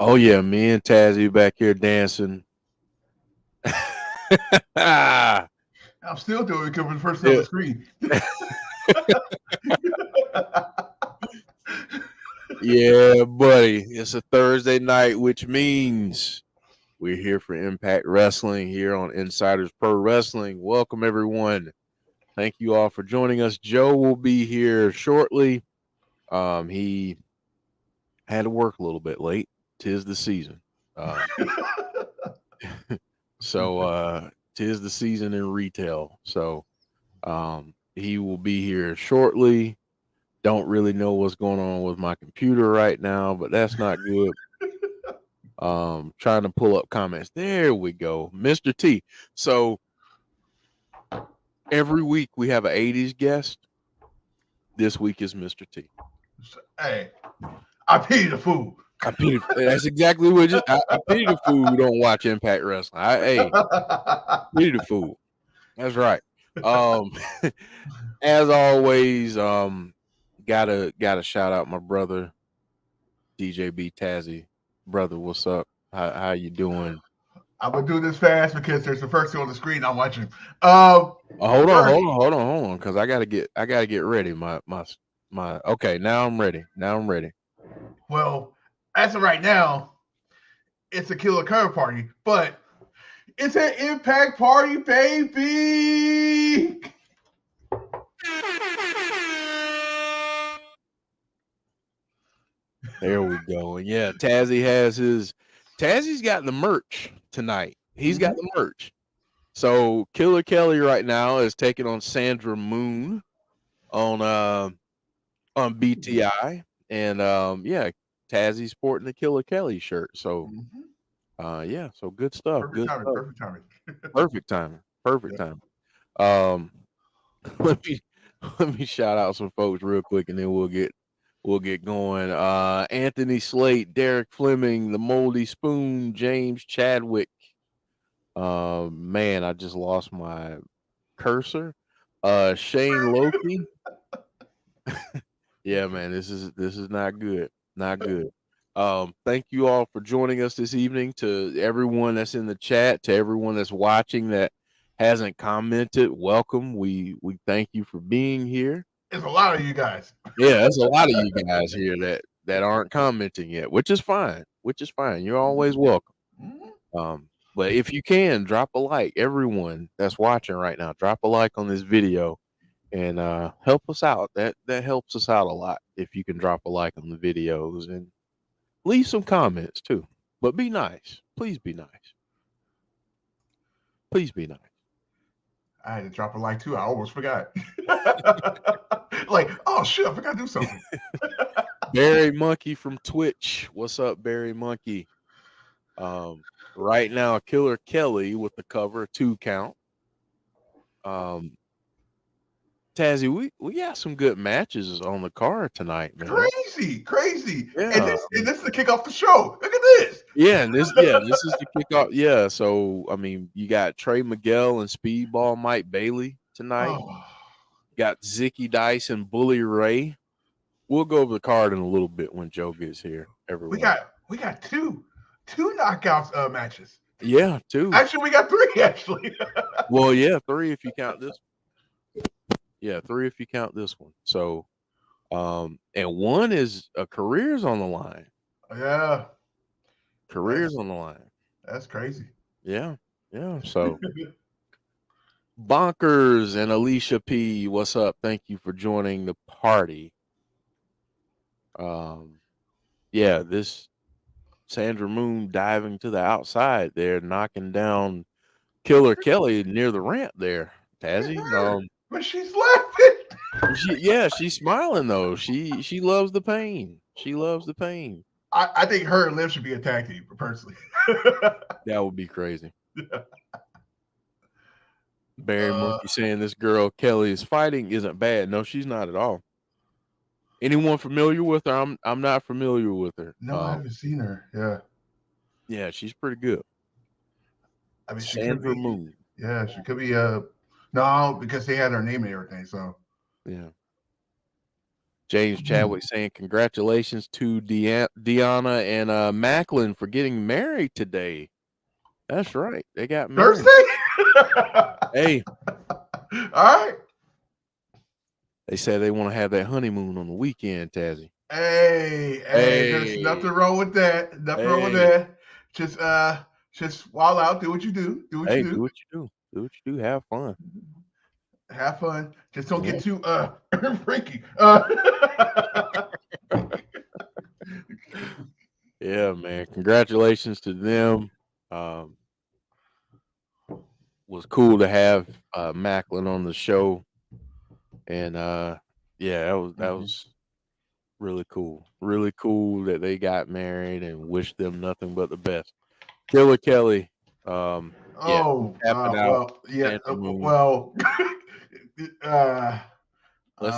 Oh yeah, me and Tazzy back here dancing. I'm still doing it because we're the first on the screen. Yeah, buddy. It's a Thursday night, which means we're here for Impact Wrestling here on Insiders Pro Wrestling. Welcome, everyone. Thank you all for joining us. Joe will be here shortly. He had to work a little bit late. 'Tis the season. So 'tis the season in retail. So he will be here shortly. Don't really know what's going on with my computer right now, but that's not good. Trying to pull up comments. There we go. Mr. T. So every week we have an 80s guest. This week is Mr. T. Hey, I pity the fool. That's exactly what I pity the fool who don't watch Impact Wrestling. Pity the fool. That's right. As always, gotta shout out my brother, DJB Tazzy. Brother, what's up? How you doing? I'm gonna do this fast because there's the first thing on the screen I'm watching. Hold on, because I gotta get ready. My okay, now I'm ready. Well, as of right now, it's a killer curve party, but It's an Impact party, baby. There we go. And yeah, Tazzy's got the merch tonight. He's got the merch. So Killer Kelly right now is taking on Sandra Moone on BTI. And yeah, Tazzy's sporting the Killer Kelly shirt. So yeah, so good stuff. Perfect timing. Perfect timing. Perfect timing. Let me shout out some folks real quick and then we'll get going. Anthony Slate, Derek Fleming, the Moldy Spoon, James Chadwick. Man, I just lost my cursor. Shane Loki. Yeah, man, this is not good. Not good. Thank you all for joining us this evening. To everyone that's in the chat, to everyone that's watching that hasn't commented, welcome. We thank you for being here. There's a lot of you guys. Yeah, there's a lot of you guys here that aren't commenting yet, which is fine. You're always welcome. But if you can, drop a like. Everyone that's watching right now, drop a like on this video and help us out. That helps us out a lot if you can drop a like on the videos and leave some comments too. But be nice. Please be nice. Please be nice. I had to drop a like too. I almost forgot. Like, oh shit, I forgot to do something. Barry Monkey from Twitch. What's up, Barry Monkey? Right now, Killer Kelly with the cover 2 count. Tazzy, we got some good matches on the card tonight, man. Crazy. Yeah. And this is the kick off the show. Look at this. Yeah, and this is the kickoff. Yeah, so I mean, you got Trey Miguel and Speedball Mike Bailey tonight. You got Zicky Dice and Bully Ray. We'll go over the card in a little bit when Joe gets here. Everyone. We got two knockouts matches. Yeah, 2. Actually, we got 3 actually. Well, yeah, 3 if you count this. Yeah, 3 if you count this one. So and one is a career's on the line. Yeah. Career's on the line. That's crazy. Yeah. So Bonkers and Alicia P, what's up? Thank you for joining the party. Yeah, this Sandra Moone diving to the outside there, knocking down Killer Kelly near the ramp there. Tazzy. But she's laughing. She's smiling though. She loves the pain. She loves the pain. I think her and Liv should be a tag team, personally. That would be crazy. Barry Monkey saying this girl Kelly is fighting isn't bad. No, she's not at all. Anyone familiar with her? I'm not familiar with her. No, I haven't seen her. Yeah. Yeah, she's pretty good. I mean, Sandra Moone. Yeah, she could be no, because they had her name and everything. So yeah. James Chadwick saying congratulations to Deanna and Macklin for getting married today. That's right. They got married. Thursday? Hey. All right. They say they want to have that honeymoon on the weekend, Tazzy. Hey, there's nothing wrong with that. Nothing wrong with that. Just wild out, do what you do. Do what you do. Do what you do. Have fun. Have fun. Just don't get too freaky. Yeah, man. Congratulations to them. Was cool to have Macklin on the show. And yeah, that was really cool. Really cool that they got married and wish them nothing but the best. Killer Kelly. Let's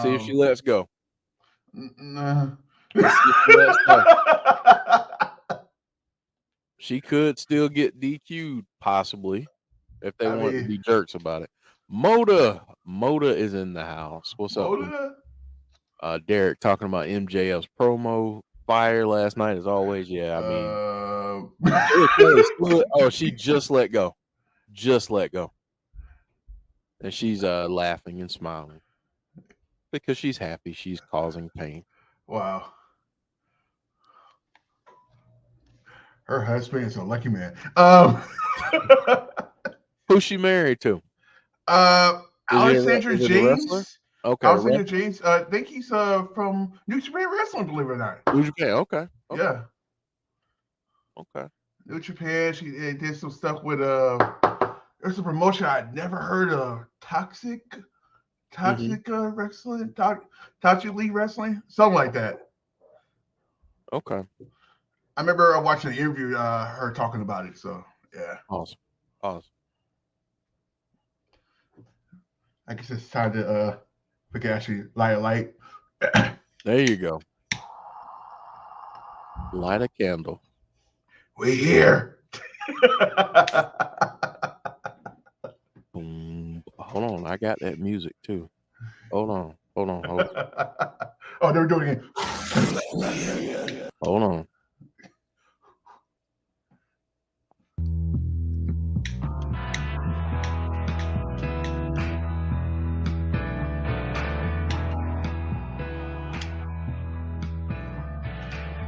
see if she lets go. Let's see if she lets go. She could still get DQ'd, possibly, if they want to be jerks about it. Moda is in the house. What's up? Derek talking about MJF's promo. Fire last night as always. Yeah, I mean, she just let go. And she's laughing and smiling because she's happy. She's causing pain. Wow. Her husband is a lucky man. Who's she married to? Alexander Is it a wrestler? James. Okay, a Alexander wrestler. James. I think he's from New Japan Wrestling. Believe it or not. New Japan. Okay, okay, Yeah, okay. New Japan. She did some stuff with There's a promotion I'd never heard of. Mm-hmm. Toxic wrestling, Toxic League wrestling, something like that. Okay. I remember watching an interview, her talking about it. So yeah, Awesome. Awesome. I guess it's time to we can actually light a light. There you go. Light a candle. We here. Hold on, I got that music too. Hold on, hold on, hold on, Oh, they're doing it. hold on.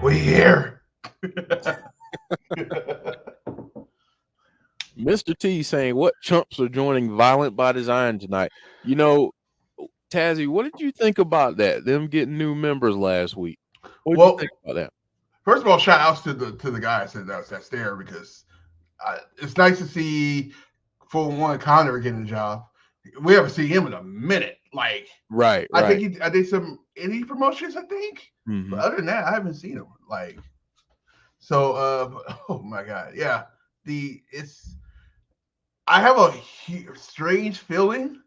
We here. Mr. T saying, "What chumps are joining Violent by Design tonight?" You know, Tazzy, what did you think about that? Them getting new members last week. What did you Well, think about that? first of all, shout outs to the guys that's there because it's nice to see for one Connor getting a job. We haven't seen him in a minute. Like Right, I right. think I did some indie promotions, I think. Mm-hmm. But other than that, I haven't seen him. Like so oh my god. Yeah. I have a strange feeling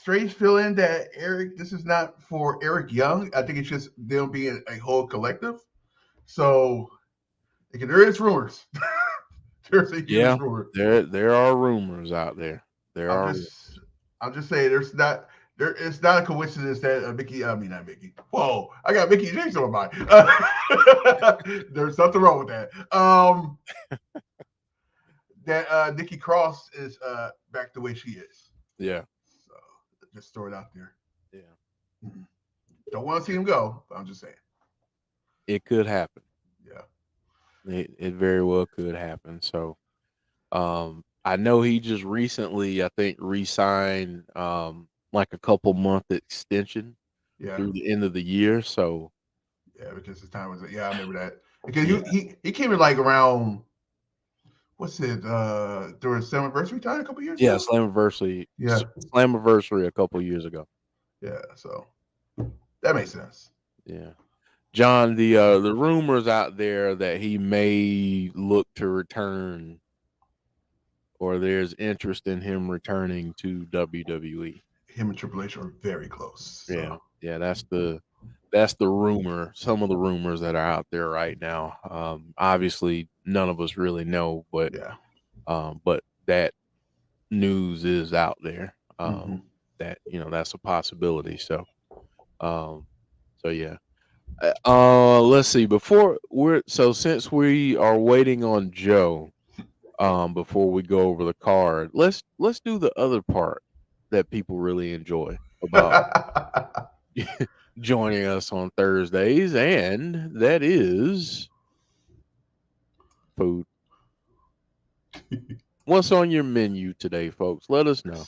that this is not for Eric Young. I think it's just them being a whole collective. So there is rumors. There's a huge Yeah, rumor. there are rumors out there. There I'm are. just I'm just saying it's not a coincidence that Mickie, I mean not Mickie. Whoa, I got Mickie James on my mind. There's nothing wrong with that. That Nikki Cross is back the way she is. Yeah, So just throw it out there. yeah. Don't want to see him go, but I'm just saying. It could happen. Yeah. It very well could happen. So, I know he just recently, I think, re-signed like a couple month extension Yeah. through the end of the year. So, Yeah, because his time was I remember that. Because yeah, he came in like around what's it, during his anniversary time a couple years yeah, ago? Yeah. Slammiversary a couple years ago. Yeah. So that makes sense. Yeah. John, the rumors out there that he may look to return, or there's interest in him returning to WWE. Him and Triple H are very close. Yeah, So yeah, that's the rumor. Some of the rumors that are out there right now. Obviously, none of us really know, yeah. but that news is out there. Mm-hmm. That that's a possibility. Um, so yeah. Let's see. Since we are waiting on Joe, before we go over the card, let's do the other part that people really enjoy about joining us on Thursdays, and that is food. What's on your menu today, folks? Let us know.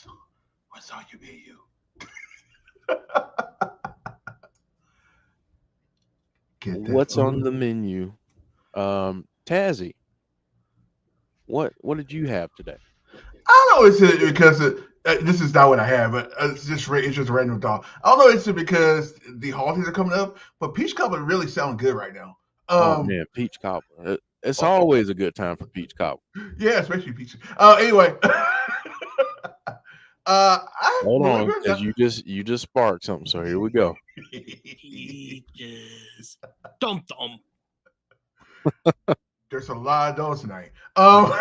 What's on your menu? Get that What's on food. the menu? Tazzy, what did you have today? I don't know. It's because this is not what I have, but it's just a random thought. I don't know. It's because the holidays are coming up, but peach cobbler really sound good right now. Oh man, peach cobbler. It's Oh, always a good time for peach cobbler. yeah, especially peach. Anyway, I Hold believe on, it or because not. you just sparked something. So here we go. Peaches. Dum dum. There's a lot of those tonight. Um,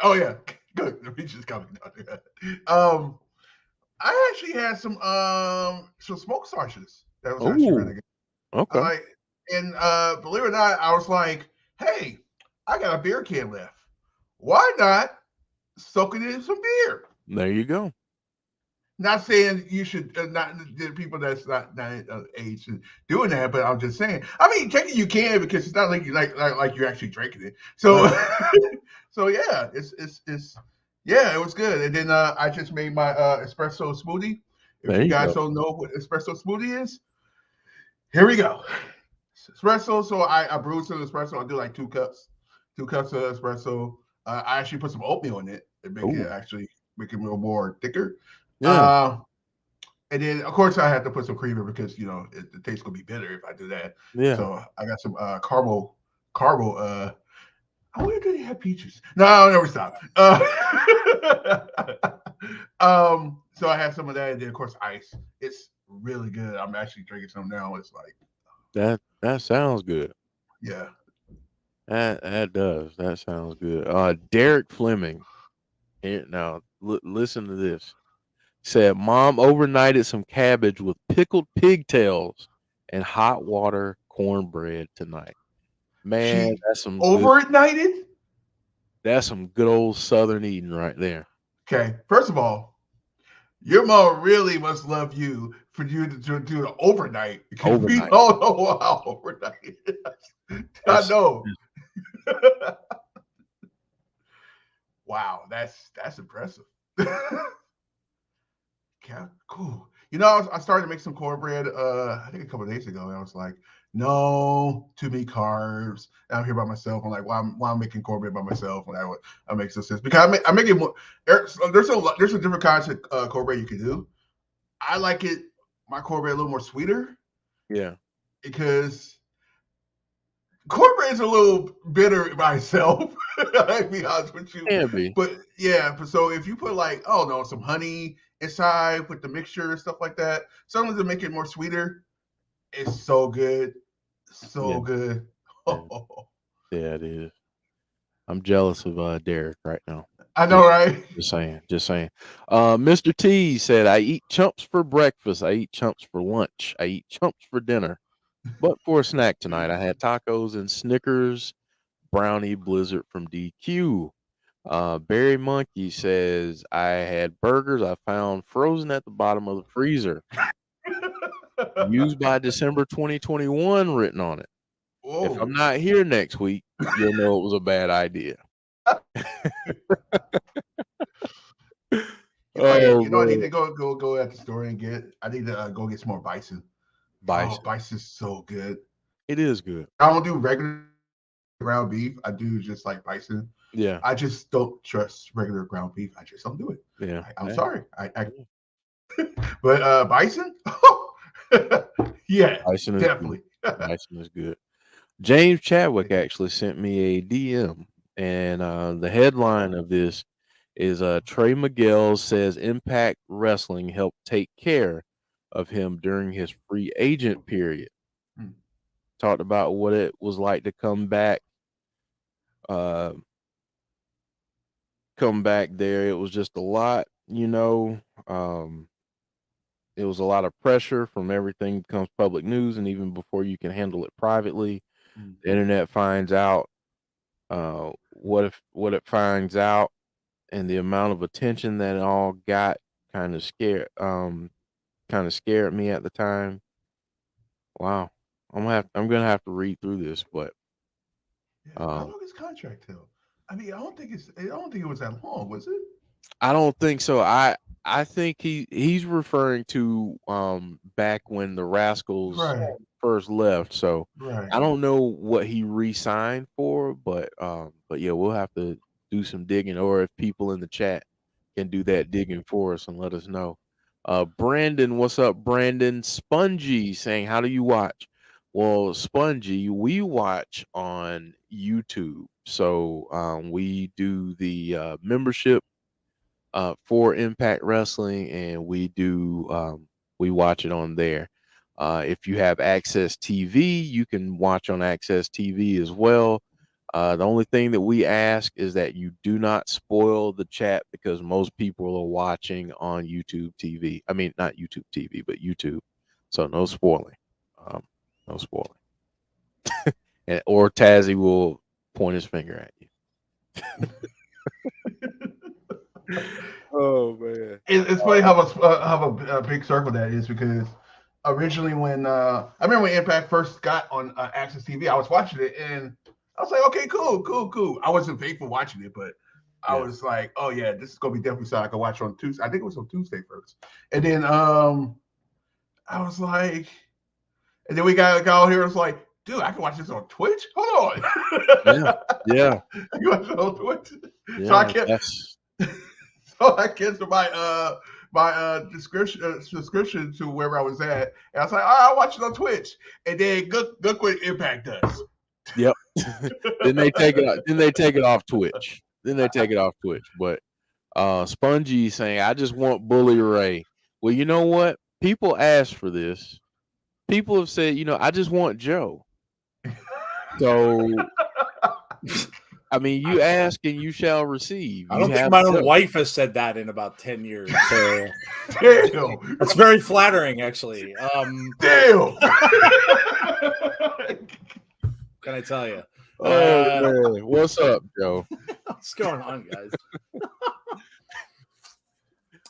oh yeah, good. The peaches coming down there. I actually had some smoke sausages that was actually really Oh, good. I okay. like, and believe it or not, I was like, hey, I got a beer can left. Why not soak it in some beer? There you go. Not saying you should not the people that's not age and doing that, but I'm just saying. I mean, technically you can because it's not like like you're actually drinking it. So, Right. so yeah, it's yeah, it was good. And then I just made my espresso smoothie. If There you you guys go. don't know what espresso smoothie is, here we go. Espresso. So I brewed some espresso. I do like 2 cups, 2 cups of espresso. I actually put some oatmeal in it to make it Oh, actually make it a little more thicker. yeah, Uh, and then, of course, I had to put some creamer because the taste gonna be bitter if I do that. yeah. So I got some caramel. Where do they have peaches? No, I'll never stop. So I had some of that, and then of course ice. It's really good. I'm actually drinking some now. It's like, That sounds good. yeah. That does. That sounds good. Derek Fleming. Here now, listen to this. Said, "Mom overnighted some cabbage with pickled pigtails and hot water cornbread tonight. Man, She overnighted. that's some good old Southern eating right there. Okay, first of all, your mom really must love you for you to do the overnight because we Overnight. don't know how overnight is. I That's know. Wow, that's impressive. Okay, cool. I started to make some cornbread. I think a couple of days ago, and I was like, no, too many carbs. And I'm here by myself. I'm like, why I'm making cornbread by myself when I make some sense because I make it more. There's some different kinds of cornbread you can do. I like it my cornbread a little more sweeter yeah. because cornbread is a little bitter by itself. I'll be honest with you. Can be. But yeah, so if you put like, oh no, some honey inside with the mixture and stuff like that, something to make it more sweeter, it's so good. Yeah. So good. Yeah. Yeah, it is. I'm jealous of Derek right now. I know, Just right? just saying. Just saying. Mr. T said, I eat chumps for breakfast. I eat chumps for lunch. I eat chumps for dinner. But for a snack tonight, I had tacos and Snickers brownie blizzard from DQ. Barry Monkey says, I had burgers I found frozen at the bottom of the freezer. Used by December 2021 written on it. If I'm Whoa. not here next week, you'll know it was a bad idea. Oh I need man, to go at the store and get. I need to go get some more bison. Oh, bison. bison's so good. It is good. I don't do regular ground beef. I do just like bison. Yeah, I just don't trust regular ground beef. I just don't do it. yeah, I'm yeah. sorry. Yeah. But bison, yeah, Bison is good. definitely. Bison is good. James Chadwick actually sent me a DM, and the headline of this is Trey Miguel says Impact Wrestling helped take care of him during his free agent period. Hmm. Talked about what it was like to uh, come back there. It was just a lot, Um, it was a lot of pressure from everything becomes public news, and even before you can handle it privately, Hmm. the internet finds out what it finds out, and the amount of attention that it all got kind of scared me at the time. Wow, I'm gonna have to read through this, but Yeah. How um, long is contract till? I mean, I don't think it was that long, was it? I don't think so. I think he's referring to back when the Rascals Right. first left. So Right. I don't know what he re-signed for, but yeah, we'll have to do some digging, or if people in the chat can do that digging for us and let us know. Brandon, what's up, Brandon? Spongy saying, how do you watch? Well, Spongy, we watch on YouTube. So we do the membership for Impact Wrestling, and we watch it on there. If you have Access TV, you can watch on Access TV as well. The only thing that we ask is that you do not spoil the chat because most people are watching on YouTube TV. I mean, not YouTube TV, but YouTube. So no spoiling. Um, no spoiling. Or Tazzy will point his finger at you. Oh man. It's funny how a big circle that is because originally when I remember when Impact first got on Access TV, I was watching it and I was like, okay, cool. I wasn't faithful watching it, but I was like, oh yeah, this is gonna be definitely something I can watch on Tuesday. I think it was on Tuesday first, and then I was like, and then we got out here. I was like, dude, I can watch this on Twitch. Hold on. Yeah. I can watch it on Twitch. Yeah. So I can't. So I canceled my subscription to wherever I was at, and I was like, all right, I'll watch it on Twitch. And then look what Impact does. Yep. Then they take it. Then they take it off Twitch. But Spongy saying, "I just want Bully Ray." Well, you know what? People asked for this. People have said, I just want Joe. So, I mean, you ask and you shall receive. I don't think my own wife has said that in about 10 years. So Damn. That's very flattering, actually. Damn. Can I tell you? Man. What's up, Joe? What's going on, guys?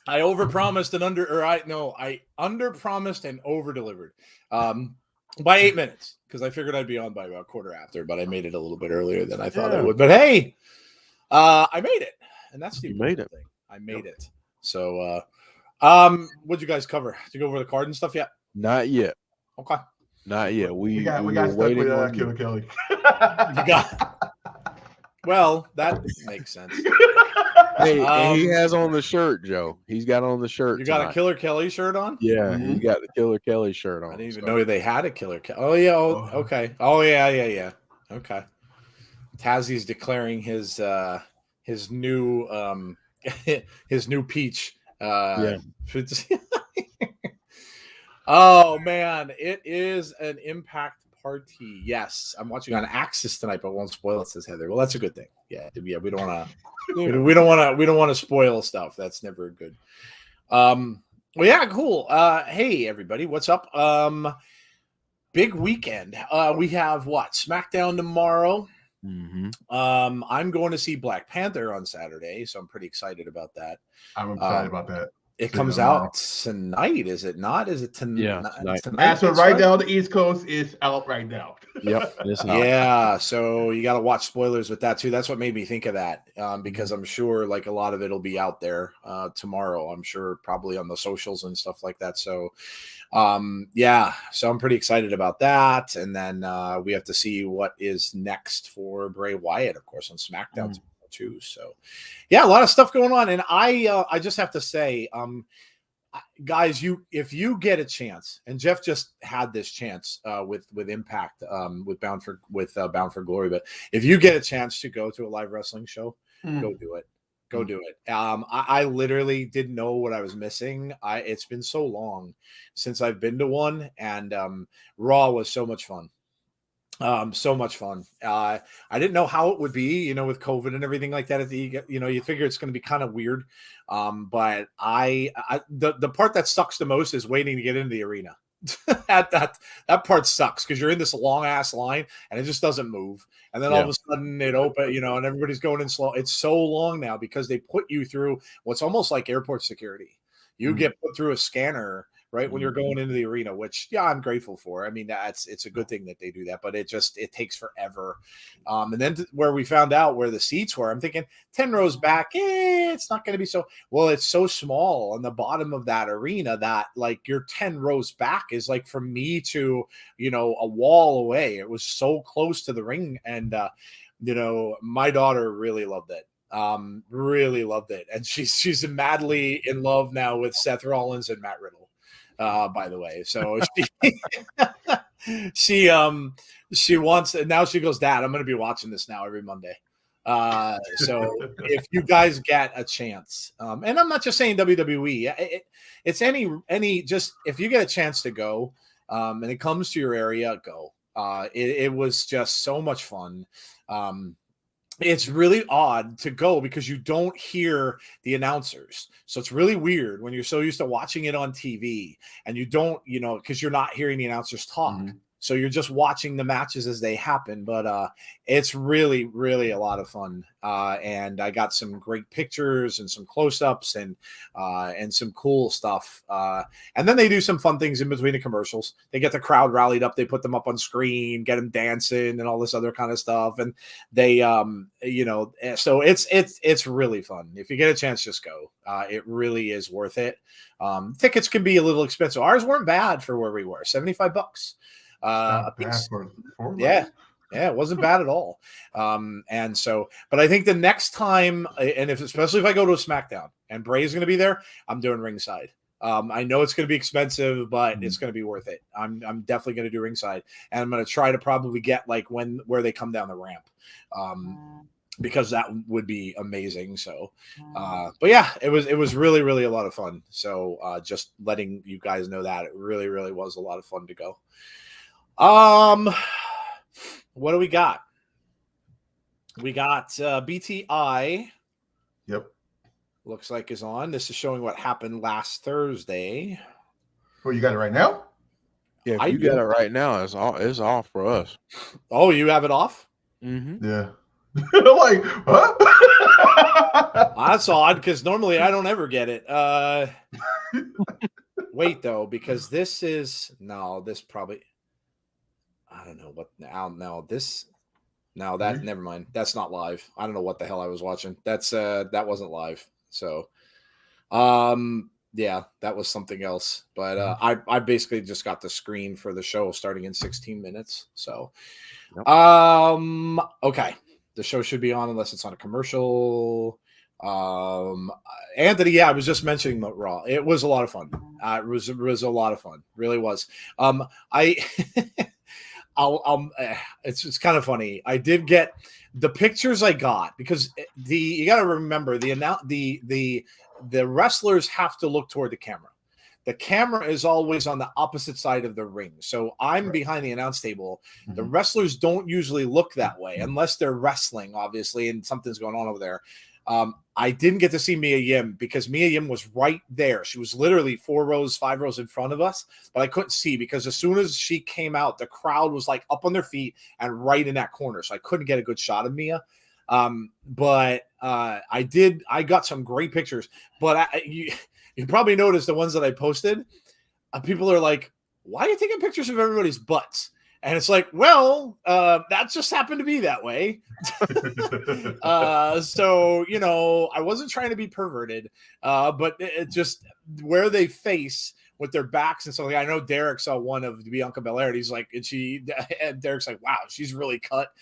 I overpromised and I underpromised and overdelivered by 8 minutes because I figured I'd be on by about quarter after, but I made it a little bit earlier than I thought I would. But hey, I made it, and that's the important thing. I made it. So, what'd you guys cover? Did you go over the card and stuff yet? Not yet. Okay. Not yet. We got stuck with Killer Kelly. Well, that makes sense. Hey, and he has on the shirt, Joe. He's got on the shirt. You got a Killer Kelly shirt on? Yeah, he got the Killer Kelly shirt on. I didn't even know they had a Killer Kelly. Oh yeah. Okay. Oh yeah. Okay. Tazzy's declaring his new his new peach. Oh man, it is an Impact party. Yes, I'm watching on Axis tonight, but won't spoil it, says Heather. Well, that's a good thing. Yeah. We don't want to. We don't want to spoil stuff. That's never good. Well, yeah, cool. Hey everybody, what's up? Big weekend. We have what? SmackDown tomorrow. Mm-hmm. I'm going to see Black Panther on Saturday, so I'm pretty excited about that. I'm excited about that. It comes out tonight, is it not? Is it tonight? Yeah, tonight. As for right now, the East Coast is out right now. Yep. Yeah, so you got to watch spoilers with that too. That's what made me think of that, because I'm sure like a lot of it'll be out there tomorrow. I'm sure probably on the socials and stuff like that. So, yeah, so I'm pretty excited about that. And then we have to see what is next for Bray Wyatt, of course, on SmackDown. Too. So yeah, a lot of stuff going on. And I just have to say, guys, if you get a chance, and Jeff just had this chance with Impact, with Bound for Glory, but if you get a chance to go to a live wrestling show, go do it. Go do it. I literally didn't know what I was missing. It's been so long since I've been to one, and Raw was so much fun. So much fun. I didn't know how it would be, with COVID and everything like that. You figure it's going to be kind of weird. But the part that sucks the most is waiting to get into the arena. that part sucks because you're in this long ass line and it just doesn't move. And then all of a sudden it opens, and everybody's going in slow. It's so long now because they put you through what's almost like airport security. You get put through a scanner right when you're going into the arena, which I'm grateful for. I mean, it's a good thing that they do that, but it takes forever. And then where we found out where the seats were, I'm thinking 10 rows back, it's not going to be so well. It's so small on the bottom of that arena that like your 10 rows back is like from me to a wall away. It was so close to the ring, and my daughter really loved it. Really loved it, and she's madly in love now with Seth Rollins and Matt Riddle. By the way, so she wants, and now she goes, Dad, I'm going to be watching this now every Monday. So if you guys get a chance, and I'm not just saying WWE, it's any just if you get a chance to go, and it comes to your area, go. It was just so much fun. It's really odd to go because you don't hear the announcers. So it's really weird when you're so used to watching it on TV and you don't, because you're not hearing the announcers talk. So you're just watching the matches as they happen. But it's really, really a lot of fun. And I got some great pictures and some close-ups and some cool stuff. And then they do some fun things in between the commercials. They get the crowd rallied up. They put them up on screen, get them dancing and all this other kind of stuff. And they, so it's really fun. If you get a chance, just go. It really is worth it. Tickets can be a little expensive. Ours weren't bad for where we were, $75. Yeah, it wasn't bad at all. And so, but I think the next time, and especially if I go to a SmackDown and Bray's going to be there, I'm doing ringside. I know it's going to be expensive, but it's going to be worth it. I'm definitely going to do ringside, and I'm going to try to probably get like where they come down the ramp. Because that would be amazing. So, but yeah, it was really, really a lot of fun. So, just letting you guys know that it really, really was a lot of fun to go. What do we got? We got BTI. Yep. Looks like is on. This is showing what happened last Thursday. Oh, you got it right now? Yeah, if you got it right now, it's off for us. Oh, you have it off? Mm-hmm. Yeah. I'm like, huh? That's odd because normally I don't ever get it. Wait though, because this probably I don't know what now this no that never mind. That's not live. I don't know what the hell I was watching. That wasn't live. So yeah, that was something else. But I basically just got the screen for the show starting in 16 minutes. So okay. The show should be on unless it's on a commercial. Anthony, yeah, I was just mentioning Raw. It was a lot of fun. It was a lot of fun. Really was. It's kind of funny. I did get the pictures I got because you got to remember the wrestlers have to look toward the camera. The camera is always on the opposite side of the ring. So I'm behind the announce table. The wrestlers don't usually look that way unless they're wrestling, obviously, and something's going on over there. I didn't get to see Mia Yim because Mia Yim was right there. She was literally 5 rows in front of us, but I couldn't see because as soon as she came out, the crowd was like up on their feet and right in that corner. So I couldn't get a good shot of Mia. But I got some great pictures, but you probably noticed the ones that I posted. People are like, why are you taking pictures of everybody's butts? And it's like, well, that just happened to be that way. So, I wasn't trying to be perverted, but it just where they face with their backs and stuff. Like I know Derek saw one of Bianca Belair. And he's like, and Derek's like, wow, she's really cut.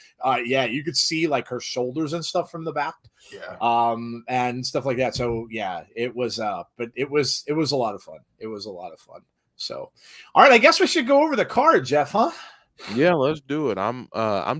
Yeah, you could see like her shoulders and stuff from the back. Yeah. And stuff like that. So yeah, it was but it was a lot of fun. It was a lot of fun. So all right, I guess we should go over the card, Jeff, huh? Yeah, let's do it. I'm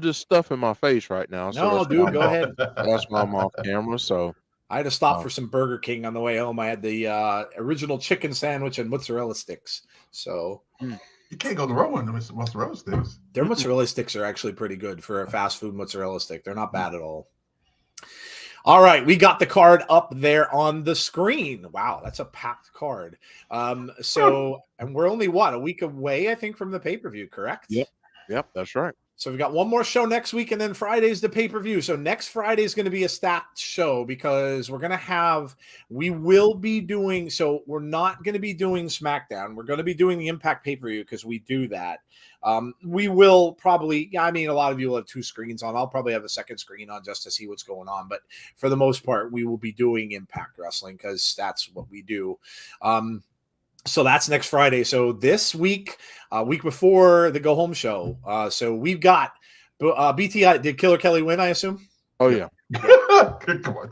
just stuffing my face right now. No, dude, go ahead. That's why I'm off camera. So I had to stop for some Burger King on the way home. I had the original chicken sandwich and mozzarella sticks. So you can't go the wrong one. Mozzarella sticks. Their mozzarella sticks are actually pretty good for a fast food mozzarella stick. They're not bad at all. All right, we got the card up there on the screen. Wow, that's a packed card. And we're only a week away, I think, from the pay-per-view, correct? Yep, that's right. So we've got one more show next week, and then Friday's the pay-per-view. So next Friday is going to be a stacked show because we're not going to be doing SmackDown. We're going to be doing the Impact pay-per-view because we do that. We will probably, a lot of you will have 2 screens on. I'll probably have a second screen on just to see what's going on. But for the most part, we will be doing Impact Wrestling because that's what we do. So that's next Friday. So this week, week before the go home show. So we've got BTI. Did Killer Kelly win, I assume? Oh, yeah. Come on.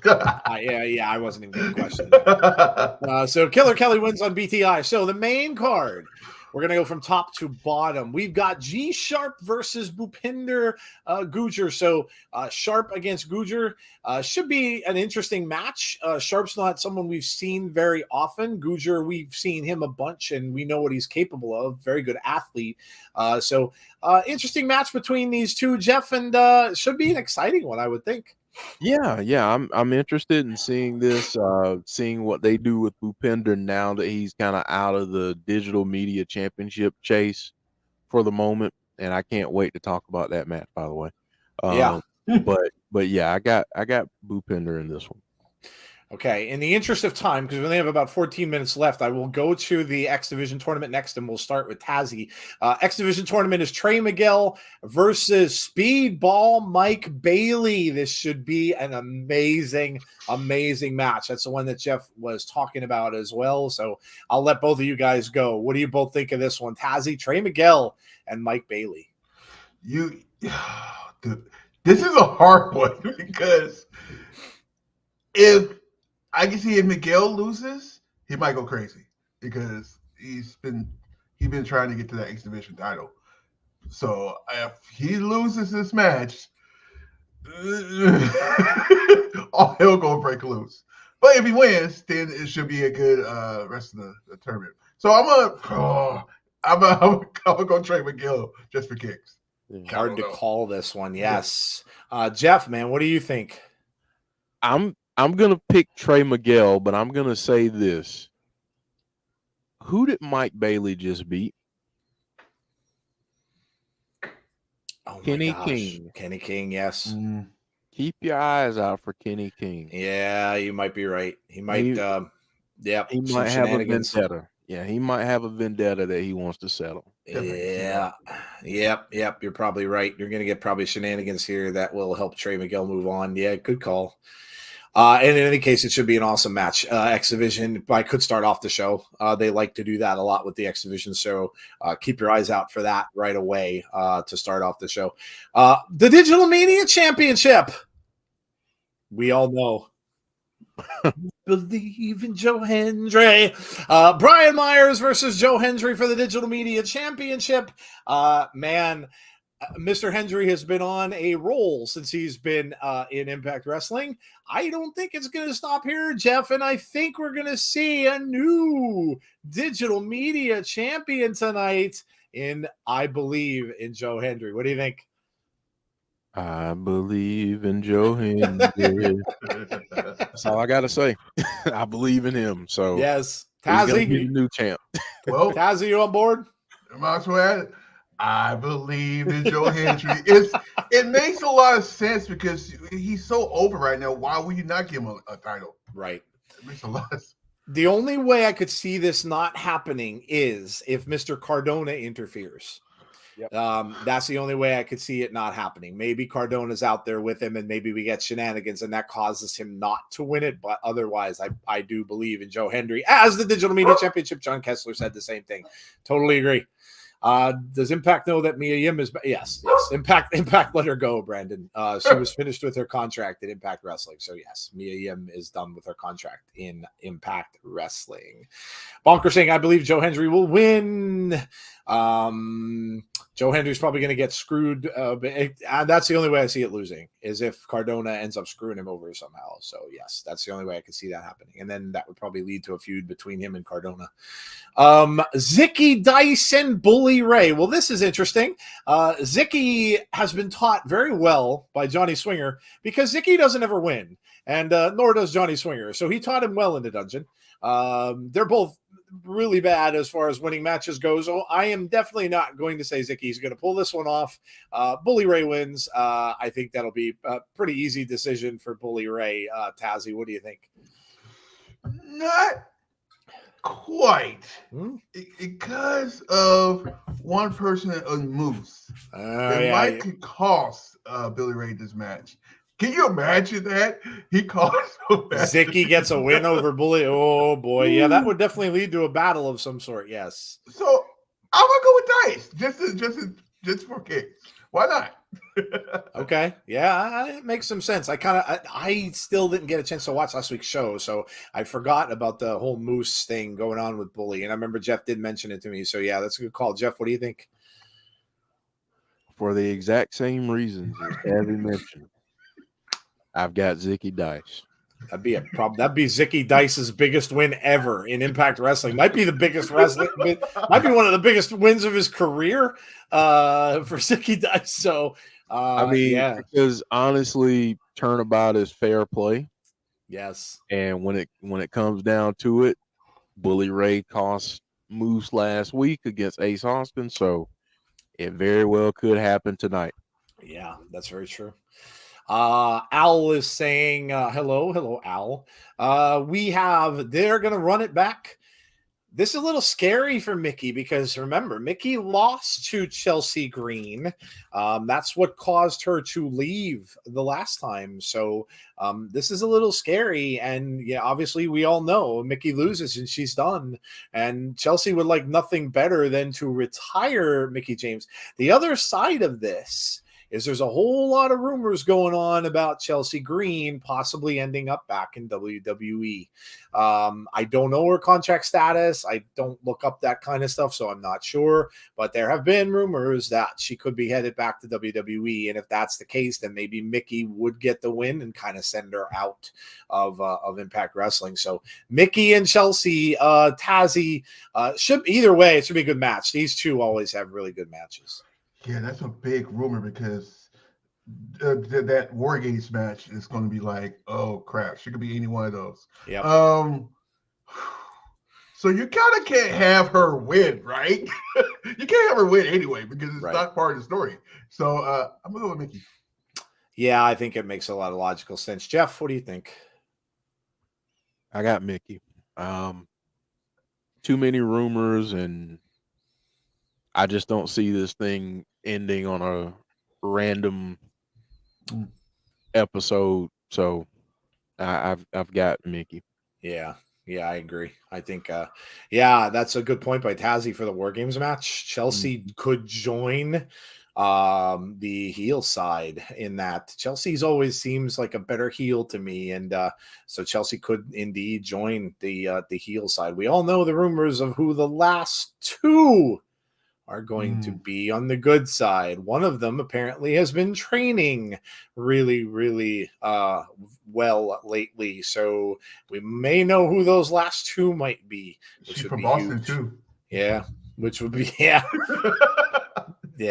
Yeah. I wasn't even going to question that. So Killer Kelly wins on BTI. So the main card, we're going to go from top to bottom. We've got Sharpe versus Bhupinder Gujjar. So Sharpe against Gujjar should be an interesting match. Sharpe's not someone we've seen very often. Gujjar, we've seen him a bunch, and we know what he's capable of. Very good athlete. So interesting match between these two, Jeff, and should be an exciting one, I would think. Yeah. I'm interested in seeing this, seeing what they do with Bhupinder now that he's kind of out of the digital media championship chase for the moment, and I can't wait to talk about that match. By the way, Yeah. but yeah, I got Bhupinder in this one. Okay, in the interest of time, because we only have about 14 minutes left, I will go to the X Division tournament next, and we'll start with Tazzy. X Division tournament is Trey Miguel versus Speedball Mike Bailey. This should be an amazing, amazing match. That's the one that Jeff was talking about as well. So I'll let both of you guys go. What do you both think of this one? Tazzy, Trey Miguel, and Mike Bailey. Dude, this is a hard one because if I can see if Miguel loses, he might go crazy because he's been trying to get to that X Division title. So if he loses this match, all hell gonna break loose. But if he wins, then it should be a good rest of the tournament. So I'm gonna go Trey Miguel just for kicks. Hard to call this one. Yes, Jeff, man, what do you think? I'm gonna pick Trey Miguel, but I'm gonna say this: who did Mike Bailey just beat? Oh Kenny my gosh. King. Kenny King, yes. Keep your eyes out for Kenny King. Yeah, you might be right. He might. He might have a vendetta. Yeah, he might have a vendetta that he wants to settle. Yeah. Yep. You're probably right. You're going to get probably shenanigans here that will help Trey Miguel move on. Yeah, good call. And in any case, it should be an awesome match. X Division, I could start off the show. They like to do that a lot with the X Division, so keep your eyes out for that right away to start off the show. The Digital Media Championship. We all know. Believe in Joe Hendry. Brian Myers versus Joe Hendry for the Digital Media Championship. Mr. Hendry has been on a roll since he's been in Impact Wrestling. I don't think it's going to stop here, Jeff, and I think we're going to see a new Digital Media Champion tonight I believe in Joe Hendry. What do you think? I believe in Joe Hendry. That's all I got to say. I believe in him. So yes, Tazzy, he's the new champ. Well, Tazzy, you on board? Might as well add it. I believe in Joe Hendry. It makes a lot of sense because he's so over right now. Why would you not give him a title? Right. It makes a lot of sense. The only way I could see this not happening is if Mr. Cardona interferes. Yep. That's the only way I could see it not happening. Maybe Cardona's out there with him and maybe we get shenanigans and that causes him not to win it. But otherwise, I do believe in Joe Hendry as the Digital Media Championship. John Kessler said the same thing. Totally agree. Does Impact know that Mia Yim is? Yes. Impact let her go, Brandon. She was finished with her contract in Impact Wrestling. So yes, Mia Yim is done with her contract in Impact Wrestling. Bonker saying, I believe Joe Hendry will win. Joe Hendry's probably going to get screwed. That's the only way I see it losing is if Cardona ends up screwing him over somehow. So yes, that's the only way I can see that happening. And then that would probably lead to a feud between him and Cardona. Zicky, Dice, and Bully Ray. Well, this is interesting. Zicky has been taught very well by Johnny Swinger because Zicky doesn't ever win, and nor does Johnny Swinger. So he taught him well in the dungeon. They're both really bad as far as winning matches go. So I am definitely not going to say Zicky's going to pull this one off. Bully Ray wins. I think that'll be a pretty easy decision for Bully Ray. Tazzy, what do you think? Not quite. Because of one person on Moose. Might could cost Bully Ray this match. Can you imagine that? He cost Zicky gets a win over Bully. Oh boy. Yeah, that would definitely lead to a battle of some sort. Yes. So I'm gonna go with Dice. Just for kicks. Why not? Okay. Yeah, it makes some sense. I still didn't get a chance to watch last week's show, so I forgot about the whole Moose thing going on with Bully. And I remember Jeff did mention it to me. So yeah, that's a good call. Jeff, what do you think? For the exact same reasons as Abby mentioned, I've got Zicky Dice. That'd be a problem. That'd be Zicky Dice's biggest win ever in Impact Wrestling. Might be the biggest wrestling. Might be one of the biggest wins of his career for Zicky Dice. So, because honestly, turnabout is fair play. Yes. And when it comes down to it, Bully Ray cost Moose last week against Ace Austin. So, It very well could happen tonight. Yeah, that's very true. Al is saying, hello, Al. They're going to run it back. This is a little scary for Mickie because remember, Mickie lost to Chelsea Green. That's what caused her to leave the last time. So this is a little scary. And yeah, obviously we all know Mickie loses and she's done. And Chelsea would like nothing better than to retire Mickie James. The other side of this is there's a whole lot of rumors going on about Chelsea Green possibly ending up back in WWE. I don't know her contract status. I don't look up that kind of stuff, so I'm not sure. But there have been rumors that she could be headed back to WWE. And if that's the case, then maybe Mickie would get the win and kind of send her out of Impact Wrestling. So Mickie and Chelsea, Tazzy, should either way, it should be a good match. These two always have really good matches. Yeah, that's a big rumor because that War Games match is going to be like, oh crap, she could be any one of those. Yeah. So you kind of can't have her win, right? You can't have her win anyway because it's not part of the story. So I'm gonna go with Mickie. Yeah, I think it makes a lot of logical sense. Jeff, what do you think? I got Mickie. Too many rumors, and I just don't see this thing ending on a random episode. So I've got Mickie. Yeah, I agree. I think that's a good point by Tazzy for the War Games match. Chelsea could join the heel side in that. Chelsea's always seems like a better heel to me, and so Chelsea could indeed join the heel side. We all know the rumors of who the last two are going to be on the good side. One of them apparently has been training really, really well lately. So we may know who those last two might be. She's from Boston too. Yeah, which would be, yeah,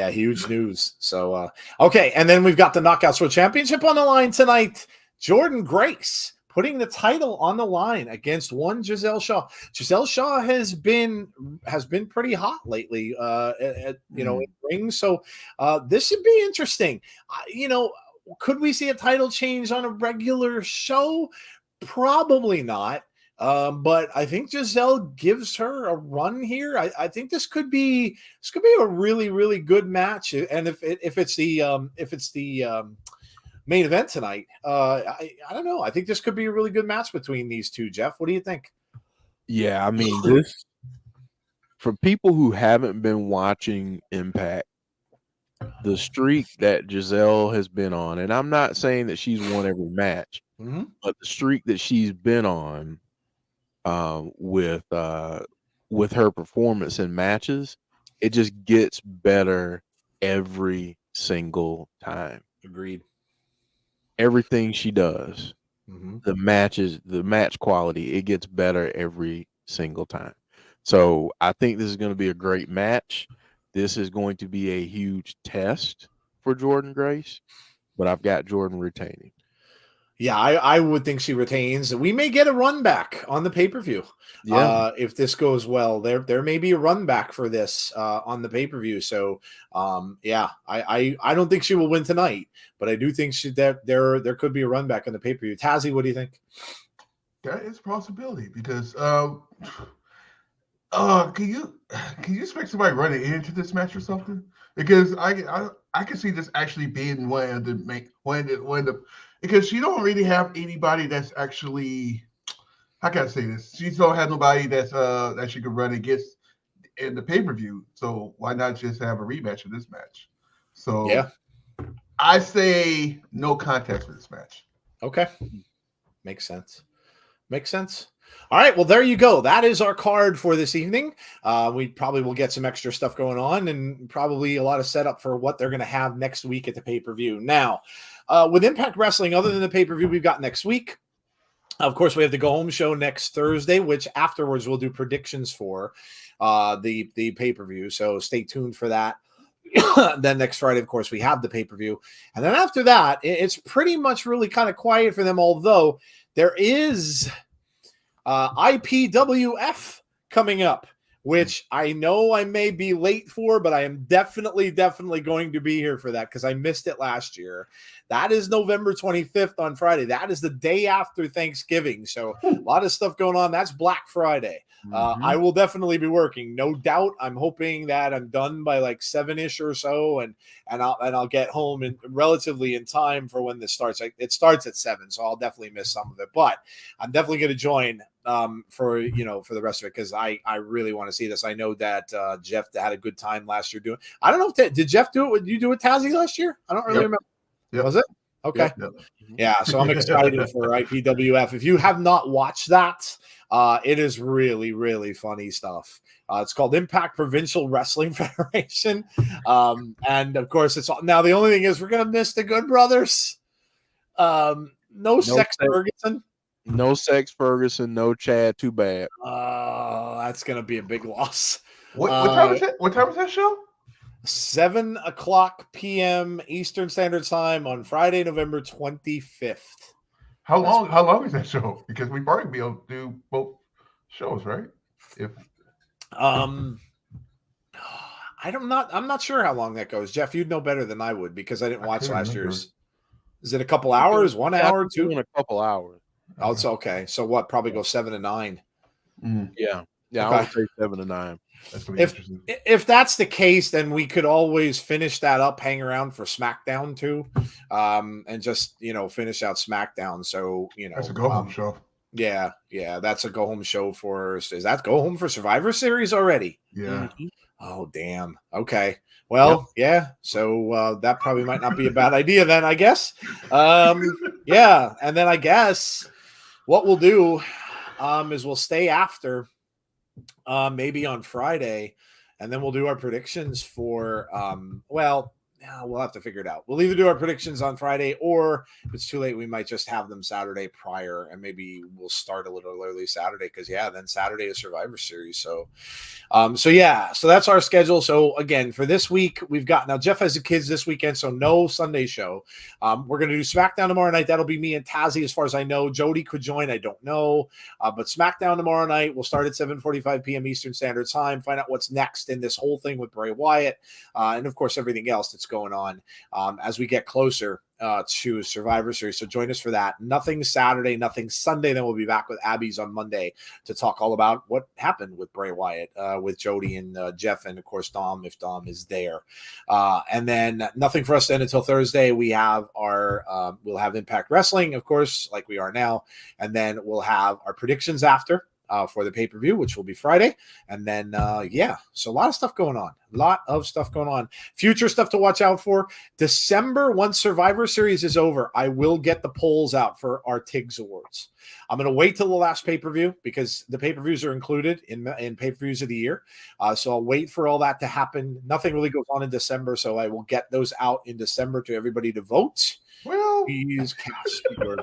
huge news. So, okay. And then we've got the Knockouts World Championship on the line tonight. Jordynne Grace putting the title on the line against one Gisele Shaw. Gisele Shaw has been pretty hot lately, in ring. So this should be interesting. Could we see a title change on a regular show? Probably not. But I think Gisele gives her a run here. I think this could be a really, really good match. And if it's the main event tonight, I don't know. I think this could be a really good match between these two. Jeff, what do you think? Yeah, I mean, this for people who haven't been watching Impact, the streak that Gisele has been on, and I'm not saying that she's won every match, but the streak that she's been on with her performance in matches, it just gets better every single time. Agreed. Everything she does, the match quality, it gets better every single time. So I think this is going to be a great match. This is going to be a huge test for Jordynne Grace, but I've got Jordynne retaining. Yeah, I would think she retains. We may get a run back on the pay-per-view. Yeah. If this goes well, there may be a run back for this on the pay-per-view. So I don't think she will win tonight, but I do think there could be a run back on the pay-per-view. Tazzy, what do you think? That is a possibility because can you expect somebody running into this match or something? Because I can see this actually being one of the because she don't really have anybody that's actually, how can I say this? She don't have nobody that's that she could run against in the pay-per-view. So why not just have a rematch of this match? So yeah, I say no contest for this match. Okay. Makes sense. All right, well, there you go. That is our card for this evening. We probably will get some extra stuff going on and probably a lot of setup for what they're going to have next week at the pay-per-view. Now, with Impact Wrestling, other than the pay-per-view we've got next week, of course, we have the go-home show next Thursday, which afterwards we'll do predictions for the pay-per-view. So stay tuned for that. Then next Friday, of course, we have the pay-per-view. And then after that, it's pretty much really kind of quiet for them, although there is IPWF coming up which I know I may be late for, but I am definitely going to be here for that because I missed it last year. That is November 25th on Friday. That is the day after Thanksgiving. So a lot of stuff going on. That's Black Friday. I will definitely be working, no doubt. I'm hoping that I'm done by like 7-ish or so, and I'll get home relatively in time for when this starts. It starts at 7, so I'll definitely miss some of it, but I'm definitely going to join for the rest of it because I really want to see this. I know that Jeff had a good time last year doing. I don't know if did Jeff do it? Did you do it Tazzy last year? I don't really remember. Yep. Was it? Okay. Yep. Yeah, so I'm excited for IPWF. If you have not watched that, it is really, really funny stuff. It's called Impact Provincial Wrestling Federation. And of course, it's all now. The only thing is we're gonna miss the Good Brothers. No Sex Ferguson. No Sex Ferguson, no Chad. Too bad. That's gonna be a big loss. What time is it? What time is that show? 7:00 p.m. Eastern Standard Time on Friday, November 25th. How long is that show? Because we probably be able to do both shows, right? I'm not sure how long that goes. Jeff, you'd know better than I would because I didn't watch last year's. Is it a couple hours? 1 hour? 2? In a couple hours. Oh, it's okay. So what? Probably go 7 to 9. Yeah. Yeah, Okay. I would say 7 to 9. That's gonna be interesting. If that's the case, then we could always finish that up, hang around for SmackDown too, and just finish out SmackDown. So That's a go home show. Yeah, that's a go home show for. Is that go home for Survivor Series already? Yeah. Oh damn. Okay. Well, yeah. So that probably might not be a bad idea then. I guess. Yeah, and then I guess what we'll do is we'll stay after. Maybe on Friday, and then we'll do our predictions for we'll have to figure it out. We'll either do our predictions on Friday, or if it's too late, we might just have them Saturday prior, and maybe we'll start a little early Saturday because then Saturday is Survivor Series. So that's our schedule. So again, for this week, we've got now Jeff has the kids this weekend, so no Sunday show. We're gonna do SmackDown tomorrow night. That'll be me and Tazzy, as far as I know. Jody could join, I don't know, but SmackDown tomorrow night. We'll start at 7:45 p.m. Eastern Standard Time. Find out what's next in this whole thing with Bray Wyatt, and of course everything else that's going on as we get closer to Survivor Series. So join us for that. Nothing Saturday, nothing Sunday. Then we'll be back with Abby's on Monday to talk all about what happened with Bray Wyatt, with Jody and Jeff, and of course Dom, if Dom is there. And then nothing for us then until Thursday. We have our we'll have Impact Wrestling, of course, like we are now, and then we'll have our predictions after. For the pay-per-view, which will be Friday. And then, so a lot of stuff going on. Future stuff to watch out for. December, once Survivor Series is over, I will get the polls out for our TIGS Awards. I'm going to wait till the last pay-per-view because the pay-per-views are included in pay-per-views of the year. So I'll wait for all that to happen. Nothing really goes on in December, so I will get those out in December to everybody to vote. Well, please cast your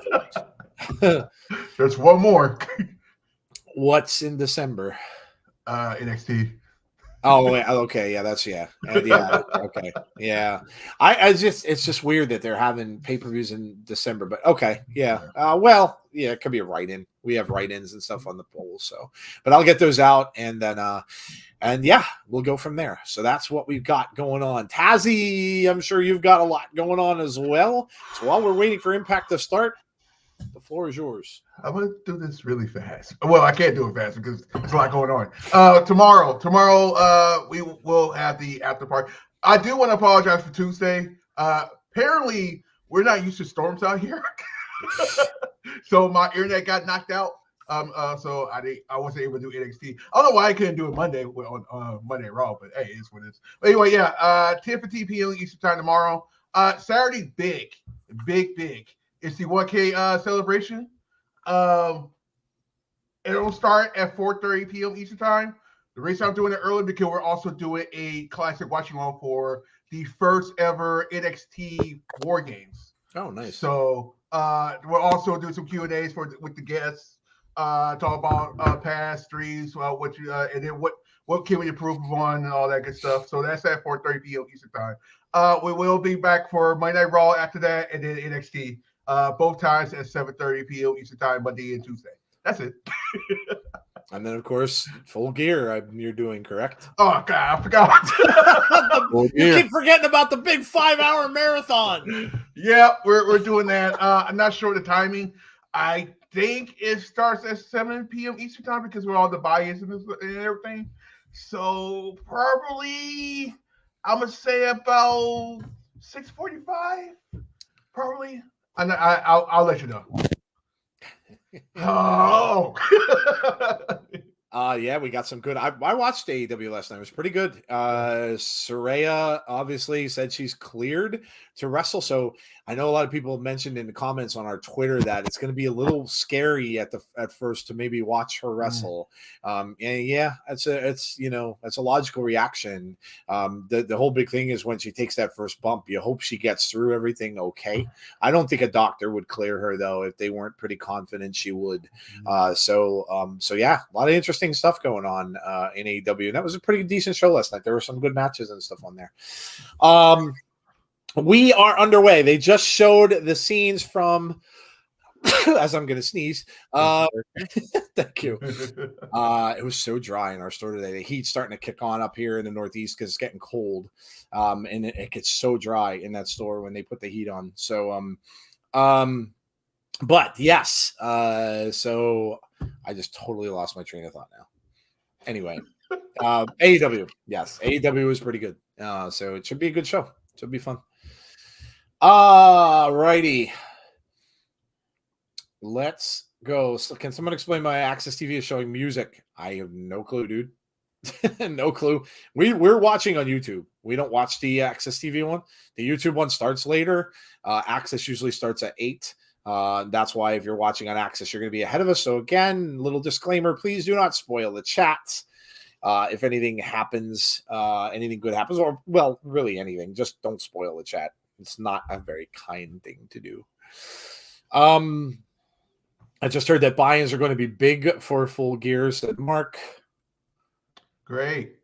vote. There's one more. What's in December? NXT. Oh, okay. Yeah, okay. Yeah. It's just weird that they're having pay-per-views in December, but okay. Yeah. It could be a write-in. We have write-ins and stuff on the polls. So, but I'll get those out and then, we'll go from there. So that's what we've got going on. Tazzy, I'm sure you've got a lot going on as well. So while we're waiting for Impact to start, the floor is yours. I'm going to do this really fast. Well, I can't do it fast because there's a lot going on. Tomorrow, we will have the after party. I do want to apologize for Tuesday. Apparently, we're not used to storms out here. So my internet got knocked out. So I wasn't able to do NXT. I don't know why I couldn't do it Monday on Monday Raw, but hey, it's what it is. But anyway, 10:15 p.m. Eastern Time tomorrow. Saturday, big. It's the 1K celebration. It'll start at 4:30 p.m. Eastern Time. The reason I'm doing it early because we're also doing a classic watching along for the first ever NXT War Games. Oh, nice. So we'll also do some Q&As with the guests. Talk about past threes, what you and then what can we improve on and all that good stuff. So that's at 4:30 p.m. Eastern Time. We will be back for Monday Night Raw after that, and then NXT. Both times at 7:30 p.m. Eastern Time, Monday and Tuesday. That's it. And then, of course, Full Gear. You're doing correct. Oh God, I forgot. You keep forgetting about the big 5-hour marathon. Yeah, we're doing that. I'm not sure the timing. I think it starts at 7 p.m. Eastern time because we're all the bias and everything. So probably I'm gonna say about 6:45. Probably. I'll let you know. Oh. Yeah, we got some good. I watched AEW last night. It was pretty good. Saraya obviously said she's cleared to wrestle. So I know a lot of people mentioned in the comments on our Twitter that it's going to be a little scary at first to maybe watch her wrestle. And yeah, it's a logical reaction. The whole big thing is when she takes that first bump, you hope she gets through everything okay. I don't think a doctor would clear her though if they weren't pretty confident she would. So yeah, a lot of interesting stuff going on in AEW, and that was a pretty decent show last night. There were some good matches and stuff on there. We are underway. They just showed the scenes from as I'm going to sneeze. Thank you. It was so dry in our store today. The heat's starting to kick on up here in the Northeast because it's getting cold. And it gets so dry in that store when they put the heat on. So, but yes. So I just totally lost my train of thought now. Anyway, AEW. Yes. AEW was pretty good. So it should be a good show. It should be fun. Righty. Let's go. So can someone explain why Access TV is showing music? I have no clue, dude. No clue. We're watching on YouTube. We don't watch the Access TV one. The YouTube one starts later. Access usually starts at 8. That's why if you're watching on Access, you're going to be ahead of us. So again, little disclaimer, please do not spoil the chat. If anything happens, anything good happens, or well, really anything, just don't spoil the chat. It's not a very kind thing to do. I just heard that buy-ins are going to be big for Full Gear, said Mark. Great.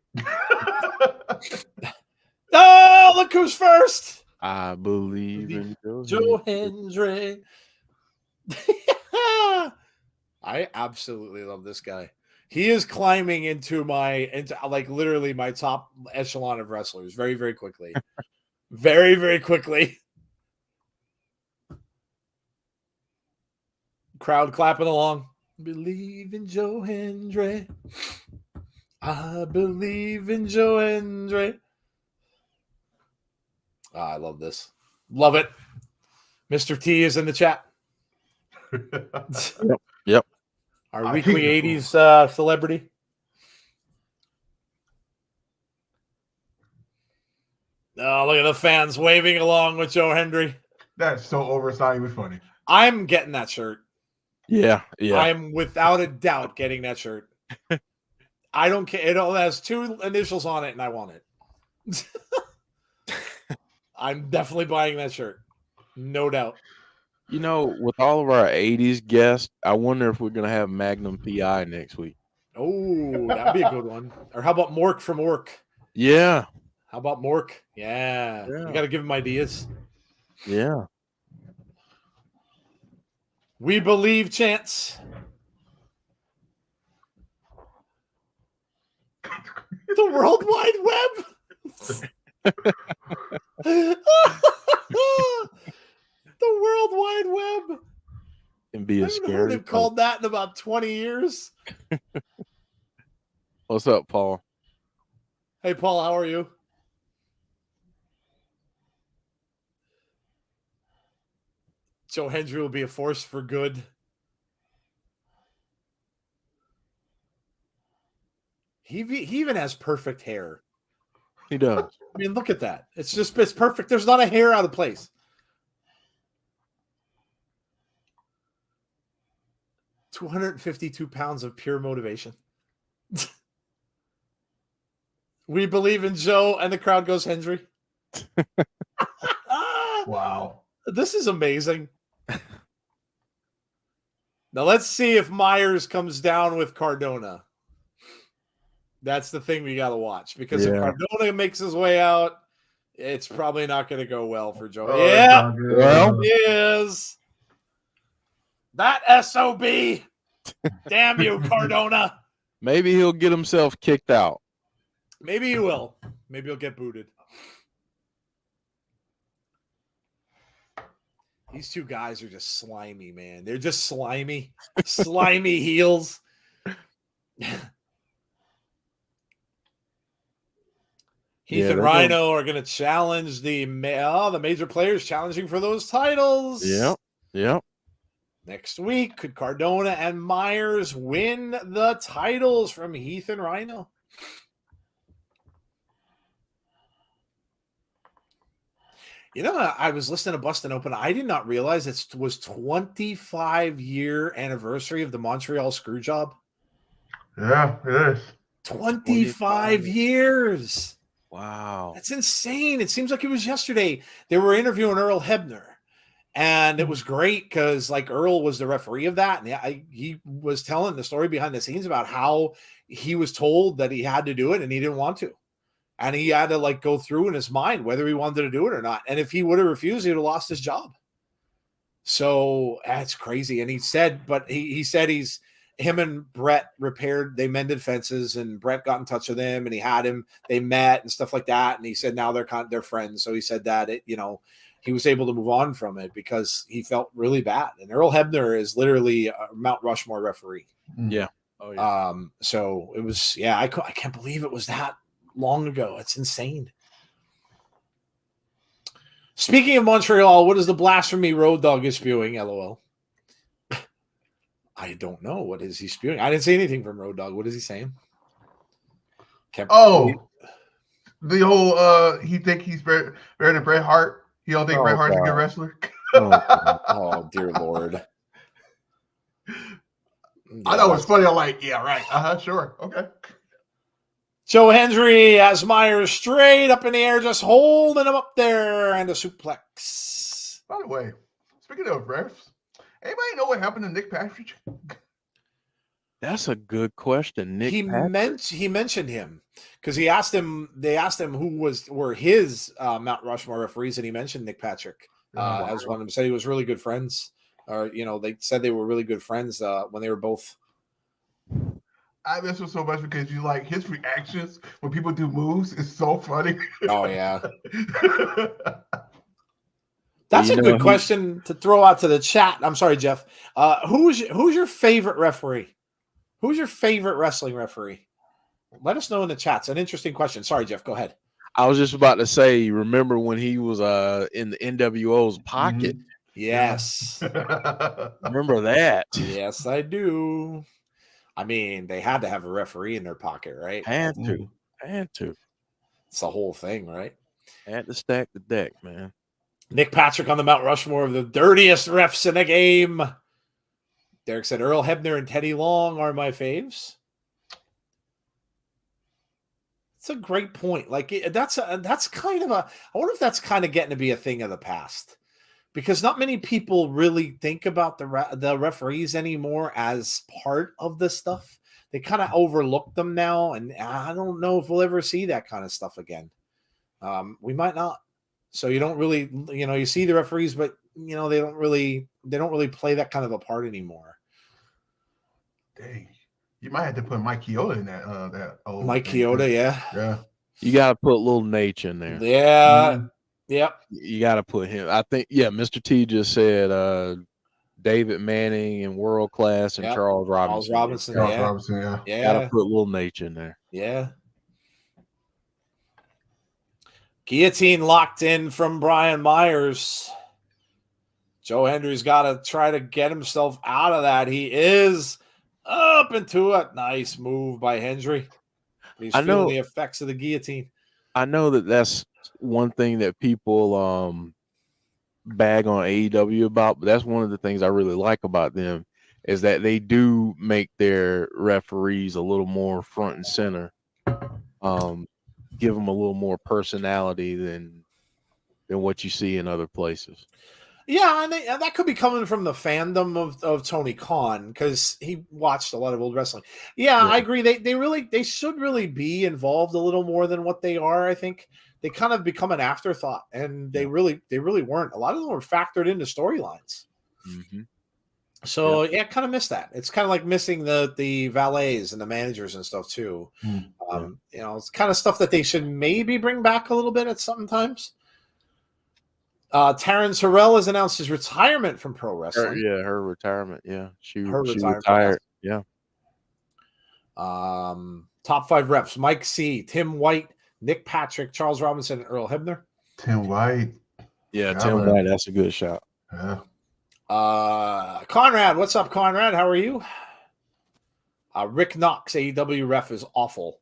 Oh, look who's first. I believe in Joe Hendry. I absolutely love this guy. He is climbing into like literally my top echelon of wrestlers very, very quickly. Very, very quickly. Crowd clapping along. Believe in Joe Hendry. I believe in Joe Hendry. I love this. Love it. Mr. T is in the chat. Yep. Our weekly 80s celebrity. Oh, look at the fans waving along with Joe Hendry. That's so over. It's not even funny. I'm getting that shirt. Yeah. I'm without a doubt getting that shirt. I don't care. It all has 2 initials on it, and I want it. I'm definitely buying that shirt. No doubt. You know, with all of our 80s guests, I wonder if we're going to have Magnum PI next week. Oh, that'd be a good one. Or how about Mork from Ork? Yeah. How about Mork? Yeah. You got to give him ideas. Yeah. We believe, Chance. The World Wide Web. The World Wide Web. Can be a scary. They've called that in about 20 years. What's up, Paul? Hey, Paul, how are you? Joe Hendry will be a force for good. He even has perfect hair. He does. I mean, look at that. It's perfect. There's not a hair out of place. £252 of pure motivation. We believe in Joe, and the crowd goes Hendry. Wow. This is amazing. Now let's see if Myers comes down with Cardona. That's the thing we got to watch, because if Cardona makes his way out, it's probably not going to go well for Joe. Yeah, well, it is. That SOB. Damn you, Cardona. Maybe he'll get himself kicked out. Maybe he will. Maybe he'll get booted. These two guys are just slimy, man. They're just slimy. Slimy heels. Heath and Rhino are going to challenge the major players challenging for those titles. Yep. Next week, could Cardona and Myers win the titles from Heath and Rhino? You know, I was listening to Bustin' Open. I did not realize it was 25-year anniversary of the Montreal Screwjob. Yeah, it is. 25 years. Wow. That's insane. It seems like it was yesterday. They were interviewing Earl Hebner, and it was great because, like, Earl was the referee of that, and he was telling the story behind the scenes about how he was told that he had to do it, and he didn't want to. And he had to, like, go through in his mind whether he wanted to do it or not. And if he would have refused, he would have lost his job. So that's crazy. And he said, he said him and Brett they mended fences, and Brett got in touch with him, and they met and stuff like that. And he said now they're friends. So he said that he was able to move on from it because he felt really bad. And Earl Hebner is literally a Mount Rushmore referee. Yeah. Oh yeah. So it was, I can't believe it was that long ago. It's insane. Speaking of Montreal, what is the blasphemy Road Dogg is spewing? LOL. I don't know. What is he spewing? I didn't see anything from Road Dogg. What is he saying? The whole he think he's better than Bret Hart. He don't think Bret Hart's a good wrestler. Oh dear Lord. I know it's funny. I'm like, yeah, right. Sure. Okay. Joe Hendry has Myers straight up in the air, just holding him up there, and a suplex. By the way, speaking of refs, anybody know what happened to Nick Patrick? That's a good question. He mentioned him because they asked him who were his Mount Rushmore referees, and he mentioned Nick Patrick as one of them. Said he was really good friends, or they said they were really good friends when they were both. I miss him so much because you like his reactions when people do moves is so funny. Oh yeah. That's a good question to throw out to the chat. I'm sorry, Jeff. Who's your favorite referee? Who's your favorite wrestling referee? Let us know in the chat. It's an interesting question. Sorry, Jeff. Go ahead. I was just about to say, remember when he was in the NWO's pocket? Mm-hmm. Yes. Remember that? Yes, I do. I mean, they had to have a referee in their pocket, right? Had to. It's the whole thing, right? Had to stack the deck, man. Nick Patrick on the Mount Rushmore of the dirtiest refs in the game. Derek said Earl Hebner and Teddy Long are my faves. It's a great point. Like that's kind of I wonder if that's kind of getting to be a thing of the past. Because not many people really think about the referees anymore as part of the stuff. They kind of overlook them now, and I don't know if we'll ever see that kind of stuff again. We might not. So you don't really, you see the referees, but they don't really play that kind of a part anymore. Dang, you might have to put Mike Chioda in that old Mike Chioda, yeah. You got to put little Nate in there. Yeah. Mm-hmm. Yep. You got to put him. I think, Mr. T just said David Manning and World Class and Charles Robinson. Robinson, yeah. Got to put little Nate in there. Yeah. Guillotine locked in from Brian Myers. Joe Hendry's got to try to get himself out of that. He is up into it. Nice move by Hendry. He's feeling the effects of the guillotine. I know that's one thing that people bag on AEW about, but that's one of the things I really like about them is that they do make their referees a little more front and center, give them a little more personality than what you see in other places. Yeah, and that could be coming from the fandom of Tony Khan because he watched a lot of old wrestling. Yeah, I agree. They should really be involved a little more than what they are. I think they kind of become an afterthought, and they really weren't. A lot of them were factored into storylines. Mm-hmm. So yeah, kind of missed that. It's kind of like missing the valets and the managers and stuff too. It's kind of stuff that they should maybe bring back a little bit at sometimes. Terrence Harrell has announced his retirement from pro wrestling. Her retirement. Yeah, she retirement. retired. Yeah. Top 5 reps: Mike C, Tim White, Nick Patrick, Charles Robinson, and Earl Hebner. Tim White. Yeah, Tim White. That's a good shot. Yeah. Conrad, what's up, Conrad? How are you? Rick Knox, AEW ref is awful.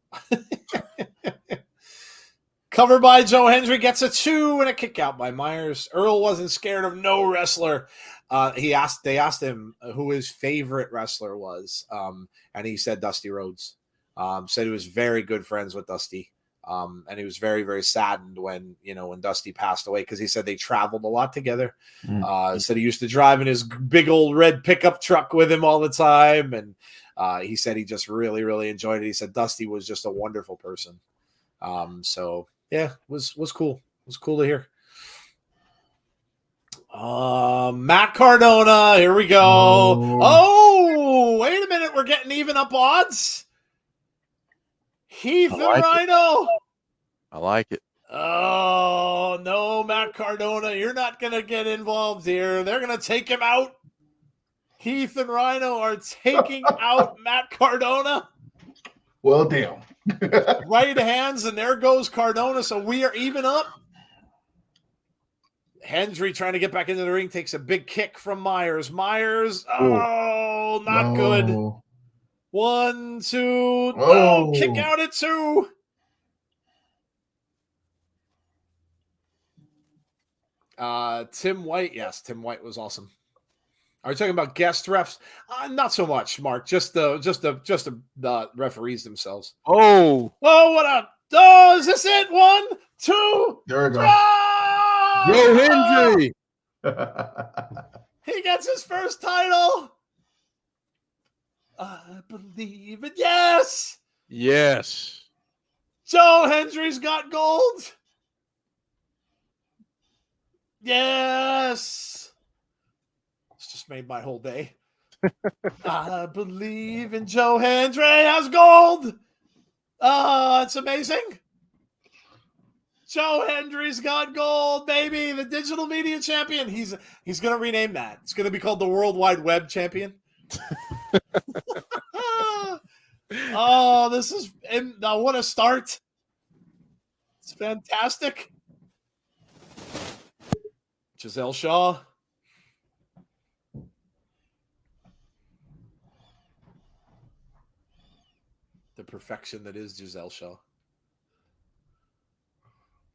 Cover by Joe Hendry gets a 2 and a kick out by Myers. Earl wasn't scared of no wrestler. They asked him who his favorite wrestler was. And he said Dusty Rhodes. Said he was very good friends with Dusty. And he was very, very saddened when Dusty passed away, because he said they traveled a lot together. Said he used to drive in his big old red pickup truck with him all the time. And he said he just really, really enjoyed it. He said Dusty was just a wonderful person. So yeah, was cool. It was cool to hear. Matt Cardona, here we go. Oh, wait a minute. We're getting even up odds. Heath and Rhino. I like it. Oh, no, Matt Cardona. You're not going to get involved here. They're going to take him out. Heath and Rhino are taking out Matt Cardona. Well, damn. Right hands, and there goes Cardona. So we are even up. Hendry trying to get back into the ring, takes a big kick from Myers. Myers, not good. 1, 2, kick out at 2. Tim White, yes, Tim White was awesome. Are you talking about guest refs? Not so much, Mark. Just the referees themselves. Oh, what a! Oh, is this it? 1, 2. There we go. Joe Hendry. He gets his first title. I believe it. Yes. Yes. Joe Hendry's got gold. Yes. It's just made my whole day. I believe in Joe Hendry has gold. It's amazing. Joe Hendry's got gold, baby. The digital media champion. He's going to rename that. It's going to be called the World Wide Web champion. This is what a start. It's fantastic. Gisele Shaw. The perfection that is Gisele Shaw.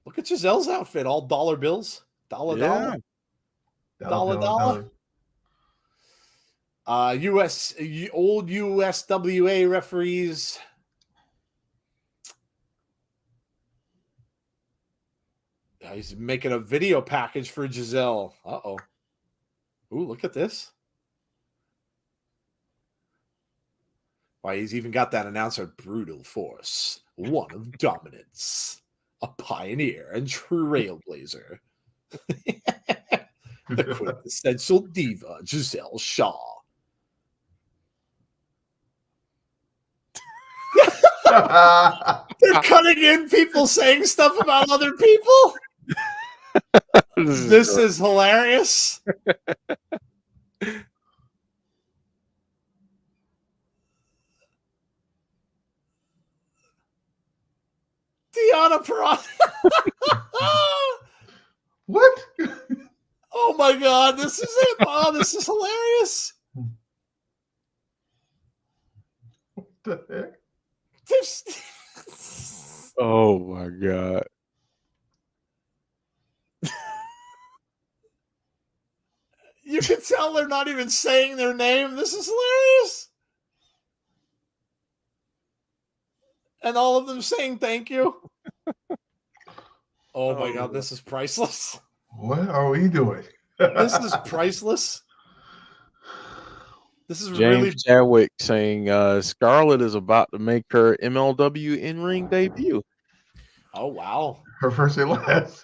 Look at Gisele's outfit, all dollar bills. Dollar. Old USWA referees. He's making a video package for Gisele. Uh-oh. Ooh, look at this. Why, he's even got that announcer, brutal force, one of dominance, a pioneer and trailblazer. The quintessential diva, Gisele Shaw. They're cutting in people saying stuff about other people. This is hilarious. Deanna Perron. What? Oh my God, this is it. Oh, this is hilarious. What the heck? Oh my God. You can tell they're not even saying their name. This is hilarious. And all of them saying thank you. Oh my God, this is priceless. What are we doing? This is priceless. This is James really Chadwick saying Scarlett is about to make her MLW in-ring debut. Oh wow. Her first and last.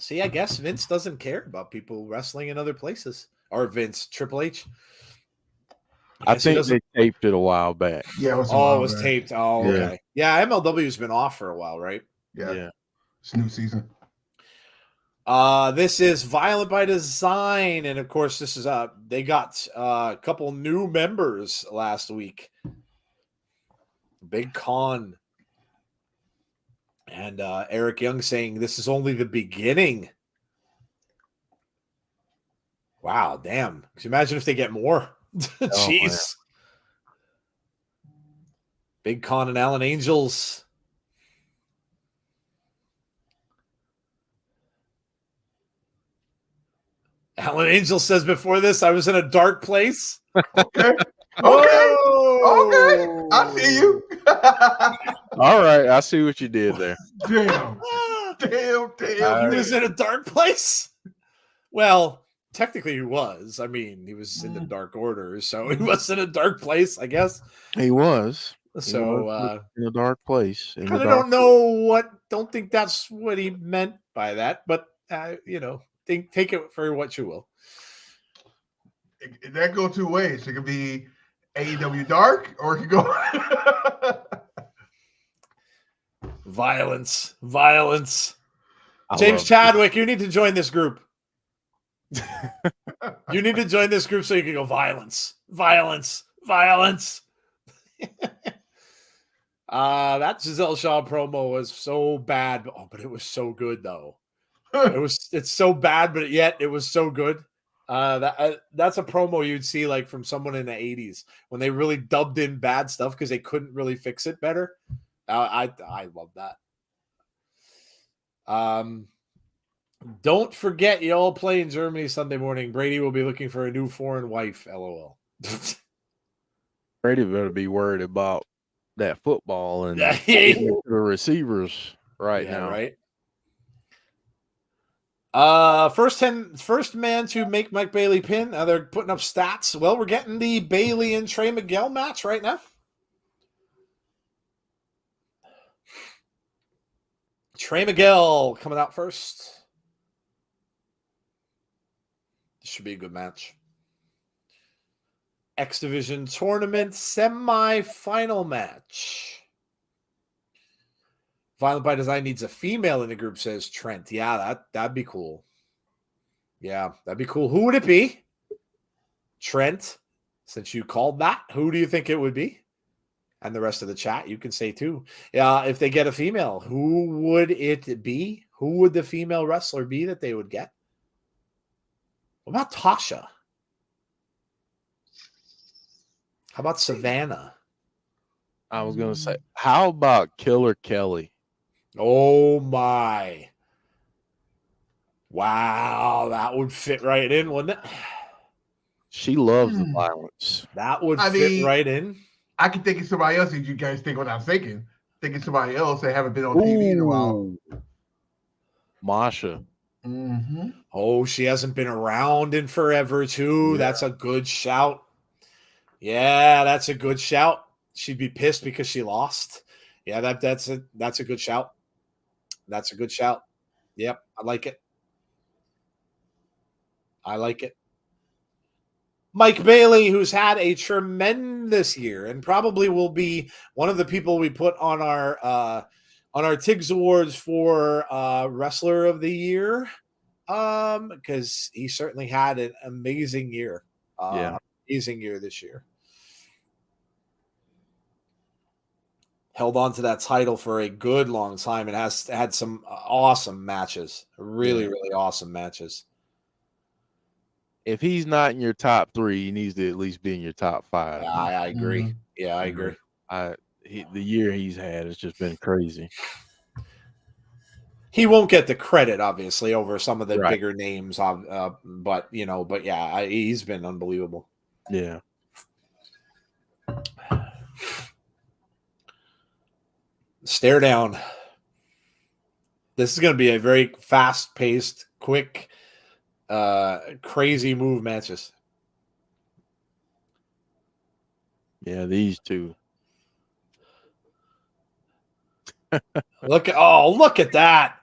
See, I guess Vince doesn't care about people wrestling in other places. Or Vince, Triple H. I think they taped it a while back. Yeah, it was it was taped. Oh, Yeah. okay. Yeah, MLW's been off for a while, right? Yeah. It's new season. This is Violent by Design, and of course, this is they got a couple new members last week. Big Con and Eric Young saying this is only the beginning. Wow, damn. Can you imagine if they get more? Jeez. Big Con and Alan Angels. Alan Angel says before this, I was in a dark place. Okay. Okay. I see you. All right. I see what you did there. Damn. He was in a dark place. Well, technically he was. I mean, he was in the Dark Order, so he was in a dark place, I guess. He was. So in a dark place. I don't think that's what he meant by that, but take it for what you will. That go two ways. It could be AEW Dark, or it could go violence. James Chadwick, you need to join this group. You need to join this group so you can go violence. That Gisele Shaw promo was so bad, but it was so good though. It's so bad, but yet it was so good. That's a promo you'd see like from someone in the 80s when they really dubbed in bad stuff because they couldn't really fix it better. I love that. Don't forget, you all play in Germany Sunday morning. Brady will be looking for a new foreign wife. LOL. Brady better be worried about that football and the receivers now. Right. First man to make Mike Bailey pin. They're putting up stats. Well, we're getting the Bailey and Trey Miguel match right now. Trey Miguel coming out first. This should be a good match. X Division Tournament semi-final match. Violent by Design needs a female in the group, says Trent. Yeah, that'd be cool. Yeah, that'd be cool. Who would it be? Trent, since you called that, who do you think it would be? And the rest of the chat, you can say too. If they get a female, who would it be? Who would the female wrestler be that they would get? What about Tasha? How about Savannah? I was going to say, how about Killer Kelly? Oh, my. Wow, that would fit right in, wouldn't it? She loves the violence. That would fit right in. I can think of somebody else. Did you guys think what I'm thinking? Thinking somebody else that haven't been on TV in a while. Masha. Mm-hmm. Oh, she hasn't been around in forever, too. Yeah. That's a good shout. Yeah, that's a good shout. She'd be pissed because she lost. Yeah, that's a good shout. That's a good shout. Yep, I like it. Mike Bailey, who's had a tremendous year and probably will be one of the people we put on our Tiggs Awards for Wrestler of the Year, because he certainly had an amazing year. Amazing year this year. Held on to that title for a good long time and has had some awesome matches. Really awesome matches. If he's not in your top 3, he needs to at least be in your top 5. Yeah, I agree. Mm-hmm. Yeah, I agree. The year he's had has just been crazy. He won't get the credit, obviously, over some of the bigger names. But yeah, he's been unbelievable. Yeah. Stare down. This is going to be a very fast-paced, quick, crazy move matches. Yeah, these two. Look at that.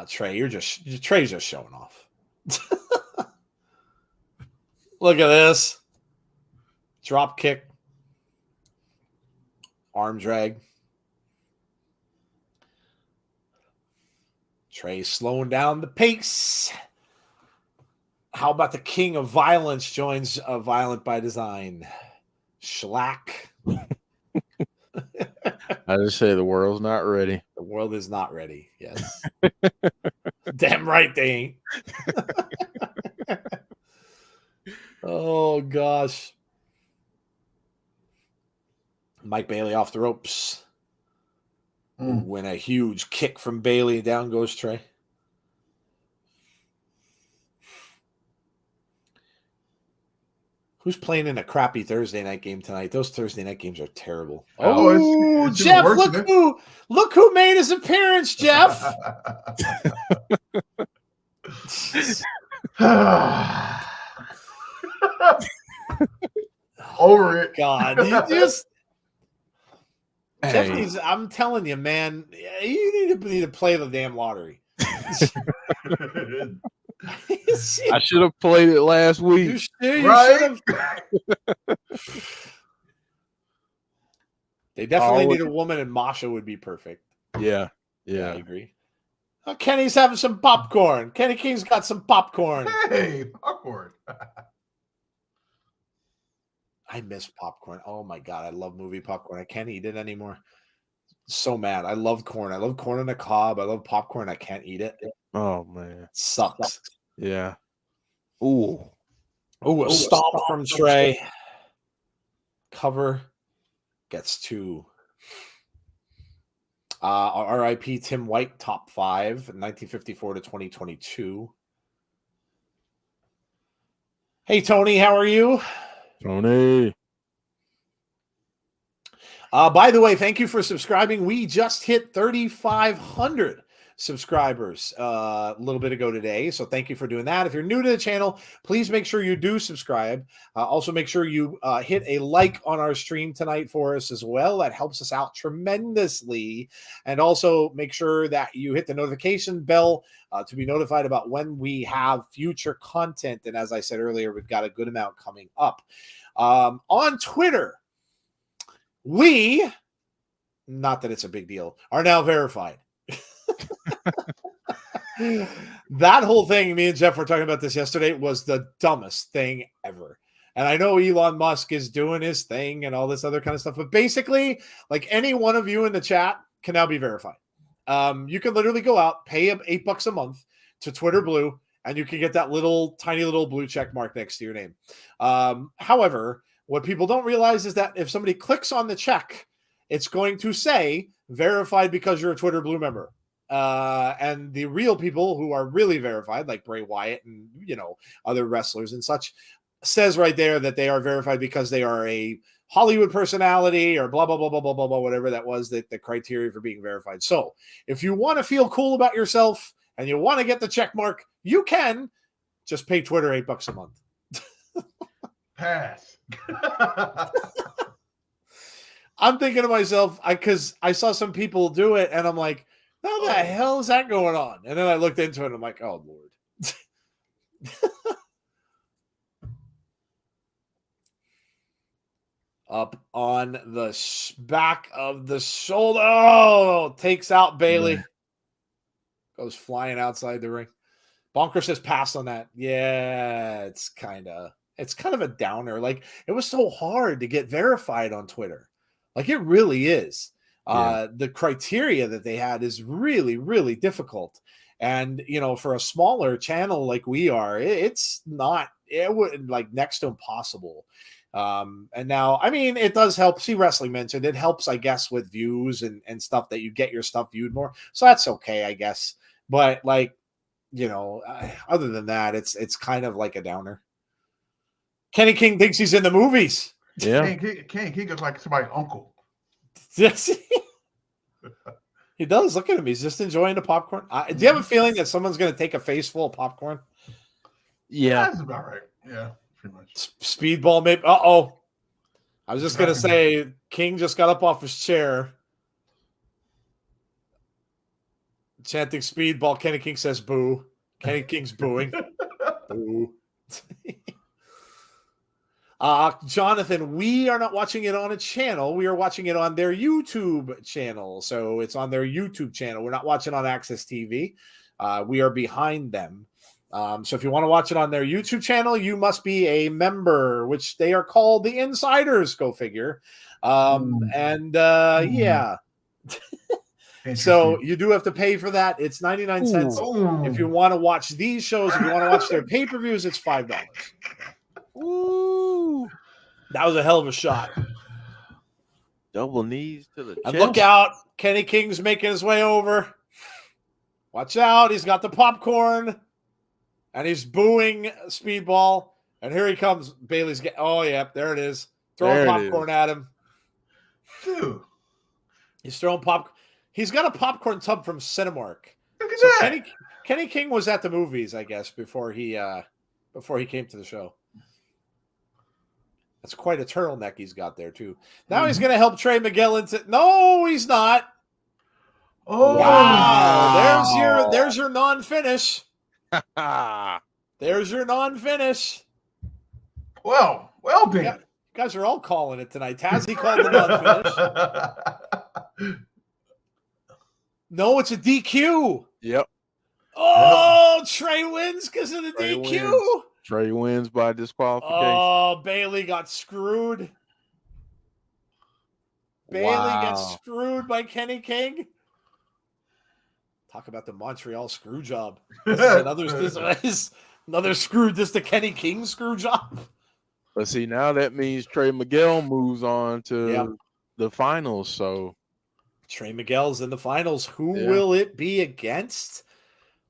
Trey's just showing off. Look at this. Drop kick. Arm drag. Trey slowing down the pace. How about the king of violence joins Violent by Design? Schlack. I just say the world's not ready. The world is not ready. Yes. Damn right they ain't. Oh, gosh. Mike Bailey off the ropes. When a huge kick from Bailey, down goes Trey. Who's playing in a crappy Thursday night game tonight? Those Thursday night games are terrible. Oh, it's Jeff! Look who made his appearance, Jeff. Over it. God, you just. Hey. I'm telling you, man, you need to play the damn lottery. I should have played it last week. Right? They definitely need a woman, and Masha would be perfect. Yeah, I agree. Oh, Kenny's having some popcorn. Kenny King's got some popcorn. Hey, popcorn. I miss popcorn. Oh my God, I love movie popcorn. I can't eat it anymore. So mad. I love corn. I love corn on the cob. I love popcorn. I can't eat it. Oh man, it sucks. Yeah. Ooh, a stomp from Trey. Cover gets 2. R.I.P. Tim White, top 5, 1954 to 2022. Hey Tony, how are you? Tony. By the way, thank you for subscribing. We just hit 3,500 subscribers a little bit ago today. So thank you for doing that. If you're new to the channel, please make sure you do subscribe. Also, make sure you hit a like on our stream tonight for us as well. That helps us out tremendously. And also make sure that you hit the notification bell to be notified about when we have future content. And as I said earlier, we've got a good amount coming up. On Twitter, we, not that it's a big deal, are now verified. That whole thing, me and Jeff were talking about this yesterday, was the dumbest thing ever. And I know Elon Musk is doing his thing and all this other kind of stuff, but basically, like, any one of you in the chat can now be verified. You can literally go out, pay $8 a month to Twitter Blue, and you can get that tiny little blue check mark next to your name. However, what people don't realize is that if somebody clicks on the check, it's going to say verified because you're a Twitter Blue member. And the real people who are really verified, like Bray Wyatt and, other wrestlers and such, says right there that they are verified because they are a Hollywood personality or blah, blah, blah, blah, blah, blah, blah, whatever that was, the criteria for being verified. So if you want to feel cool about yourself and you want to get the check mark, you can just pay Twitter $8 a month. Pass. I'm thinking to myself, because I saw some people do it, and I'm like, how the hell is that going on? And then I looked into it, and I'm like, oh, Lord. Up on the back of the shoulder. Oh, takes out Bailey. Goes flying outside the ring. Bonker says pass on that. Yeah, it's kind of a downer. Like, it was so hard to get verified on Twitter. Like, it really is. Yeah. The criteria that they had is really, really difficult. And, for a smaller channel like we are, it would like next to impossible. And now, I mean, it does help. See, Wrestling mentioned it helps, I guess, with views and stuff, that you get your stuff viewed more. So that's okay, I guess. But like, other than that, it's kind of like a downer. Kenny King thinks he's in the movies. Yeah. Kenny King is like somebody's uncle. Yes. He does. Look at him. He's just enjoying the popcorn. Do you have a feeling that someone's going to take a face full of popcorn? Yeah. That's about right. Yeah, pretty much. Speedball, maybe. Uh-oh. I was just going to say, King just got up off his chair. Chanting speedball. Kenny King says boo. Kenny King's booing. Boo. Jonathan, we are not watching it on a channel. We are watching it on their YouTube channel. So it's on their YouTube channel. We're not watching on Access TV. We are behind them. So if you want to watch it on their YouTube channel, you must be a member, which they are called the Insiders. Go figure. Yeah. So you do have to pay for that. It's 99 cents. If you want to watch these shows, if you want to watch their pay-per-views, it's $5. Ooh. That was a hell of a shot. Double knees to the chest. And look out. Kenny King's making his way over. Watch out. He's got the popcorn. And he's booing Speedball. And here he comes. Bailey's getting. Oh, yeah. There it is. Throwing popcorn at him. Dude. He's throwing popcorn. He's got a popcorn tub from Cinemark. Look at So that. Kenny King was at the movies, I guess, before he came to the show. That's quite a turtleneck he's got there, too. Now he's going to help Trey Miguel into... No, he's not. Oh. Wow. There's your non-finish. There's your non-finish. Well then. Yeah, you guys are all calling it tonight. Tazzy called the non-finish. No, it's a DQ. Yep. Oh, Trey wins because of the DQ. Trey wins by disqualification. Oh, Bailey got screwed. Bailey gets screwed by Kenny King. Talk about the Montreal screw job. This is another screw. This the Kenny King screw job. But see, now that means Trey Miguel moves on to the finals. So Trey Miguel's in the finals. Who will it be against?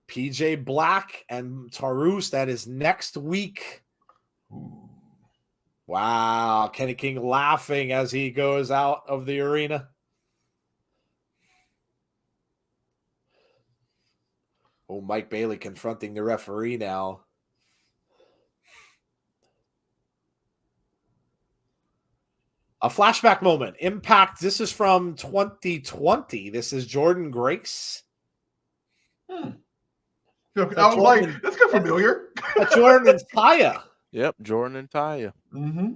PJ Black and Taurus. That is next week. Wow. Kenny King laughing as he goes out of the arena. Oh, Mike Bailey confronting the referee now. A flashback moment. Impact. This is from 2020. This is Jordynne Grace. I was like, that's kind of familiar. Jordynne and Taya. Yep, Jordynne and Taya. Mm-hmm.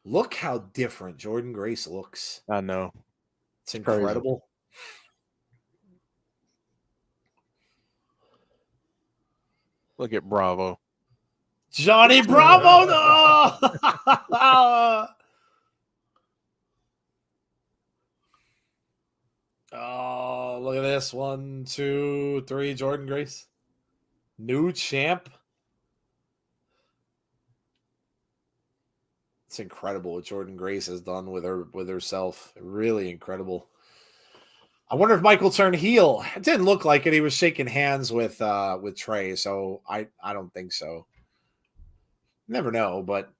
Look how different Jordynne Grace looks. I know. It's incredible. Crazy. Look at Bravo. Johnny Bravo. No! Oh, look at this. 1, 2, 3. Jordynne Grace. New champ. It's incredible what Jordynne Grace has done with herself. Really incredible. I wonder if Mike will turn heel. It didn't look like it. He was shaking hands with Trey, so I don't think so. Never know, but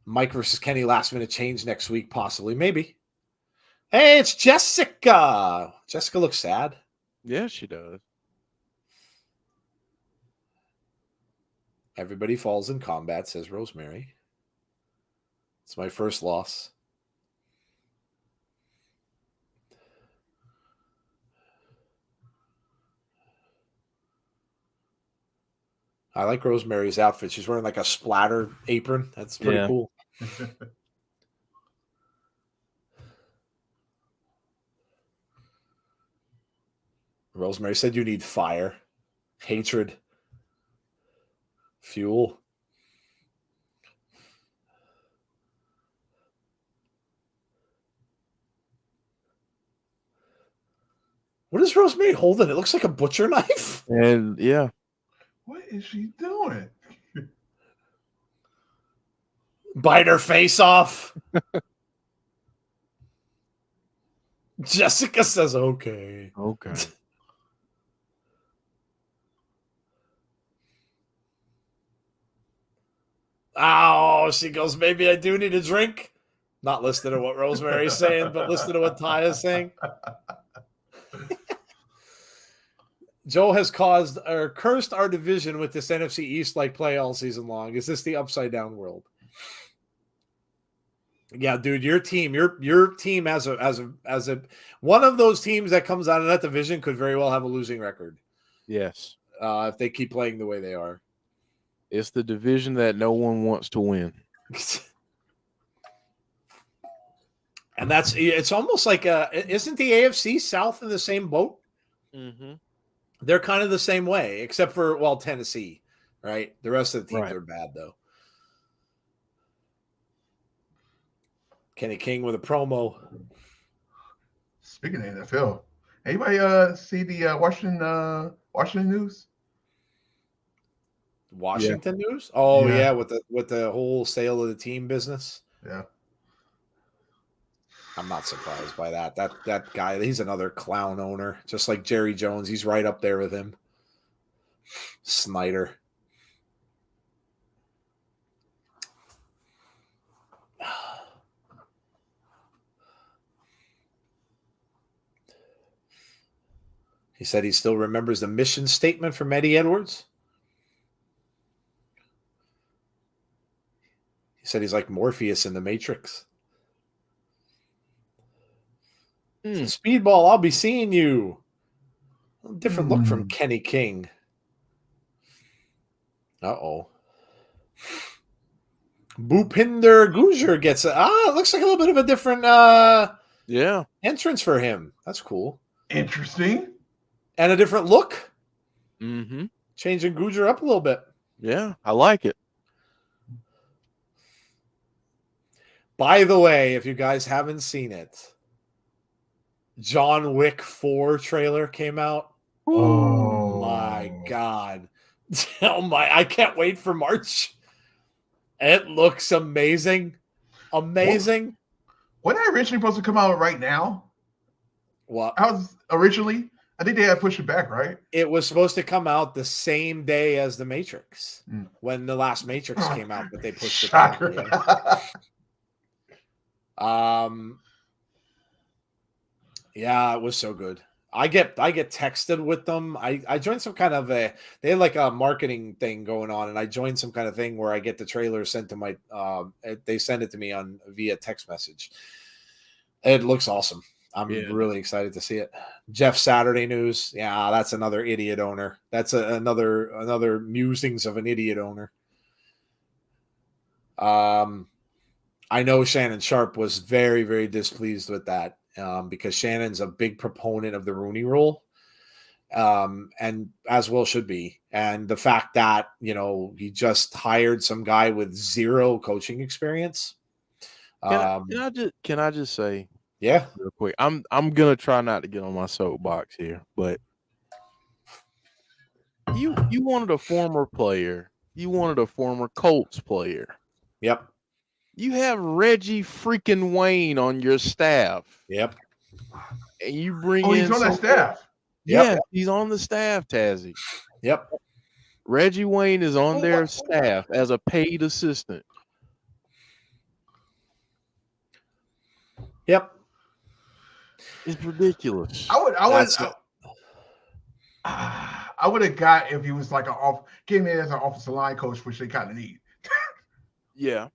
Mike versus Kenny last minute change next week, possibly, maybe. Hey, it's Jessica. Jessica looks sad. Yeah, she does. Everybody falls in combat, says Rosemary. It's my first loss. I like Rosemary's outfit. She's wearing like a splatter apron. That's pretty cool. Rosemary said you need fire, hatred, fuel. What is Rosemary holding? It looks like a butcher knife. And yeah. What is she doing? Bite her face off. Jessica says, okay. Okay. Oh, she goes, maybe I do need a drink. Not listening to what Rosemary's saying, but listening to what Taya's saying. Joe has cursed our division with this NFC East like play all season long. Is this the upside down world? Yeah, dude, your team as a one of those teams that comes out of that division could very well have a losing record. Yes. If they keep playing the way they are. It's the division that no one wants to win. And it's almost like isn't the AFC South in the same boat? Mm-hmm. They're kind of the same way, except for Tennessee, right? The rest of the teams are bad though. Kenny King with a promo. Speaking of NFL, anybody see the Washington news? Washington news? Oh yeah, with the whole sale of the team business. Yeah. I'm not surprised by that. That guy, he's another clown owner, just like Jerry Jones. He's right up there with him. Snyder. He said he still remembers the mission statement from Eddie Edwards. He said he's like Morpheus in the Matrix. Speedball, I'll be seeing you. Different look from Kenny King. Uh-oh. Bhupinder Gujjar gets it looks like a little bit of a different entrance for him. That's cool. Interesting. And a different look. Mm-hmm. Changing Gujjar up a little bit. Yeah, I like it. By the way, if you guys haven't seen it, John Wick 4 trailer came out. Oh my God. Oh my, I can't wait for March. It looks amazing. Amazing. Wasn't that originally supposed to come out right now? What? I think they had to push it back, right? It was supposed to come out the same day as The Matrix when the last Matrix came out, but they pushed it back. Yeah, it was so good. I get texted with them. I joined some kind of they had like a marketing thing going on, and I joined some kind of thing where I get the trailer sent to my they send it to me via text message. It looks awesome. I'm really excited to see it. Jeff Saturday News. Yeah, that's another idiot owner. That's another musings of an idiot owner. I know Shannon Sharpe was very, very displeased with that because Shannon's a big proponent of the Rooney Rule, and as well should be. And the fact that, he just hired some guy with zero coaching experience. Can I just say, yeah, real quick, I'm gonna try not to get on my soapbox here, but you wanted a former player, you wanted a former Colts player. Yep. You have Reggie freaking Wayne on your staff. Yep. And you bring he's on that staff. Yeah, he's on the staff, Tazzy. Yep. Reggie Wayne is on their staff as a paid assistant. Yep. It's ridiculous. I would have got if he was like came in as an offensive line coach, which they kind of need. Yeah.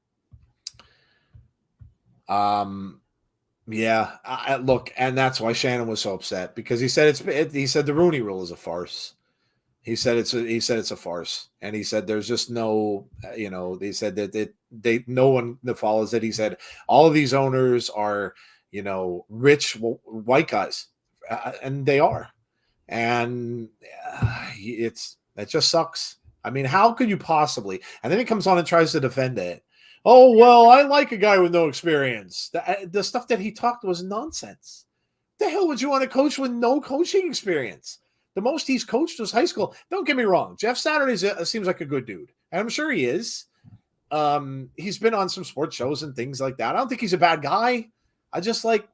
Yeah. Look, and that's why Shannon was so upset, because he said he said the Rooney Rule is a farce. He said it's a farce, and he said there's just no, they said that no one that follows it. He said all of these owners are, rich white guys, and they are, and that just sucks. I mean, how could you possibly? And then he comes on and tries to defend it. Oh, well, I like a guy with no experience. The stuff that he talked was nonsense. The hell would you want to coach with no coaching experience? The most he's coached was high school. Don't get me wrong. Jeff Saturday seems like a good dude, and I'm sure he is. He's been on some sports shows and things like that. I don't think he's a bad guy. I just what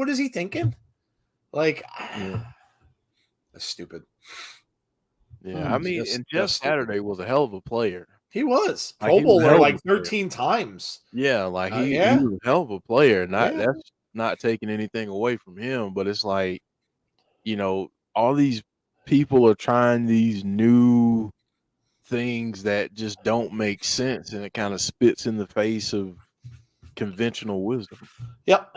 is he thinking? That's stupid. Yeah, I mean, and Jeff Saturday was a hell of a player. He was Pro Bowler like 13 times. Yeah, he was a hell of a player. That's not taking anything away from him, but it's like, all these people are trying these new things that just don't make sense, and it kind of spits in the face of conventional wisdom. Yep.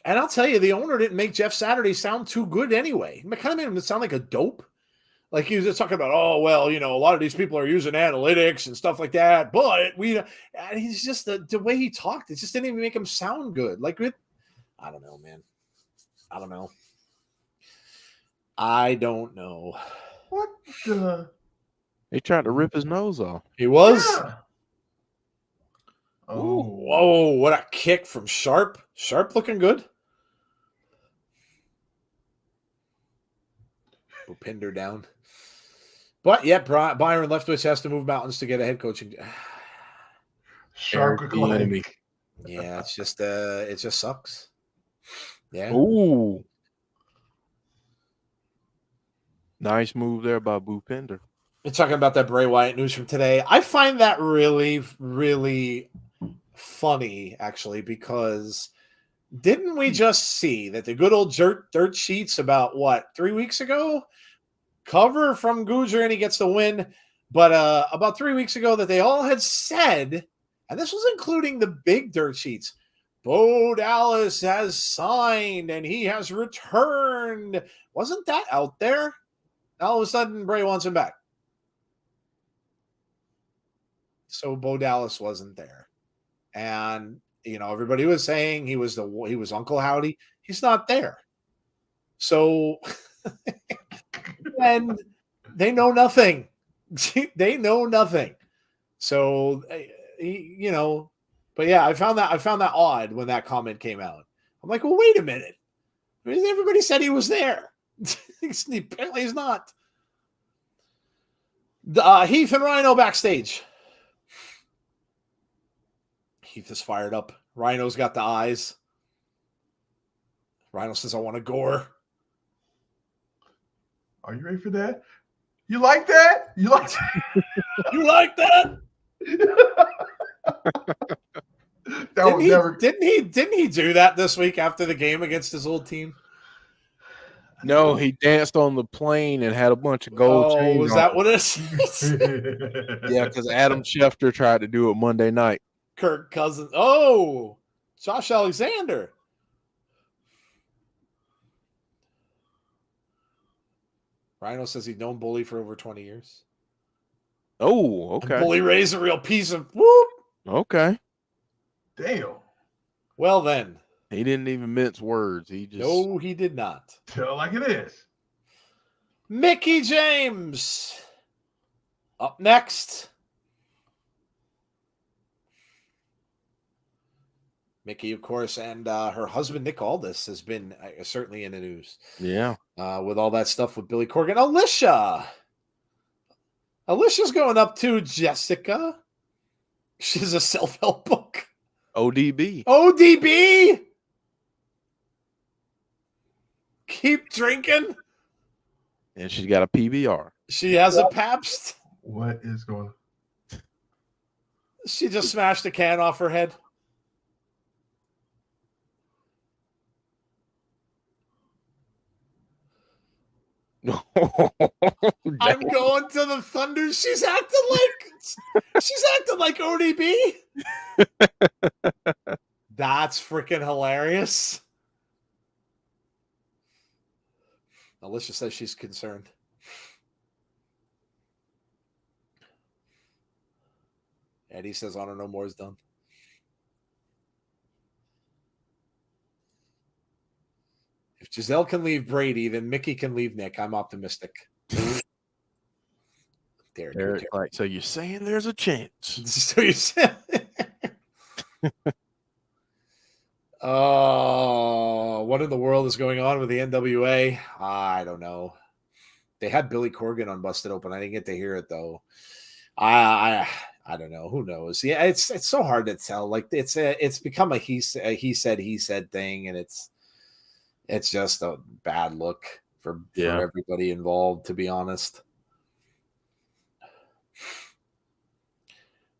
And I'll tell you, the owner didn't make Jeff Saturday sound too good anyway. It kind of made him sound like a dope. Like he was just talking about, oh, well, a lot of these people are using analytics and stuff like that. But and he's just the way he talked, it just didn't even make him sound good. Like, I don't know, man. I don't know. What the? They tried to rip his nose off. He was. Yeah. Ooh, whoa, what a kick from Sharpe. Sharpe looking good. Bhupinder down. But yeah, Byron Leftwich has to move mountains to get a head coaching. Sharpe the enemy. Yeah, it's just it just sucks. Yeah. Ooh. Nice move there by Bhupinder. We're talking about that Bray Wyatt news from today. I find that really, really funny, actually, because didn't we just see that the good old dirt sheets about 3 weeks ago? Cover from Gujjar and he gets the win. But about 3 weeks ago that they all had said, and this was including the big dirt sheets, Bo Dallas has signed and he has returned. Wasn't that out there? All of a sudden, Bray wants him back. So Bo Dallas wasn't there. And, everybody was saying he was Uncle Howdy. He's not there. So... and they know nothing. They know nothing. So, but yeah, I found that odd when that comment came out. I'm like, well, wait a minute. Everybody said he was there. Apparently he's not. Heath and Rhino backstage. Heath is fired up. Rhino's got the eyes. Rhino says, I want to gore. Are you ready for that? You like that? You like that? You like that? Didn't he do that this week after the game against his old team? No, he danced on the plane and had a bunch of gold chains. Was that what it is? Yeah, because Adam Schefter tried to do it Monday night. Kirk Cousins. Oh, Josh Alexander. Rhino says he's known Bully for over 20 years. Oh, okay. And Bully Ray's a real piece of whoop. Okay. Damn. Well then. He didn't even mince words. He did not. Tell like it is. Mickie James. Up next. Mickie, of course, and her husband, Nick Aldis, has been certainly in the news. Yeah. With all that stuff with Billy Corgan. Alicia's going up to Jessica. She's a self-help book. ODB. Keep drinking. And she's got a PBR. She has a Pabst. What is going on? She just smashed a can off her head. I'm going to the Thunder. She's acting like ODB. That's freaking hilarious. Alicia says she's concerned. Eddie says, I don't know, more is done. If Gisele can leave Brady, then Mickie can leave Nick. I'm optimistic. Eric, like, so you're saying there's a chance? So you said, what in the world is going on with the NWA? I don't know. They had Billy Corgan on Busted Open. I didn't get to hear it though. I don't know. Who knows? Yeah, it's so hard to tell. Like it's become a he said thing, and it's just a bad look for everybody involved, to be honest.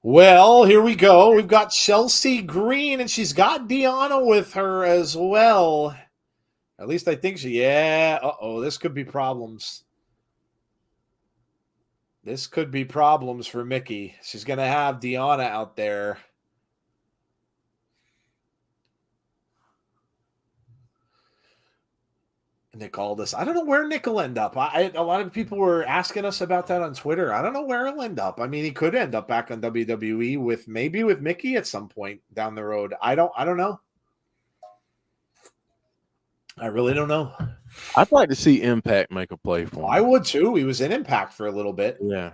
Well, here we go. We've got Chelsea Green, and she's got Deanna with her as well. At least I think this could be problems. This could be problems for Mickie. She's going to have Deonna out there. Nick Aldis. I don't know where Nick will end up. A lot of people were asking us about that on Twitter. I don't know where he'll end up. I mean, he could end up back on WWE with Mickie at some point down the road. I don't know. I really don't know. I'd like to see Impact make a play for him. I would too. He was in Impact for a little bit. Yeah.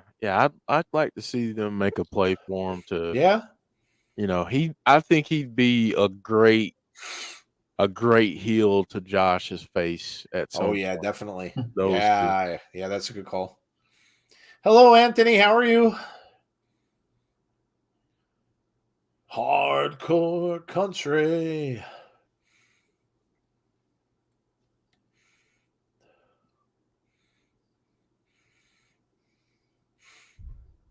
I'd like to see them make a play for him to. Yeah. I think he'd be a great heel to Josh's face at some point. Definitely. Those yeah, that's a good call. Hello, Anthony. How are you? Hardcore country.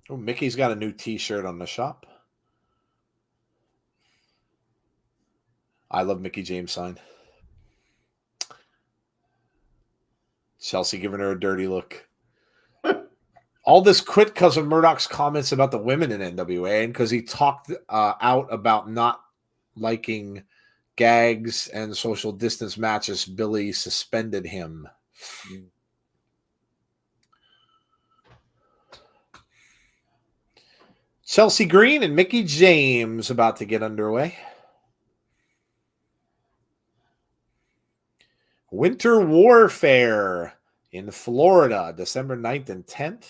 Oh, Mickey's got a new T-shirt on the shop. I love Mickie James sign. Chelsea giving her a dirty look. All this quit because of Murdoch's comments about the women in NWA and because he talked out about not liking gags and social distance matches. Billy suspended him. Chelsea Green and Mickie James about to get underway. Winter Warfare in Florida, December 9th and 10th.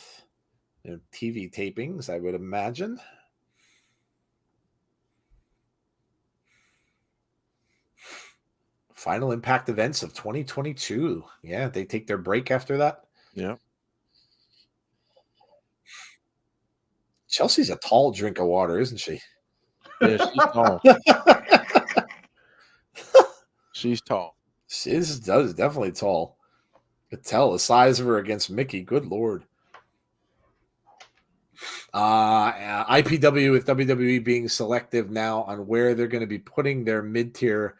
TV tapings, I would imagine. Final Impact events of 2022. Yeah, they take their break after that. Yeah. Chelsea's a tall drink of water, isn't she? Yeah, she's tall. She's tall. She's definitely tall. You could tell the size of her against Mickie. Good Lord. IPW with WWE being selective now on where they're going to be putting their mid-tier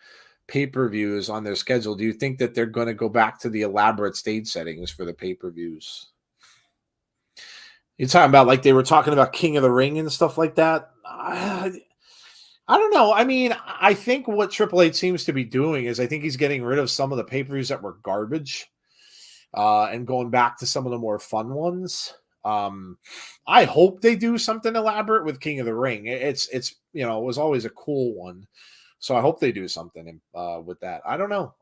pay-per-views on their schedule. Do you think that they're going to go back to the elaborate stage settings for the pay-per-views? You're talking about like they were talking about King of the Ring and stuff like that? I don't know. I mean, I think what Triple H seems to be doing is I think he's getting rid of some of the pay-per-views that were garbage and going back to some of the more fun ones. I hope they do something elaborate with King of the Ring. It's it was always a cool one. So I hope they do something with that. I don't know.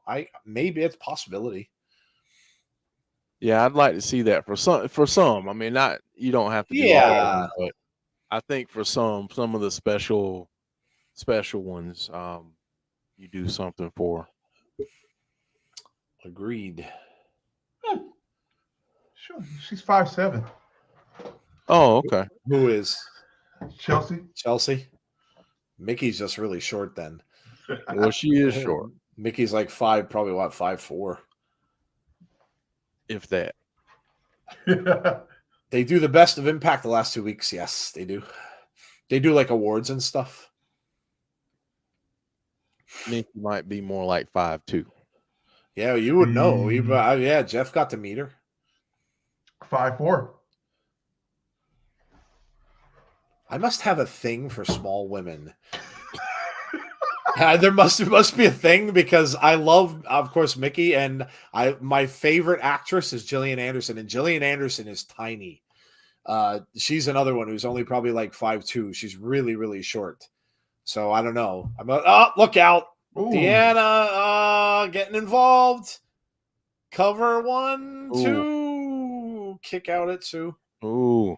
Maybe it's a possibility. Yeah, I'd like to see that for some. I mean, you don't have to do all of them, but I think for some of the special ones, you do something for. Agreed. Sure, she's 5'7". Oh, okay. Who is Chelsea? Mickey's just really short then. Well, she is short. Mickey's like 5'4". If that. They do the best of Impact the last 2 weeks. Yes, they do. They do like awards and stuff. Mickey might be more like 5'2". Yeah, you would know. Yeah, Jeff got to meet her. 5'4". I must have a thing for small women. There must be a thing because I love, of course, Mickie, and my favorite actress is Gillian Anderson, and Gillian Anderson is tiny. She's another one who's only probably like 5'2". She's really, really short. So I don't know. Look out. Ooh. Deanna getting involved. Cover 1, 2. Kick out at 2. Ooh.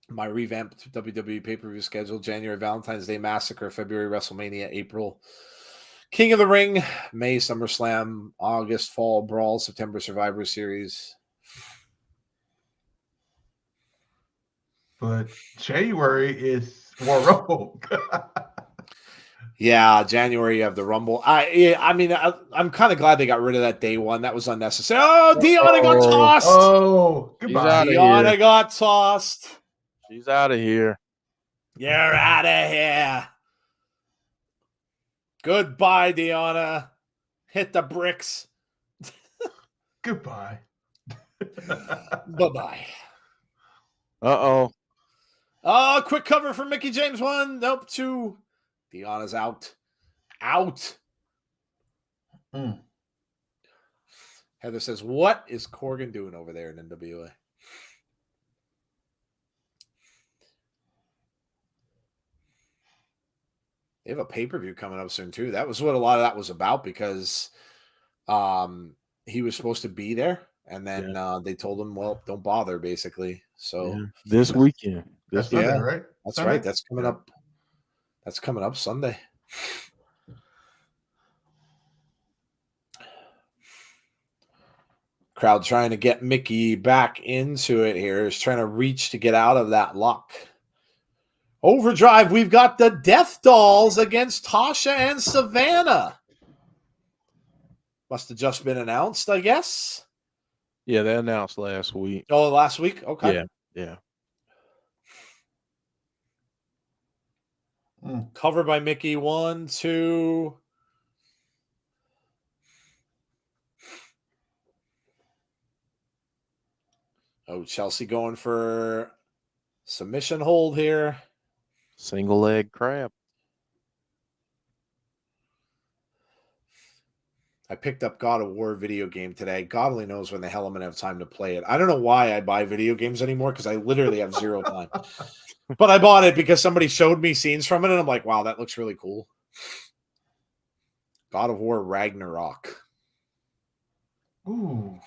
My revamped WWE pay-per-view schedule: January Valentine's Day Massacre, February WrestleMania, April King of the Ring, May SummerSlam, August Fall Brawl, September Survivor Series. But January is Royal. Yeah, January you have the Rumble. I'm kind of glad they got rid of that day one. That was unnecessary. Oh, Deonna got tossed. Oh, goodbye. Deonna got tossed. She's out of here. You're out of here. Goodbye, Deonna. Hit the bricks. Goodbye. Bye-bye. Quick cover for Mickie James. 1. Nope. 2. Deanna's out. Out. Heather says, what is Corgan doing over there in NWA? They have a pay-per-view coming up soon, too. That was what a lot of that was about, because he was supposed to be there, and then they told him, well, don't bother, basically. So this weekend. That's Sunday, right? That's Sunday? right. That's coming up. That's coming up Sunday. Crowd trying to get Mickie back into it here. Is trying to reach to get out of that lock. Overdrive. We've got the Death Dolls against Tasha and Savannah. Must have just been announced, I guess. Yeah, they announced last week. Oh, last week? Okay. Yeah. Cover by Mickie. 1, 2. Oh, Chelsea going for submission hold here. Single leg crab. I picked up God of War video game today. God only knows when the hell I'm going to have time to play it. I don't know why I buy video games anymore, because I literally have zero time. But I bought it because somebody showed me scenes from it, and I'm like, wow, that looks really cool. God of War Ragnarok. Ooh.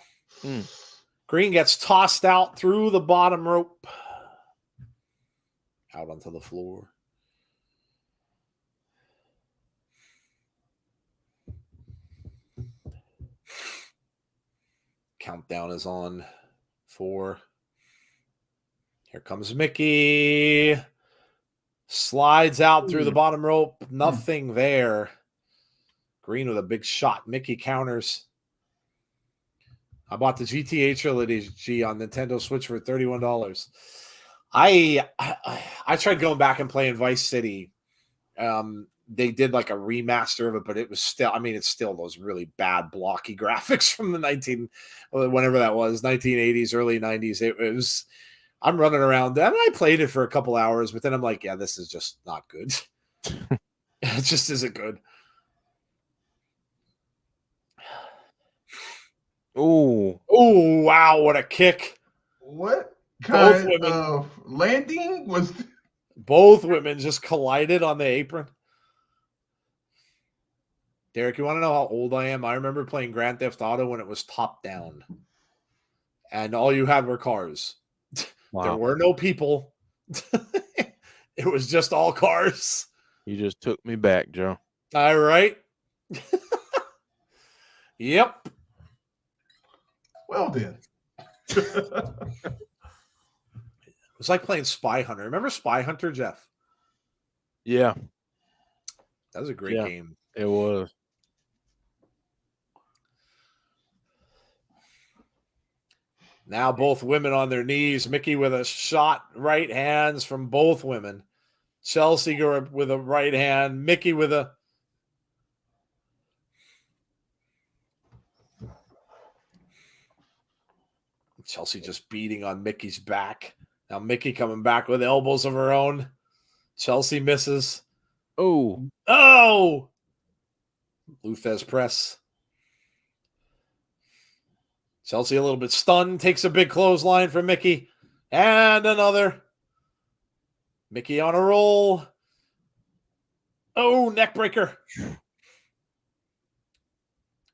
Green gets tossed out through the bottom rope. Out onto the floor. Countdown is on. 4. Here comes Mickie. Slides out through the bottom rope. Nothing there. Green with a big shot. Mickie counters. I bought the GTA trilogy on Nintendo Switch for $31. I tried going back and playing Vice City. They did like a remaster of it, but it was still, it's still those really bad blocky graphics from the whenever that was, 1980s, early 90s. It was, I'm running around, and I played it for a couple hours, but then I'm like, yeah, this is just not good. It just isn't good. Oh, wow, what a kick. What kind of landing was? Both women just collided on the apron. Derek, you want to know how old I am? I remember playing Grand Theft Auto when it was top down. And all you had were cars. Wow. There were no people. It was just all cars. You just took me back, Joe. All right. Yep. Well then. It was like playing Spy Hunter. Remember Spy Hunter, Jeff? Yeah. That was a great game. It was. Now both women on their knees. Mickie with a shot right hands from both women. Chelsea with a right hand. Mickie with a... Chelsea just beating on Mickey's back. Now Mickie coming back with elbows of her own. Chelsea misses. Oh. Luthez press. Chelsea a little bit stunned. Takes a big clothesline from Mickie. And another. Mickie on a roll. Oh, neck breaker.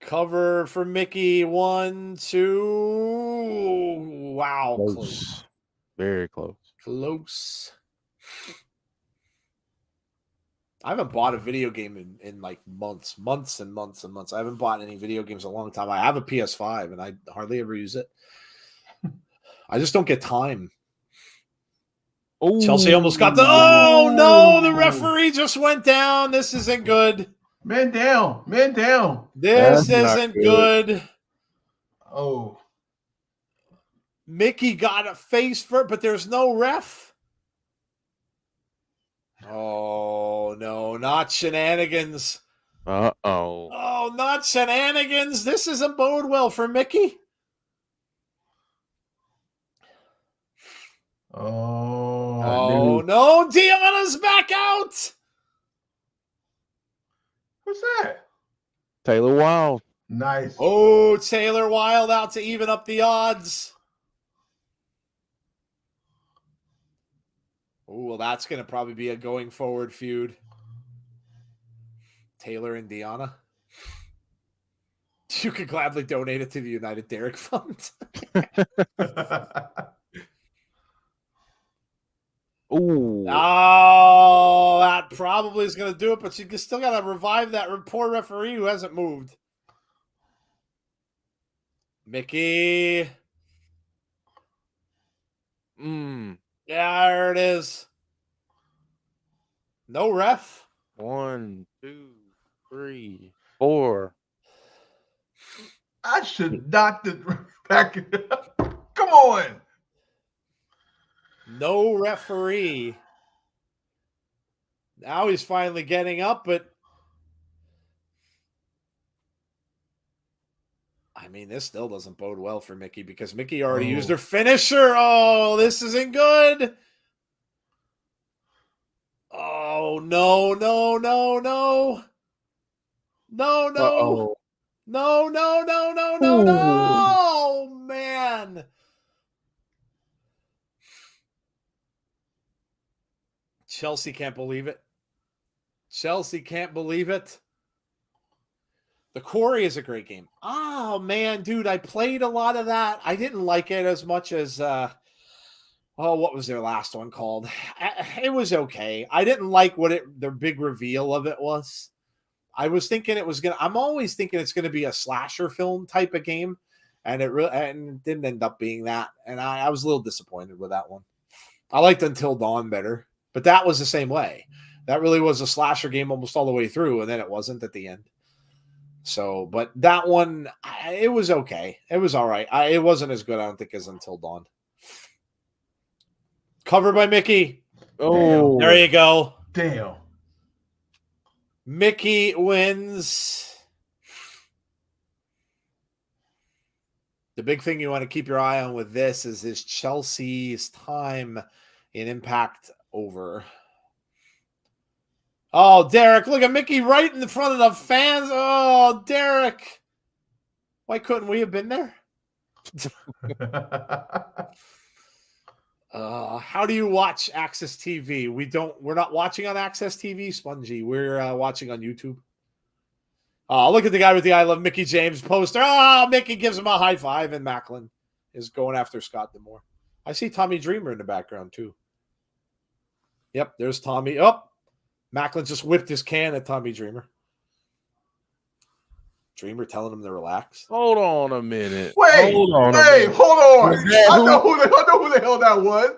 Cover for Mickie. 1, 2. Wow. Close. Very close. Close. I haven't bought a video game in like months and months. I haven't bought any video games in a long time. I have a PS5 and I hardly ever use it. I just don't get time. Ooh. Chelsea almost got the... Oh, no! The referee just went down. This isn't good. Man down. This isn't good. Oh. Mickie got a face for it, but there's no ref. Oh, no. Not shenanigans. Uh-oh. Oh, not shenanigans. This isn't bode well for Mickie. Oh, no, Deanna's back out. what's that? Taylor Wilde. Nice. Oh, Taylor Wilde out to even up the odds. Oh, well, that's going to probably be a going forward feud. Taylor and Deanna. You could gladly donate it to the United Derrick Fund. Ooh. Oh, that probably is going to do it, but you still got to revive that poor referee who hasn't moved. Mickie. Yeah, there it is. No ref. 1, 2, 3, 4. I should knock the back. Come on. No referee. Now he's finally getting up, but I mean, this still doesn't bode well for Mickie because Mickie already used her finisher. Oh, this isn't good. Oh, no. Uh-oh. No. Oh, man. Chelsea can't believe it. The Quarry is a great game. Oh, man, dude, I played a lot of that. I didn't like it as much as, what was their last one called? It was okay. I didn't like what their big reveal of it was. I was thinking I'm always thinking it's going to be a slasher film type of game, and it didn't end up being that. And I was a little disappointed with that one. I liked Until Dawn better, but that was the same way. That really was a slasher game almost all the way through, and then it wasn't at the end. So, but that one, it was okay. It was all right. It wasn't as good, I don't think, as Until Dawn. Covered by Mickie. Oh, there you go. Damn. Mickie wins. The big thing you want to keep your eye on with this is Chelsea's time in Impact over. Oh, Derek, look at Mickie right in the front of the fans. Oh, Derek. Why couldn't we have been there? How do you watch Access TV? We're not watching on Access TV, Spongy. We're watching on YouTube. Oh, look at the guy with the I Love Mickie James poster. Oh, Mickie gives him a high five, and Macklin is going after Scott D'Amore. I see Tommy Dreamer in the background, too. Yep, there's Tommy. Oh, Macklin just whipped his can at Tommy Dreamer. Dreamer telling him to relax. Hold on a minute. Hold on. I know who the hell that was.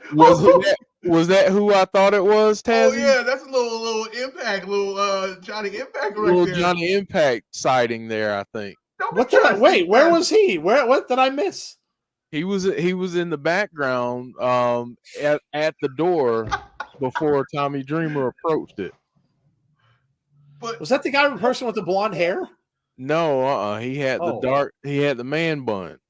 Was that who I thought it was, Tazzy? Oh yeah, that's a little Impact, Johnny Impact right little there. Johnny Impact sighting there, I think. Where was he? What did I miss? He was in the background at the door before Tommy Dreamer approached it. But was that the guy person with the blonde hair? No, he had the man bun.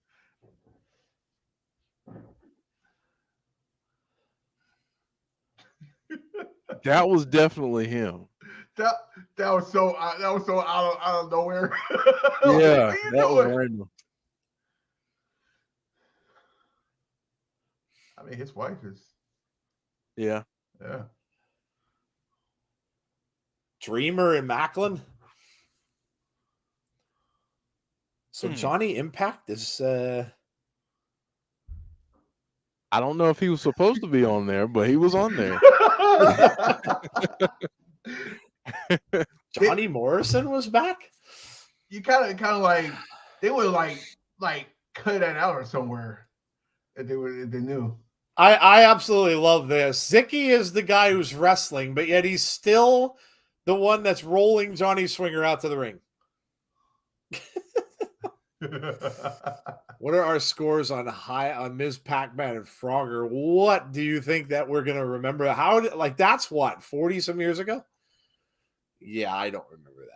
That was definitely him. That was so out of nowhere. Yeah, that was random. I mean, his wife is. Yeah. Dreamer and Macklin. So Johnny Impact is. I don't know if he was supposed to be on there, but he was on there. Johnny Morrison was back. You kind of like they would like cut that out or somewhere if they knew. I absolutely love this. Zicky is the guy who's wrestling, but yet he's still the one that's rolling Johnny Swinger out to the ring. What are our scores on Ms. Pac-Man and Frogger? What do you think that we're gonna remember? That's what 40 some years ago? Yeah, I don't remember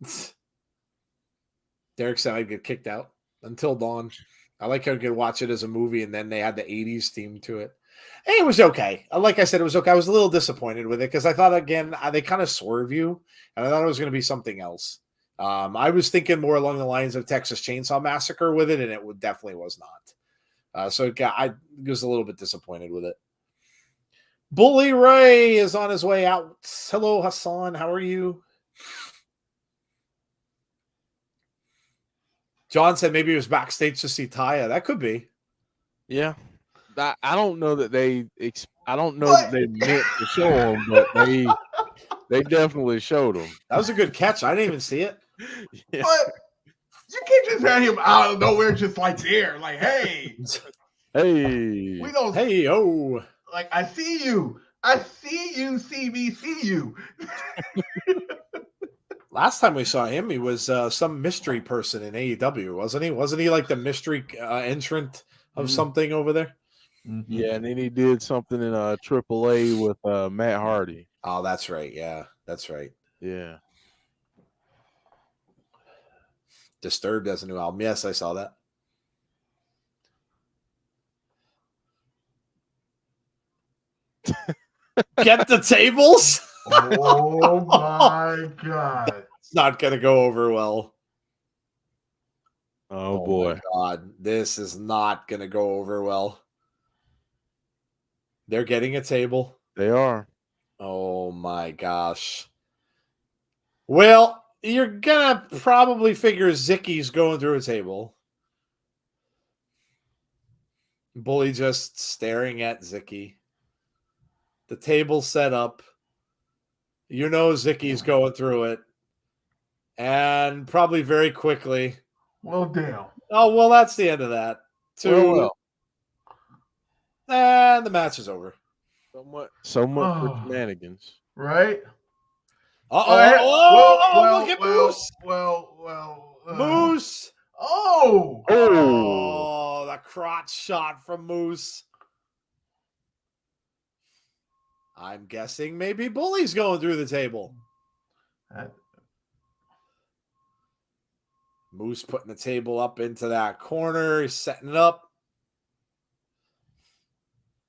that. Derek said I'd get kicked out Until Dawn. I like how you could watch it as a movie and then they had the 80s theme to it. It was okay. Like I said, it was okay. I was a little disappointed with it because I thought, again, they kind of swerve you, and I thought it was going to be something else. I was thinking more along the lines of Texas Chainsaw Massacre with it, and it definitely was not. So I was a little bit disappointed with it. Bully Ray is on his way out. Hello, Hassan. How are you? John said maybe he was backstage to see Taya. That could be. Yeah. I don't know that they that they meant to show them, but they definitely showed them. That was a good catch. I didn't even see it. Yeah. But you can't just have him out of nowhere, just like there, like, hey, we don't. Hey, oh, like I see you, see me, see you. Last time we saw him, he was some mystery person in AEW, wasn't he? Wasn't he like the mystery entrant of something over there? Mm-hmm. Yeah, and then he did something in AAA with Matt Hardy. Oh, that's right. Yeah, that's right. Yeah. Disturbed as a new album. Yes, I saw that. Get the tables. Oh my God. It's not going to go over well. Oh boy. My God. This is not going to go over well. They're getting a table. They are. Oh my gosh. Well, you're going to probably figure Zicky's going through a table. Bully just staring at Zicky. The table's set up. You know Zicky's going through it. And probably very quickly. Well, damn. Oh, well, that's the end of that. Well. And the match is over. So much for shenanigans. Right? Look at Moose. Moose. Oh, the crotch shot from Moose. I'm guessing maybe Bully's going through the table. Moose putting the table up into that corner. He's setting it up.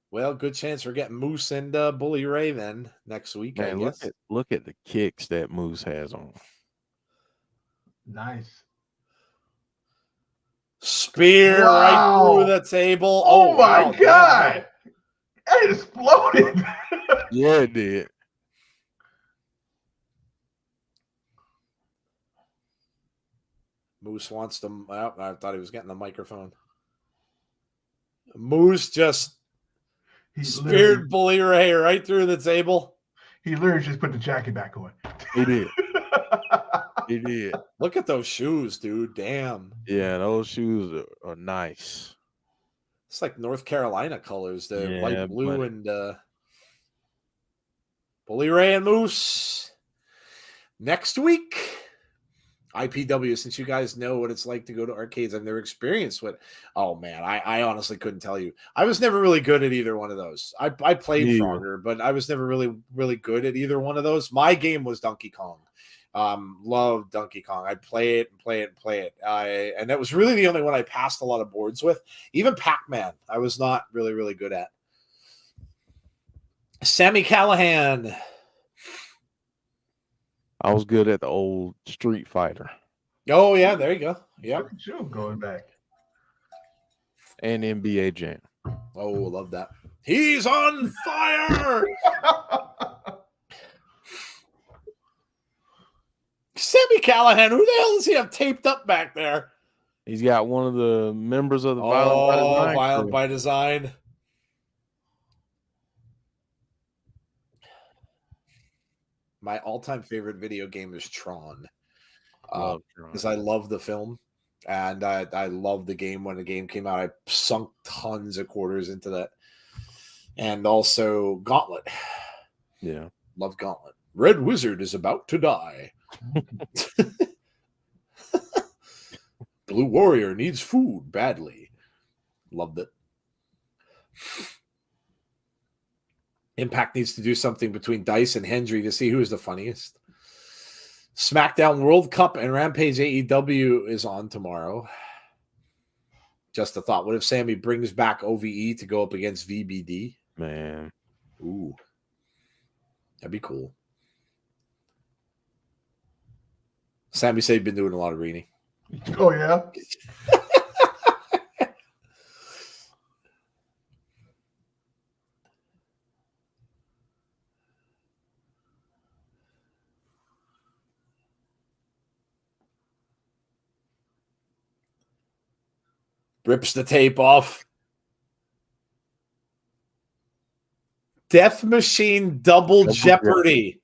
Well, good chance we're getting Moose and Bully Ray then next week. Man, I guess. Look at the kicks that Moose has on. Nice. Spear right through the table. Oh my God. It exploded. Yeah, it did. Moose wants to. Oh, I thought he was getting the microphone. Moose just speared Bully Ray right through the table. He literally just put the jacket back on. He did. He did. Look at those shoes, dude. Damn. Yeah, those shoes are nice. It's like North Carolina colors, the light blue and Bully Ray and Moose. Next week, IPW, since you guys know what it's like to go to arcades, I've never experienced what. Oh man, I honestly couldn't tell you. I was never really good at either one of those. I played Frogger, but I was never really good at either one of those. My game was Donkey Kong. Loved Donkey Kong. I'd play it. And that was really the only one I passed a lot of boards with. Even Pac-Man, I was not really good at. Sami Callihan. I was good at the old Street Fighter. Oh yeah, there you go. Yeah, look at you going back. And NBA Jam. Oh, love that. He's on fire. Sami Callihan, who the hell does he have taped up back there? He's got one of the members of the Violent by Design. My all-time favorite video game is Tron. Because I love the film, and I love the game. When the game came out, I sunk tons of quarters into that. And also Gauntlet. Yeah. Love Gauntlet. Red Wizard is about to die. Blue Warrior needs food badly. Loved it. Impact needs to do something between Dice and Hendry to see who is the funniest. SmackDown World Cup and Rampage AEW is on tomorrow. Just a thought. What if Sammy brings back OVE to go up against VBD? Man. Ooh. That'd be cool. Sammy said you've been doing a lot of reading. Oh, yeah? Rips the tape off. Death Machine Double Jeopardy.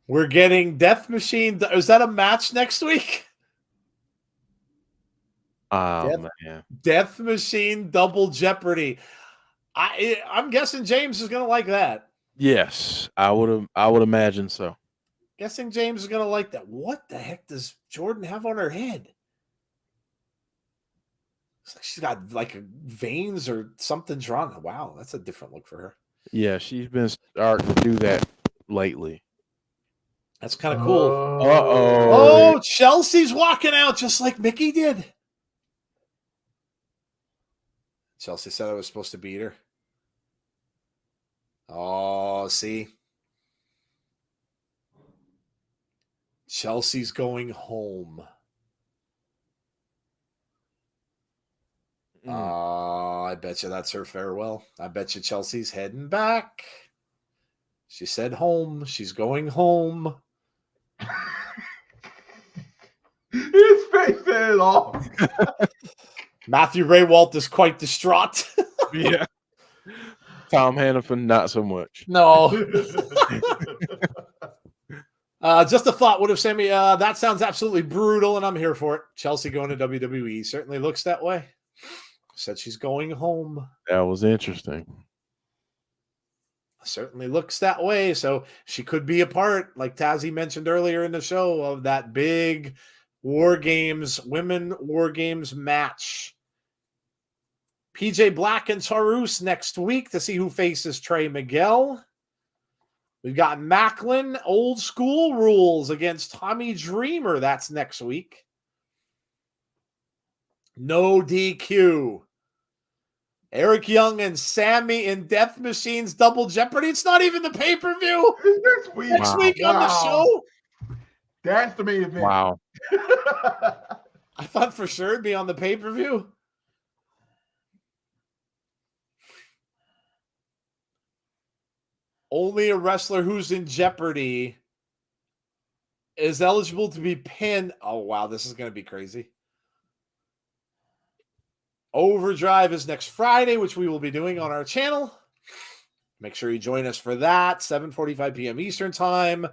We're getting Death Machine. Is that a match next week? Oh, man. Death Machine Double Jeopardy. I'm guessing James is going to like that. Yes, I would imagine so. Guessing James is going to like that. What the heck does Jordynne have on her head? It's like she's got like veins or something drawn. Wow, that's a different look for her. Yeah, she's been starting to do that lately. That's kind of cool. Uh-oh. Oh, Chelsea's walking out just like Mickie did. Chelsea said I was supposed to beat her. Oh, see? Chelsea's going home. I bet you that's her farewell. I bet you Chelsea's heading back. She said home. She's going home. His face said it all. Matthew Raywalt is quite distraught. Yeah. Tom Hannafin, not so much. No. Just a thought. What if Sammy? That sounds absolutely brutal, and I'm here for it. Chelsea going to WWE certainly looks that way. Said she's going home. That was interesting. Certainly looks that way. So she could be a part, like Tazzy mentioned earlier in the show, of that big women War Games match. PJ Black and Taurus next week to see who faces Trey Miguel. We've got Macklin, Old School Rules against Tommy Dreamer. That's next week. No DQ. Eric Young and Sammy in Death Machines Double Jeopardy. It's not even the pay-per-view. Next week on the show. That's the main event. Wow. I thought for sure it'd be on the pay-per-view. Only a wrestler who's in Jeopardy is eligible to be pinned. Oh, wow. This is going to be crazy. Overdrive is next Friday, which we will be doing on our channel. Make sure you join us for that. 7:45 p.m. Eastern Time.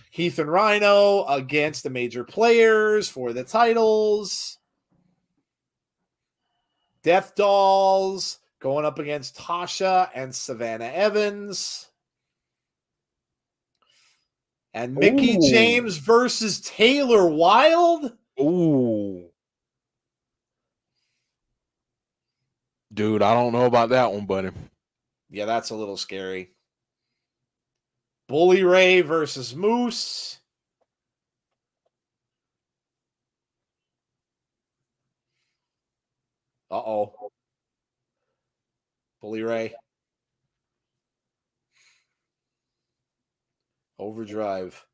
Heath and Rhino against the major players for the titles. Death Dolls going up against Tasha and Savannah Evans. And Mickie James versus Taylor Wilde. Ooh. Dude, I don't know about that one, buddy. Yeah, that's a little scary. Bully Ray versus Moose. Uh-oh. Bully Ray. Overdrive.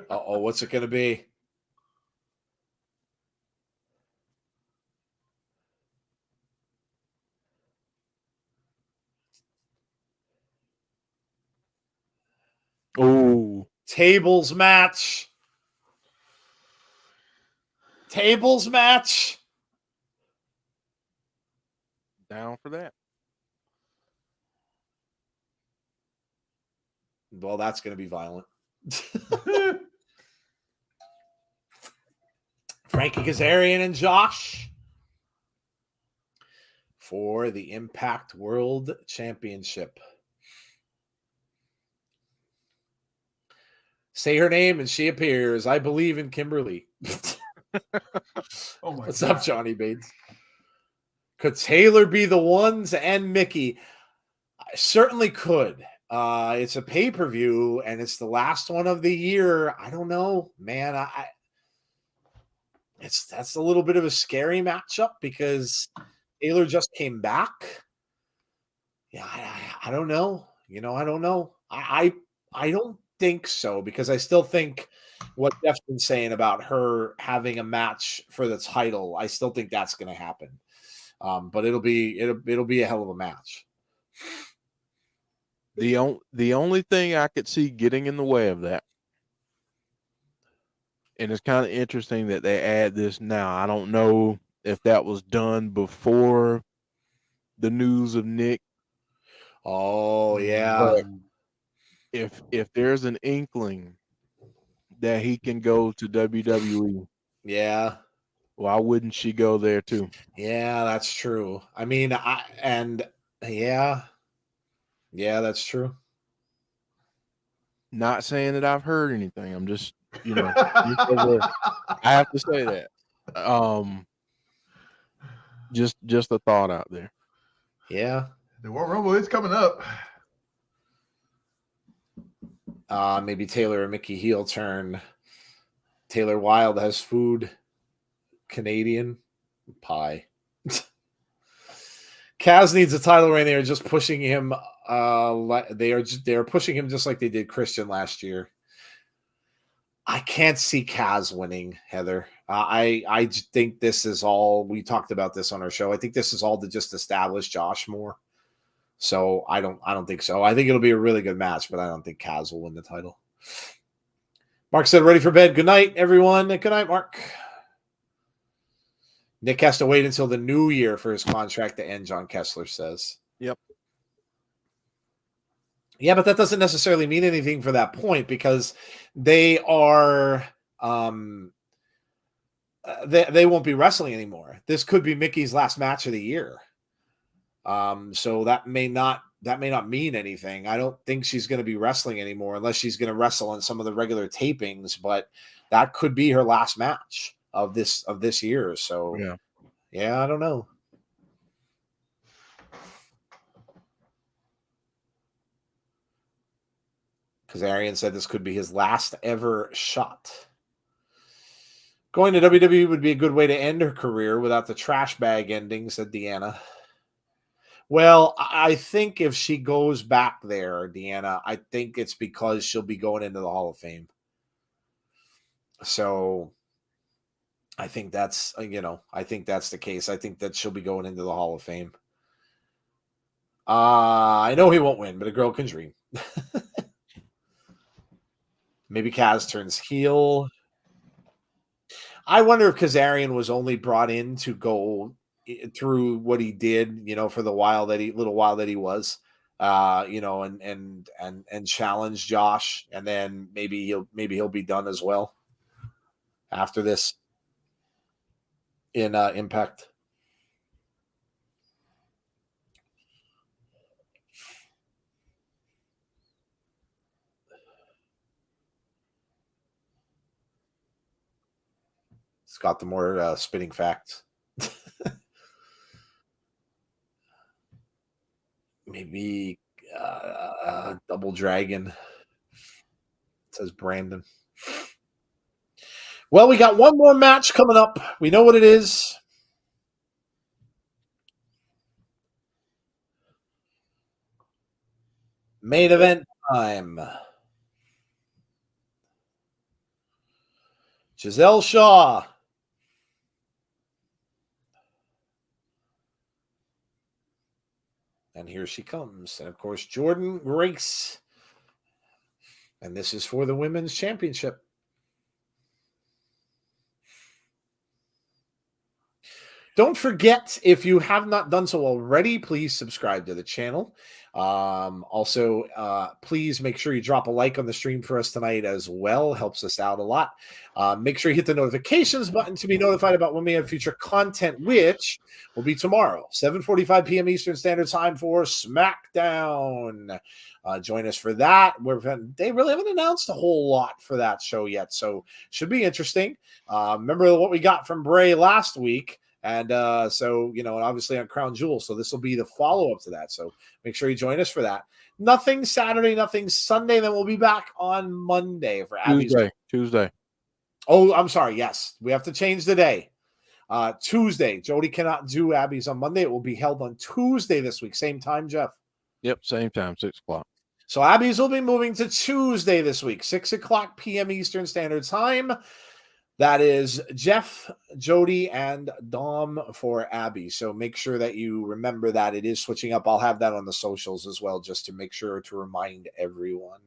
Uh-oh, what's it going to be? Ooh. Tables match. Tables match. Down for that. Well, that's going to be violent. Frankie Kazarian and Josh for the Impact World Championship. Say her name and she appears. I believe in Kimberly. What's up, Johnny Bates? Could Taylor be the one to end Mickie? I certainly could. It's a pay-per-view, and it's the last one of the year. I don't know, man. that's a little bit of a scary matchup because Taylor just came back. Yeah, I don't know. I don't know. I don't think so because I still think what Jeff's been saying about her having a match for the title, I still think that's going to happen. But it'll be a hell of a match. The only thing I could see getting in the way of that, and it's kind of interesting that they add this now. I don't know if that was done before the news of Nick. Oh yeah. But if there's an inkling that he can go to WWE, Yeah. why wouldn't she go there too? Yeah, that's true. I mean, yeah, that's true. Not saying that I've heard anything. I'm just, I have to say that. Just a thought out there. Yeah. The Royal Rumble is coming up. Maybe Taylor and Mickie heel turn. Taylor Wilde has food. Canadian pie. Kaz needs a title reign. They are just pushing him. They are pushing him just like they did Christian last year. I can't see Kaz winning, Heather. I think this is all. We talked about this on our show. I think this is all to just establish Josh more. So I don't think so. I think it'll be a really good match, but I don't think Kaz will win the title. Mark said, ready for bed. Good night, everyone. Good night, Mark. Nick has to wait until the new year for his contract to end, John Kessler says. Yep. Yeah, but that doesn't necessarily mean anything for that point because they are they won't be wrestling anymore. This could be Mickey's last match of the year. So that may not mean anything. I don't think she's going to be wrestling anymore unless she's going to wrestle in some of the regular tapings, but that could be her last match of this year. So yeah, I don't know. Because Arian said this could be his last ever shot. Going to WWE would be a good way to end her career without the trash bag ending, said Deanna. Well, I think if she goes back there, Deanna, I think it's because she'll be going into the Hall of Fame. So I think that's, I think that's the case. I think that she'll be going into the Hall of Fame. I know he won't win, but a girl can dream. Maybe Kaz turns heel. I wonder if Kazarian was only brought in to go through what he did, for the little while that he was, and challenge Josh, and then maybe he'll be done as well after this in Impact. It's got the more spinning facts. Maybe Double Dragon, says Brandon. Well, we got one more match coming up. We know what it is. Main event time. Gisele Shaw. And here she comes. And, of course, Jordynne Grace. And this is for the Women's Championship. Don't forget, if you have not done so already, please subscribe to the channel. Also, please make sure you drop a like on the stream for us tonight as well. Helps us out a lot. Make sure you hit the notifications button to be notified about when we have future content, which will be tomorrow, 7:45 p.m. Eastern Standard Time for SmackDown. Join us for that. They really haven't announced a whole lot for that show yet, so should be interesting. Remember what we got from Bray last week. And so, and obviously on Crown Jewel. So this will be the follow-up to that. So make sure you join us for that. Nothing Saturday, nothing Sunday. Then we'll be back on Monday for Tuesday. Oh, I'm sorry. Yes, we have to change the day. Tuesday. Jody cannot do Abby's on Monday. It will be held on Tuesday this week. Same time, Jeff. Yep, same time, 6 o'clock. So Abby's will be moving to Tuesday this week, 6 o'clock p.m. Eastern Standard Time. That is Jeff, Jody, and Dom for Abby. So make sure that you remember that it is switching up. I'll have that on the socials as well, just to make sure to remind everyone.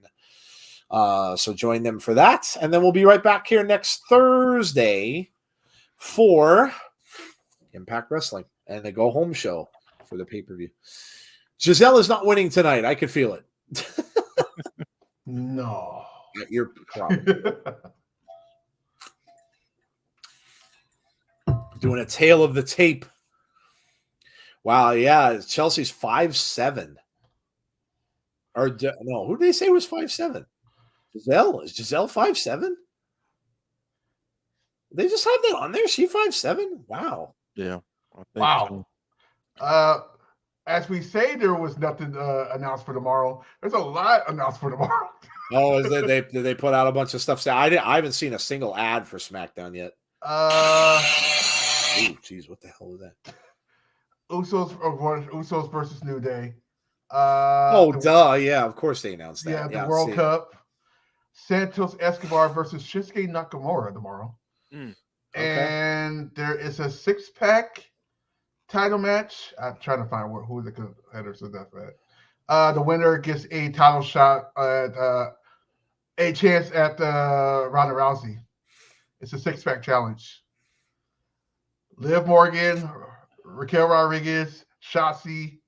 So join them for that. And then we'll be right back here next Thursday for Impact Wrestling and the Go Home show for the pay-per-view. Gisele is not winning tonight. I could feel it. No. You're probably doing a tail of the tape. Wow, yeah. Chelsea's 5'7". Or no, who did they say was 5'7"? Gisele. Is Gisele 5'7"? They just have that on there. She 5'7"? Wow. Yeah. I think Wow. so. As we say, there was nothing announced for tomorrow. There's a lot announced for tomorrow. Oh, is they put out a bunch of stuff? I haven't seen a single ad for SmackDown yet. Oh, geez, what the hell is that? Usos versus New Day. Duh, yeah, of course they announced that. Yeah, the World Cup. Santos Escobar versus Shinsuke Nakamura tomorrow. Okay. And there is a 6-pack title match. I'm trying to find who the competitors of that. The winner gets a title shot at a chance at Ronda Rousey. It's a 6-pack challenge. Liv Morgan, Raquel Rodriguez, Shotzi,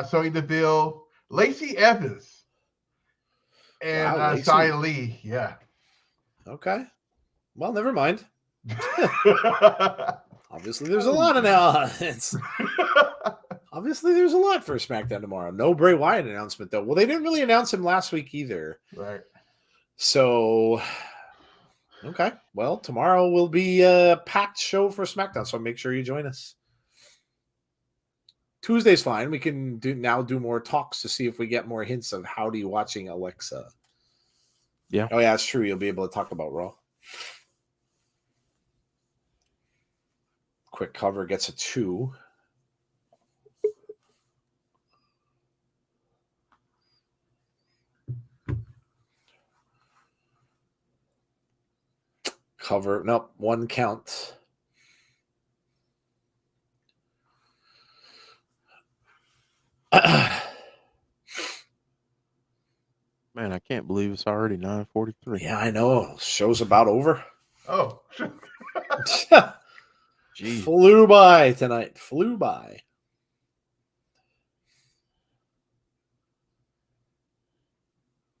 Sonya Deville, Lacey Evans, and Xia Li. Yeah. Okay. Well, never mind. Obviously, there's a lot of now. Obviously, there's a lot for SmackDown tomorrow. No Bray Wyatt announcement, though. Well, they didn't really announce him last week either. Right. So, okay. Well, tomorrow will be a packed show for SmackDown, so make sure you join us. Tuesday's fine. We can do more talks to see if we get more hints of Howdy watching Alexa. Yeah. Oh, yeah, that's true. You'll be able to talk about Raw. Quick cover gets a 2. Cover, nope, 1 count. Man, I can't believe it's already 9:43. Yeah, I know. Show's about over. Oh. Jeez. Flew by tonight. Flew by.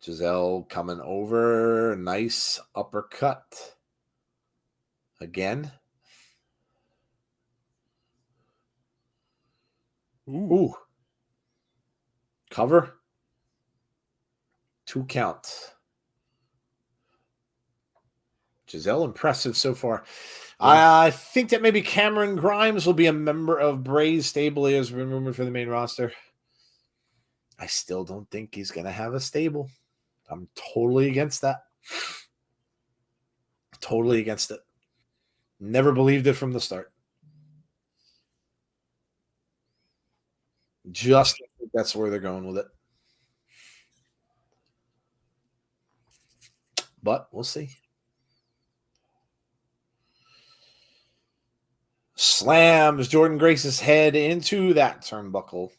Gisele coming over. Nice uppercut. Again. Ooh. Cover. 2 count. Gisele impressive so far. Yeah. I think that maybe Cameron Grimes will be a member of Bray's stable. He has been rumored for the main roster. I still don't think he's going to have a stable. I'm totally against that. Totally against it. Never believed it from the start. Just think that's where they're going with it. But we'll see. Slams Jordynne Grace's head into that turnbuckle.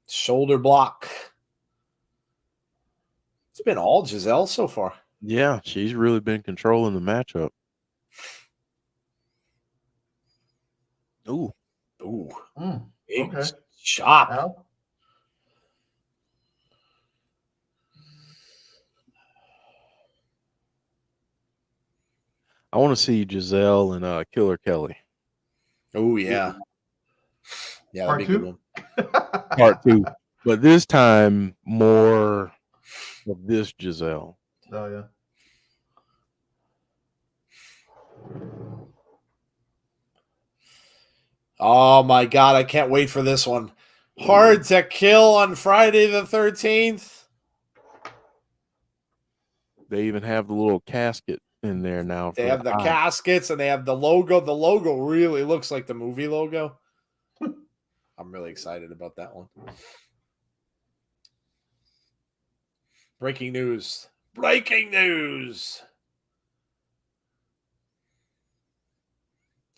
Shoulder block. It's been all Gisele so far. Yeah, she's really been controlling the matchup. Ooh. Okay. Chop. Al? I want to see Gisele and Killer Kelly. Oh, yeah. Yeah, that'd be a good one. Part 2. But this time, more of this Gisele. Oh, yeah. Oh, my God. I can't wait for this one. Hard to Kill on Friday the 13th. They even have the little casket in there now. They have the caskets and they have the logo. The logo really looks like the movie logo. I'm really excited about that one. Breaking news. Breaking news.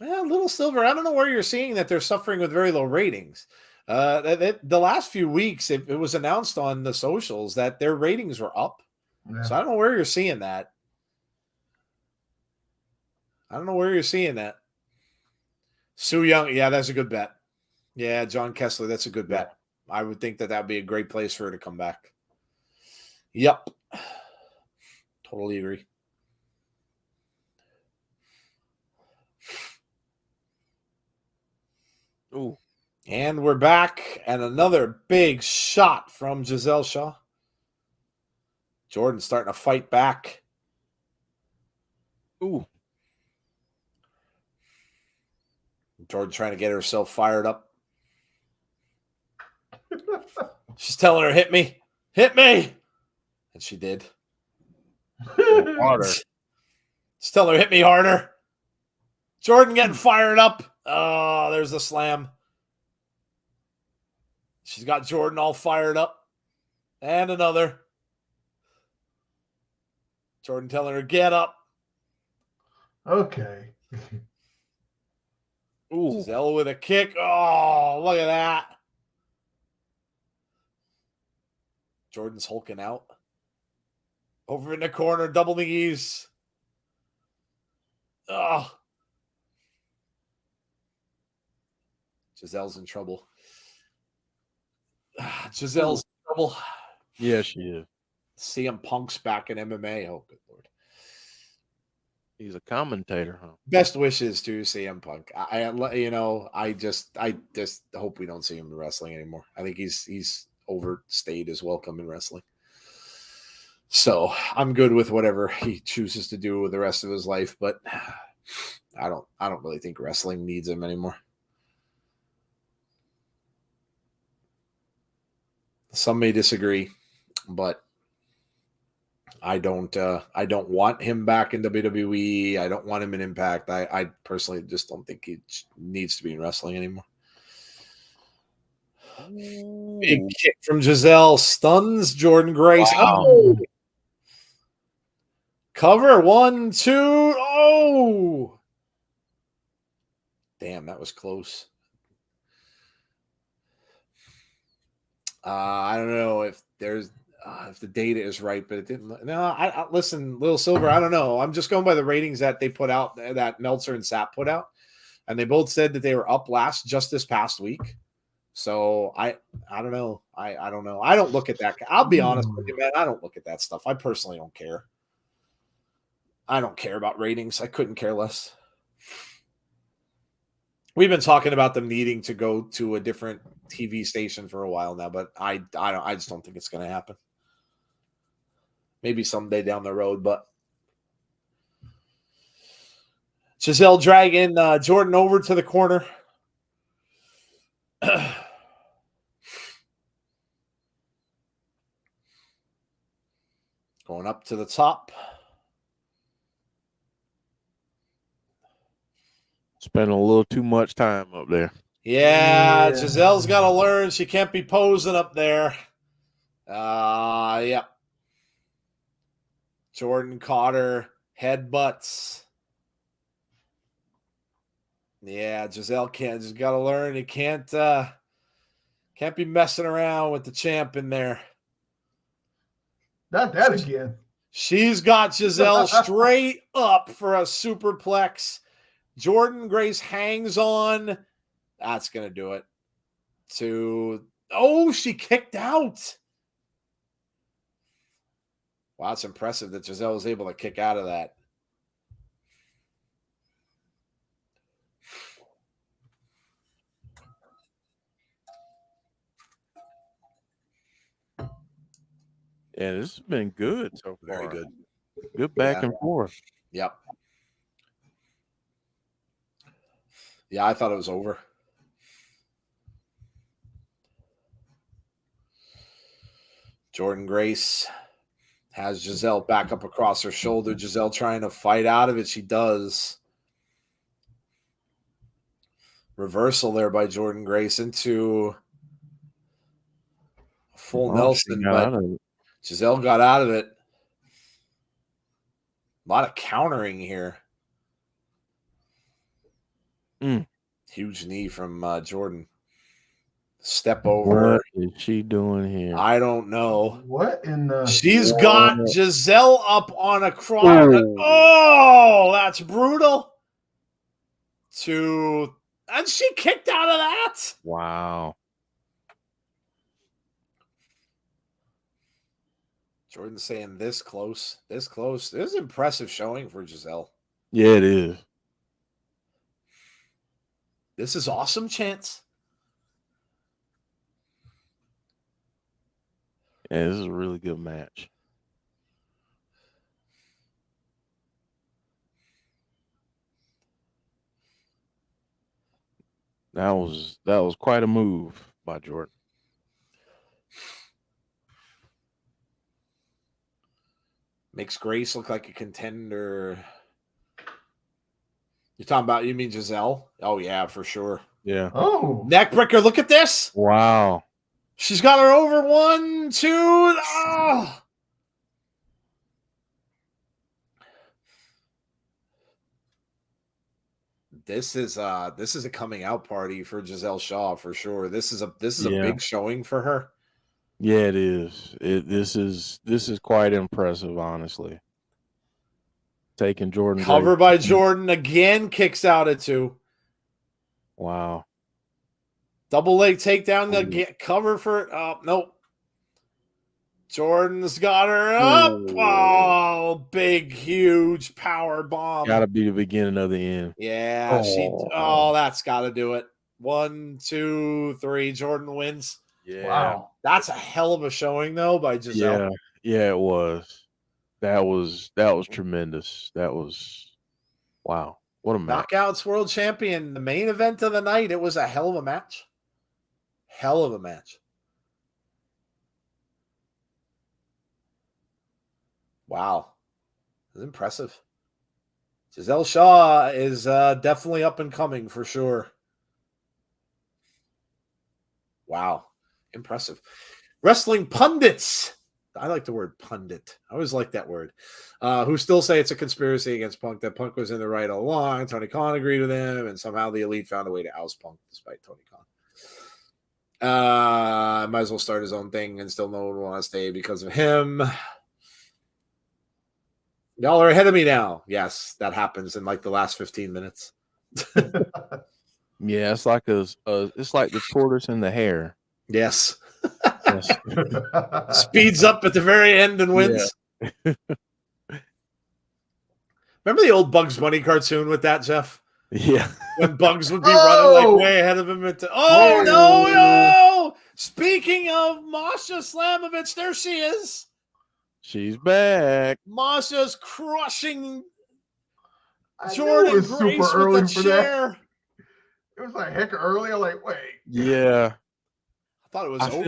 Well, Little Silver, I don't know where you're seeing that they're suffering with very low ratings. The last few weeks, it was announced on the socials that their ratings were up. Yeah. So I don't know where you're seeing that. Sue Young, yeah, that's a good bet. Yeah, John Kessler, that's a good bet. I would think that would be a great place for her to come back. Yep. Totally agree. Ooh. And we're back, and another big shot from Gisele Shaw. Jordynne starting to fight back. Ooh. Jordynne trying to get herself fired up. She's telling her, hit me. Hit me. And she did. Harder. She's telling her, hit me harder. Jordynne getting fired up. Oh, there's the slam. She's got Jordynne all fired up. And another. Jordynne telling her, get up. Okay. Ooh. Gisele with a kick. Oh, look at that. Jordynne's hulking out. Over in the corner, double knees. Oh. Gisele's in trouble. Gisele's in trouble. Yeah, she is. CM Punk's back in MMA. Oh, good Lord. He's a commentator, huh? Best wishes to CM Punk. I just hope we don't see him in wrestling anymore. I think he's overstayed his welcome in wrestling. So I'm good with whatever he chooses to do with the rest of his life, but I don't really think wrestling needs him anymore. Some may disagree, but I don't want him back in WWE. I don't want him in Impact. I personally just don't think he needs to be in wrestling anymore. Ooh. Big kick from Gisele stuns Jordynne Grace. Wow. Oh. Cover 1, 2. Oh, damn, that was close. I don't know if there's if the data is right, but it didn't. No, I listen, Little Silver. I don't know. I'm just going by the ratings that they put out, that Meltzer and Sapp put out, and they both said that they were up just this past week. So I don't know. I don't know. I don't look at that. I'll be honest with you, man. I don't look at that stuff. I personally don't care. I don't care about ratings. I couldn't care less. We've been talking about them needing to go to a different TV station for a while now, but I just don't think it's going to happen. Maybe someday down the road, but Gisele dragging Jordynne over to the corner. Going up to the top. Spending a little too much time up there. Yeah, Gisele's got to learn. She can't be posing up there. Yep. Jordynne caught her headbutts. Yeah, Gisele just got to learn. You can't be messing around with the champ in there. Not that again. She's got Gisele straight up for a superplex. Jordynne Grace hangs on. That's going to do it. She kicked out. Wow, it's impressive that Gisele was able to kick out of that. Yeah, this has been good so far. Very good. Good back and forth. Yep. Yeah, I thought it was over. Jordynne Grace Has Gisele back up across her shoulder. Gisele trying to fight out of it. She does. Reversal there by Jordynne Grace into a full Nelson, but Gisele got out of it. A lot of countering here. Huge knee from Jordynne. Step over. What is she doing here? I don't know. What in the? She's got Gisele up on a cross. Oh, that's brutal. And she kicked out of that. Wow. Jordynne saying this close. This is impressive showing for Gisele. Yeah, it is. This is awesome, Chance. Yeah, this is a really good match. That was quite a move by Jordynne. Makes Grace look like a contender. You mean Gisele? Oh, yeah, for sure. Yeah. Oh. Neckbreaker, look at this. Wow. She's got her over 1, 2. Oh. This is a coming out party for Gisele Shaw for sure. This is a big showing for her. Yeah, it is. This is quite impressive, honestly. Taking Jordynne. Cover by Jordynne again, kicks out at 2. Wow. Double leg takedown again. Cover for nope. Jordynne's got her up. Oh, big, huge power bomb. Gotta be the beginning of the end. Yeah, that's gotta do it. 1, 2, 3. Jordynne wins. Yeah. Wow. That's a hell of a showing though by Gisele. Yeah, it was. That was tremendous. That was wow. What a match. Knockouts world champion, the main event of the night. It was a hell of a match. Hell of a match. Wow. That's impressive. Gisele Shaw is definitely up and coming for sure. Wow. Impressive. Wrestling pundits. I like the word pundit. I always like that word. Who still say it's a conspiracy against Punk, that Punk was in the right all along. Tony Khan agreed with him, and somehow the Elite found a way to oust Punk despite Tony Khan. Might as well start his own thing and still no one will want to stay because of him. Y'all are ahead of me now. Yes, that happens in like the last 15 minutes. Yeah, it's like it's like the tortoise and the hare. Yes. Speeds up at the very end and wins. Yeah. Remember the old Bugs Bunny cartoon with that, Jeff? Yeah. When Bugs would be running like way ahead of him. No! Speaking of Masha Slamovich, there she is. She's back. Masha's crushing Jordynne Grace super early with the chair. It was like heck early. I'm like, wait. Yeah. I thought it was I over.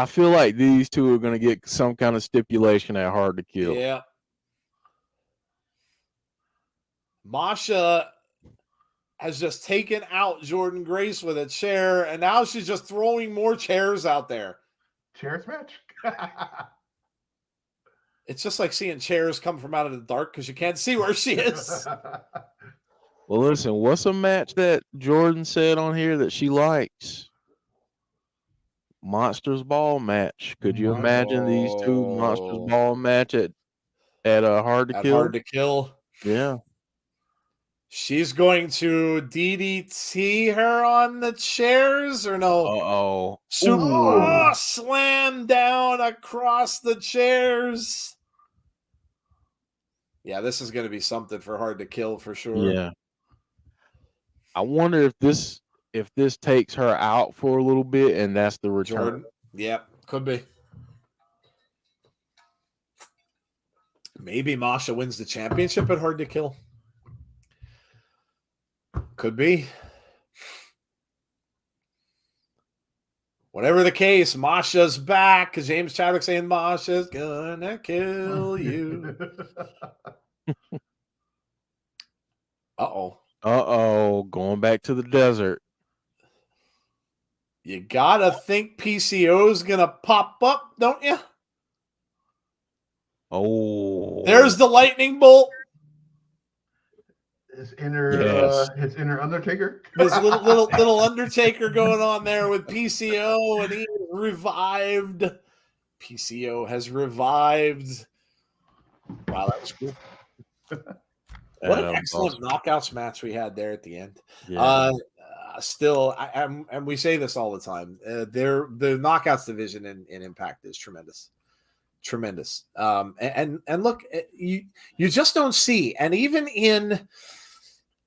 feel like these two are going to get some kind of stipulation at Hard to Kill. Yeah. Masha has just taken out Jordynne Grace with a chair, and now she's just throwing more chairs out there. Chairs match? It's just like seeing chairs come from out of the dark because you can't see where she is. Well, listen, what's a match that Jordynne said on here that she likes? Monsters Ball match. Could you imagine these two Monsters Ball match at Hard to Kill? Hard to Kill. Yeah. She's going to DDT her on the chairs or no? Slam down across the chairs. Yeah, this is going to be something for Hard to Kill for sure. Yeah. I wonder if this takes her out for a little bit and that's the return. Jordynne. Yeah, could be. Maybe Masha wins the championship at Hard to Kill. Could be. Whatever the case, Masha's back because James Chadwick saying Masha's gonna kill you. Going back to the desert. You gotta think PCO's gonna pop up, don't you? Oh, there's the lightning bolt. His inner Undertaker. His little Undertaker going on there with PCO, and he revived. PCO has revived. Wow, that was cool. What an excellent knockouts match we had there at the end. Yeah. Still, and we say this all the time. The knockouts division in Impact is tremendous. And look, you just don't see, and even in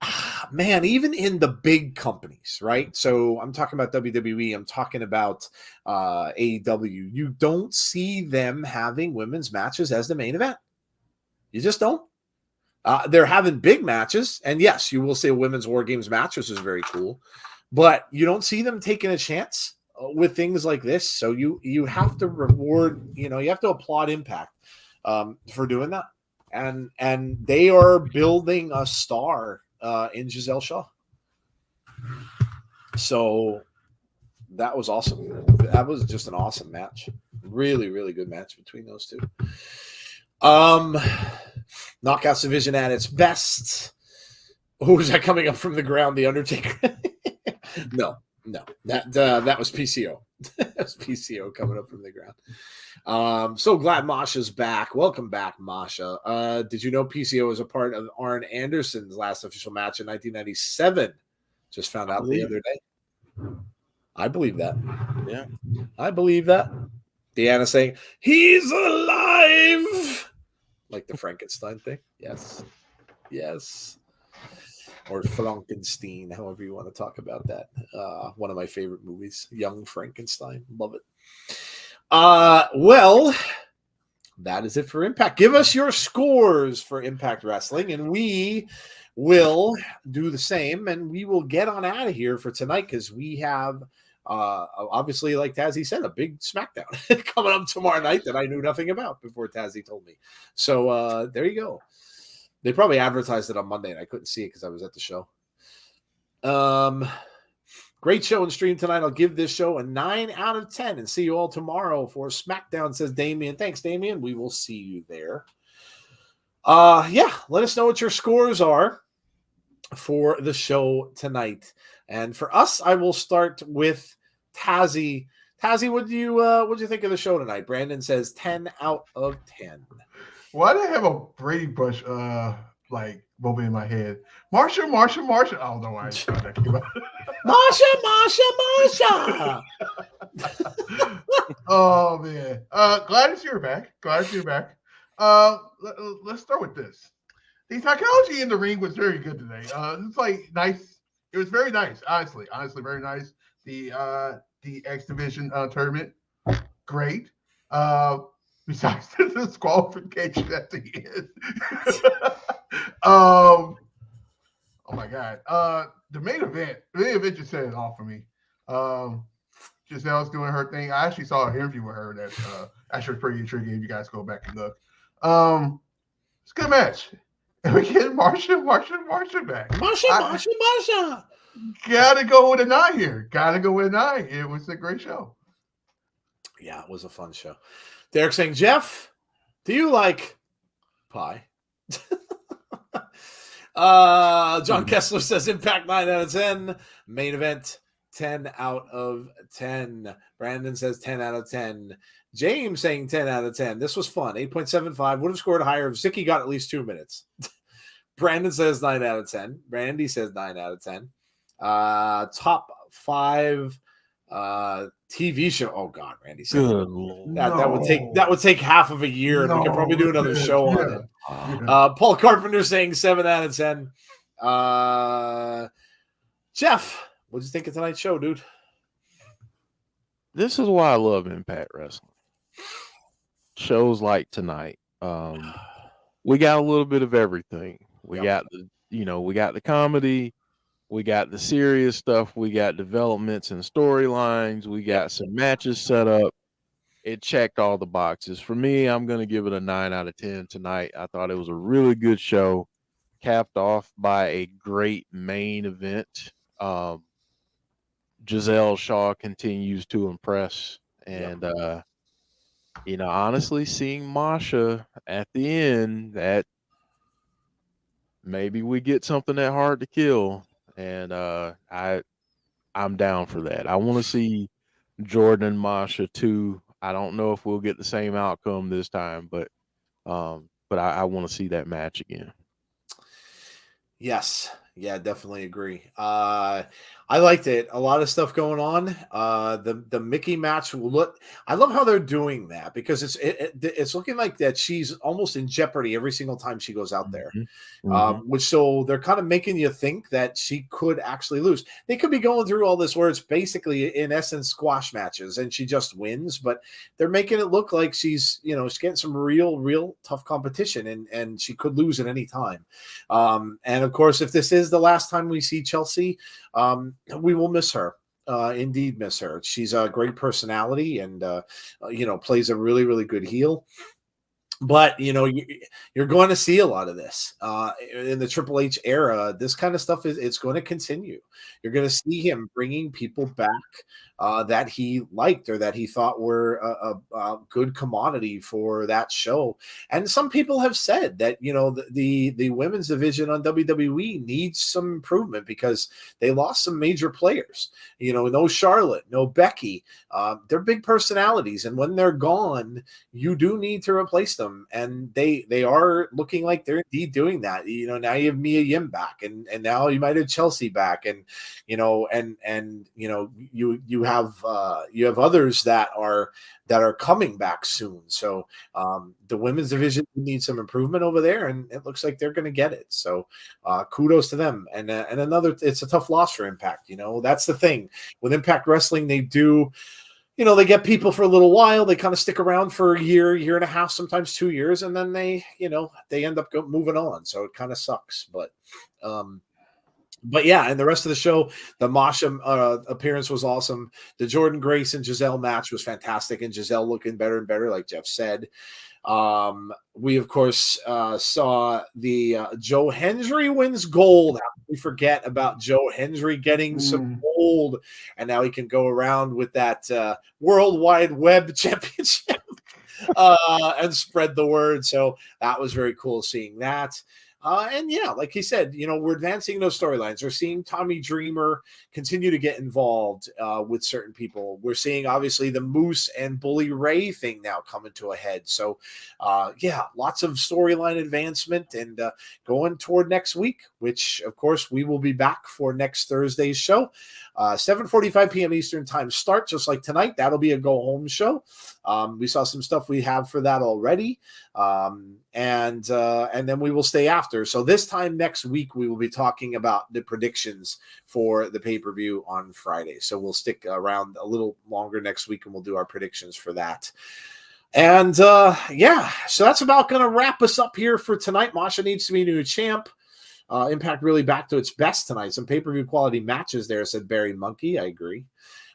the big companies, right? So I'm talking about WWE, I'm talking about AEW. You don't see them having women's matches as the main event. You just don't. They're having big matches, and yes, you will say a women's War Games match, which is very cool, but you don't see them taking a chance with things like this. So you have to reward, you have to applaud Impact for doing that, and they are building a star in Gisele Shaw. So that was awesome. That was just an awesome match. Really, really good match between those two. Knockouts division at its best. Who was that coming up from the ground? The Undertaker? No. That was PCO. That was PCO coming up from the ground. So glad Masha's back. Welcome back, Masha. Did you know PCO was a part of Arn Anderson's last official match in 1997? Just found out the other day. I believe that. Yeah. I believe that. Deanna saying, he's alive! Like the Frankenstein thing. Yes. Or Frankenstein, however you want to talk about that. One of my favorite movies, Young Frankenstein. Love it. Well, that is it for Impact. Give us your scores for Impact Wrestling, and we will do the same, and we will get on out of here for tonight because we have obviously, like Tazzy said, a big SmackDown coming up tomorrow night that I knew nothing about before Tazzy told me. So there you go. They probably advertised it on Monday, and I couldn't see it because I was at the show. Great show and stream tonight. I'll give this show a 9 out of 10 and see you all tomorrow for SmackDown, says Damien. Thanks, Damien. We will see you there. Let us know what your scores are for the show tonight. And for us, I will start with Tazzy. Tazzy, what do you think of the show tonight? Brandon says 10 out of 10. Why do I have a Brady Bunch movie in my head? Marsha. I don't know why I thought that came out. Marsha. Oh man. Glad to see you back. Let's start with this. The psychology in the ring was very good today. It's like nice. It was very nice, honestly, very nice. The X Division tournament, great. Besides the disqualification at the end. Oh my God. The main event just set it off for me. Gisele's doing her thing. I actually saw an interview with her that actually was pretty intriguing. If you guys go back and look. It's a good match. And we get Marsha back. Marsha. Gotta go with a 9 here. It was a great show. Yeah, it was a fun show. Derek saying, Jeff, do you like pie? John Kessler says Impact 9 out of 10. Main event 10 out of 10. Brandon says 10 out of 10. James saying 10 out of 10. This was fun. 8.75. Would have scored higher if Zicky got at least 2 minutes. Brandon says 9 out of 10. Randy says 9 out of 10. Top 5 TV show. Oh God, Randy said that would take half of a year, and we could probably do another show on it. Paul Carpenter saying 7 out of 10. Jeff, what did you think of tonight's show, dude? This is why I love Impact Wrestling. Shows like tonight. We got a little bit of everything. We got the comedy. We got the serious stuff. We got developments and storylines. We got some matches set up. It checked all the boxes. For me, I'm going to give it a 9 out of 10 tonight. I thought it was a really good show, capped off by a great main event. Gisele Shaw continues to impress. And, honestly, seeing Masha at the end, that maybe we get something that hard to kill. And I'm down for that. I want to see Jordynne and Masha too. I don't know if we'll get the same outcome this time, but I want to see that match again. Yes. Yeah, definitely agree. I liked it. A lot of stuff going on. The Mickie match will look. I love how they're doing that because it's looking like that she's almost in jeopardy every single time she goes out there. Which so they're kind of making you think that she could actually lose. They could be going through all this where it's basically in essence squash matches and she just wins, but they're making it look like she's getting some real tough competition and she could lose at any time. And of course, if this is the last time we see Chelsea, we will miss her. Indeed miss her. She's a great personality and plays a really good heel. But you're going to see a lot of this in the Triple H era. This kind of stuff it's going to continue. You're going to see him bringing people back that he liked or that he thought were a good commodity for that show. And some people have said that the women's division on WWE needs some improvement because they lost some major players. No Charlotte, no Becky. They're big personalities, and when they're gone, you do need to replace them. And they are looking like they're indeed doing that. Now you have Mia Yim back, and now you might have Chelsea back, and you have others that are coming back soon. So the women's division needs some improvement over there, and it looks like they're going to get it. So kudos to them. And it's a tough loss for Impact. That's the thing with Impact Wrestling. They do. They get people for a little while. They kind of stick around for a year and a half, sometimes 2 years, and then they end up moving on. So it kind of sucks. But yeah, and the rest of the show, the Masha appearance was awesome. The Jordynne Grace and Gisele match was fantastic, and Gisele looking better and better, like Jeff said. We of course saw the Joe Hendry wins gold. How can we forget about Joe Hendry getting some gold, and now he can go around with that World Wide Web Championship and spread the word. So that was very cool seeing that. And yeah, like he said, we're advancing those storylines. We're seeing Tommy Dreamer continue to get involved with certain people. We're seeing obviously the Moose and Bully Ray thing now coming to a head. So yeah, lots of storyline advancement and going toward next week, which of course we will be back for next Thursday's show. 7:45 p.m. Eastern time start, just like tonight. That'll be a go home show. We saw some stuff we have for that already. And then we will stay after. So this time next week, we will be talking about the predictions for the pay-per-view on Friday. So we'll stick around a little longer next week and we'll do our predictions for that. And yeah, so that's about going to wrap us up here for tonight. Masha needs to be new champ. Impact really back to its best tonight. Some pay-per-view quality matches there, said Barry Monkey. I agree.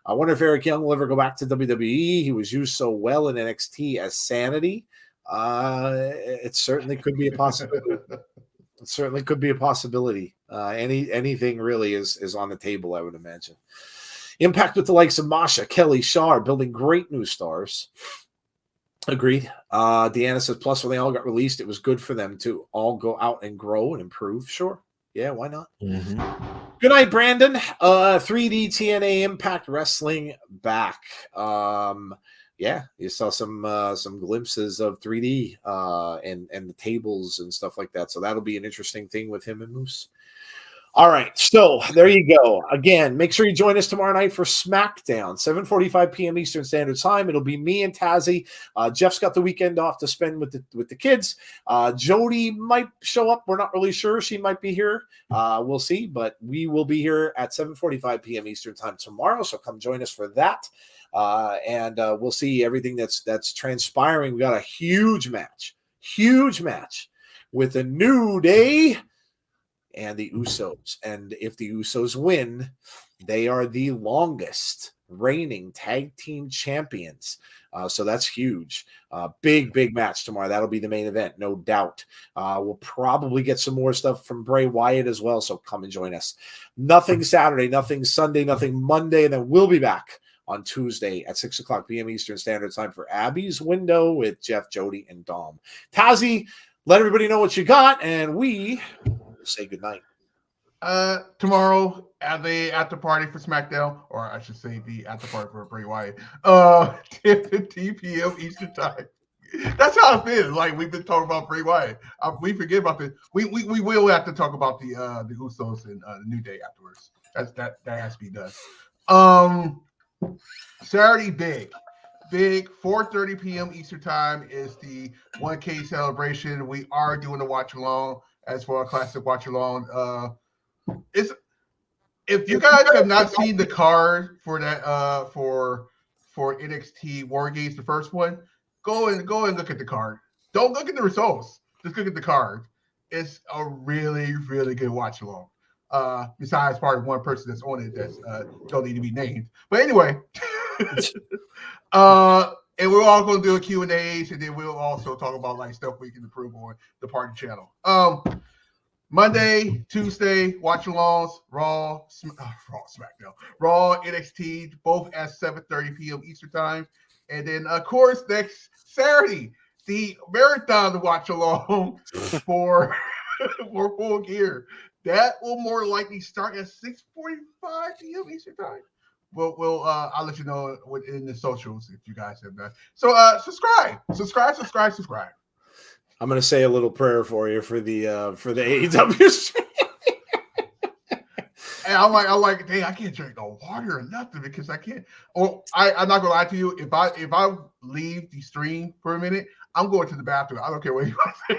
I wonder if Eric Young will ever go back to WWE. He was used so well in NXT as Sanity. It certainly could be a possibility. It certainly could be a possibility. Anything really is on the table, I would imagine. Impact with the likes of Masha, Kelly, Shaw building great new stars. Agreed. Deanna says, plus when they all got released, it was good for them to all go out and grow and improve. Sure. Yeah, why not? Mm-hmm. Good night, Brandon. 3D TNA Impact Wrestling back. Yeah, you saw some glimpses of 3D and the tables and stuff like that. So that'll be an interesting thing with him and Moose. All right, so there you go. Again, make sure you join us tomorrow night for SmackDown, 7:45 p.m. Eastern Standard Time. It'll be me and Tazzy. Jeff's got the weekend off to spend with the kids. Jody might show up. We're not really sure. She might be here. We'll see, but we will be here at 7:45 p.m. Eastern Time tomorrow. So come join us for that. And we'll see everything that's transpiring. We got a huge match with a New Day and the Usos. And if the Usos win, they are the longest reigning tag team champions. So that's huge. Big match tomorrow. That'll be the main event, no doubt. We'll probably get some more stuff from Bray Wyatt as well, so come and join us. Nothing Saturday, nothing Sunday, nothing Monday, and then we'll be back on Tuesday at 6 o'clock p.m. Eastern Standard Time for Abby's Window with Jeff, Jody, and Dom. Tazzy, let everybody know what you got, and we say goodnight. Tomorrow at the after party for SmackDown, or I should say the after party for Bray Wyatt, 10:15 p.m. Eastern Time. That's how it's been. Like, we've been talking about Bray Wyatt. We forget about the. We will have to talk about the Usos and the New Day afterwards. That has to be done. Saturday, big 4:30 p.m. Eastern Time is the 1K celebration. We are doing a watch along as for a classic watch along. If you guys have not seen the card for that for NXT War Games, the first one, go and look at the card. Don't look at the results. Just look at the card. It's a really good watch along. Besides part of one person that's on it that's don't need to be named. But anyway, and we're all going to do a Q&As, and then we'll also talk about like stuff we can improve on the party channel. Monday, Tuesday, watch-alongs, Raw, SmackDown, Raw, NXT, both at 7:30 p.m. Eastern Time. And then, of course, next Saturday, the marathon watch-along for Full Gear. That will more likely start at 6:45 p.m. Eastern Time. I'll let you know in the socials if you guys have that. So subscribe. I'm going to say a little prayer for you for the AEW stream. And I'm like, dang, I can't drink no water or nothing because I can't. Or I'm not gonna lie to you. If I leave the stream for a minute, I'm going to the bathroom. I don't care what you say.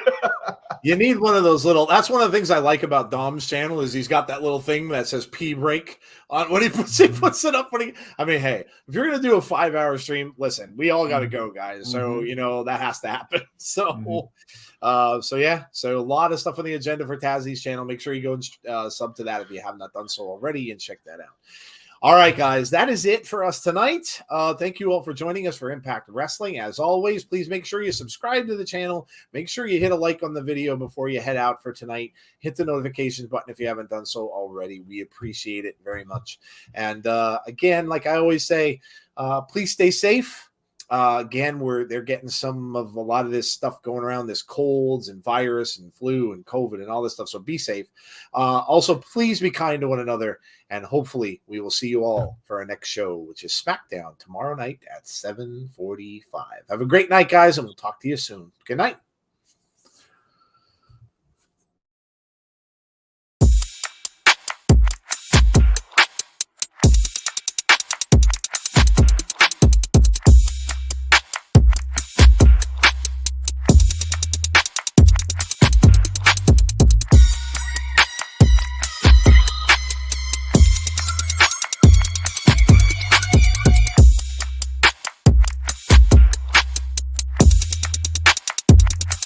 You need one of those little. That's one of the things I like about Dom's channel is he's got that little thing that says pee break on when he puts it up. I mean, hey, if you're gonna do a 5-hour stream, listen, we all got to go, guys. So that has to happen. So. So a lot of stuff on the agenda for Tazzy's channel. Make sure you go and sub to that if you have not done so already and check that out. All right, guys, that is it for us tonight. Thank you all for joining us for Impact Wrestling. As always, please make sure you subscribe to the channel. Make sure you hit a like on the video before you head out for tonight. Hit the notifications button if you haven't done so already. We appreciate it very much. And again, like I always say, please stay safe. Again, they're getting a lot of this stuff going around, this colds and virus and flu and COVID and all this stuff. So be safe. Also, please be kind to one another. And hopefully we will see you all for our next show, which is SmackDown tomorrow night at 7:45. Have a great night, guys, and we'll talk to you soon. Good night.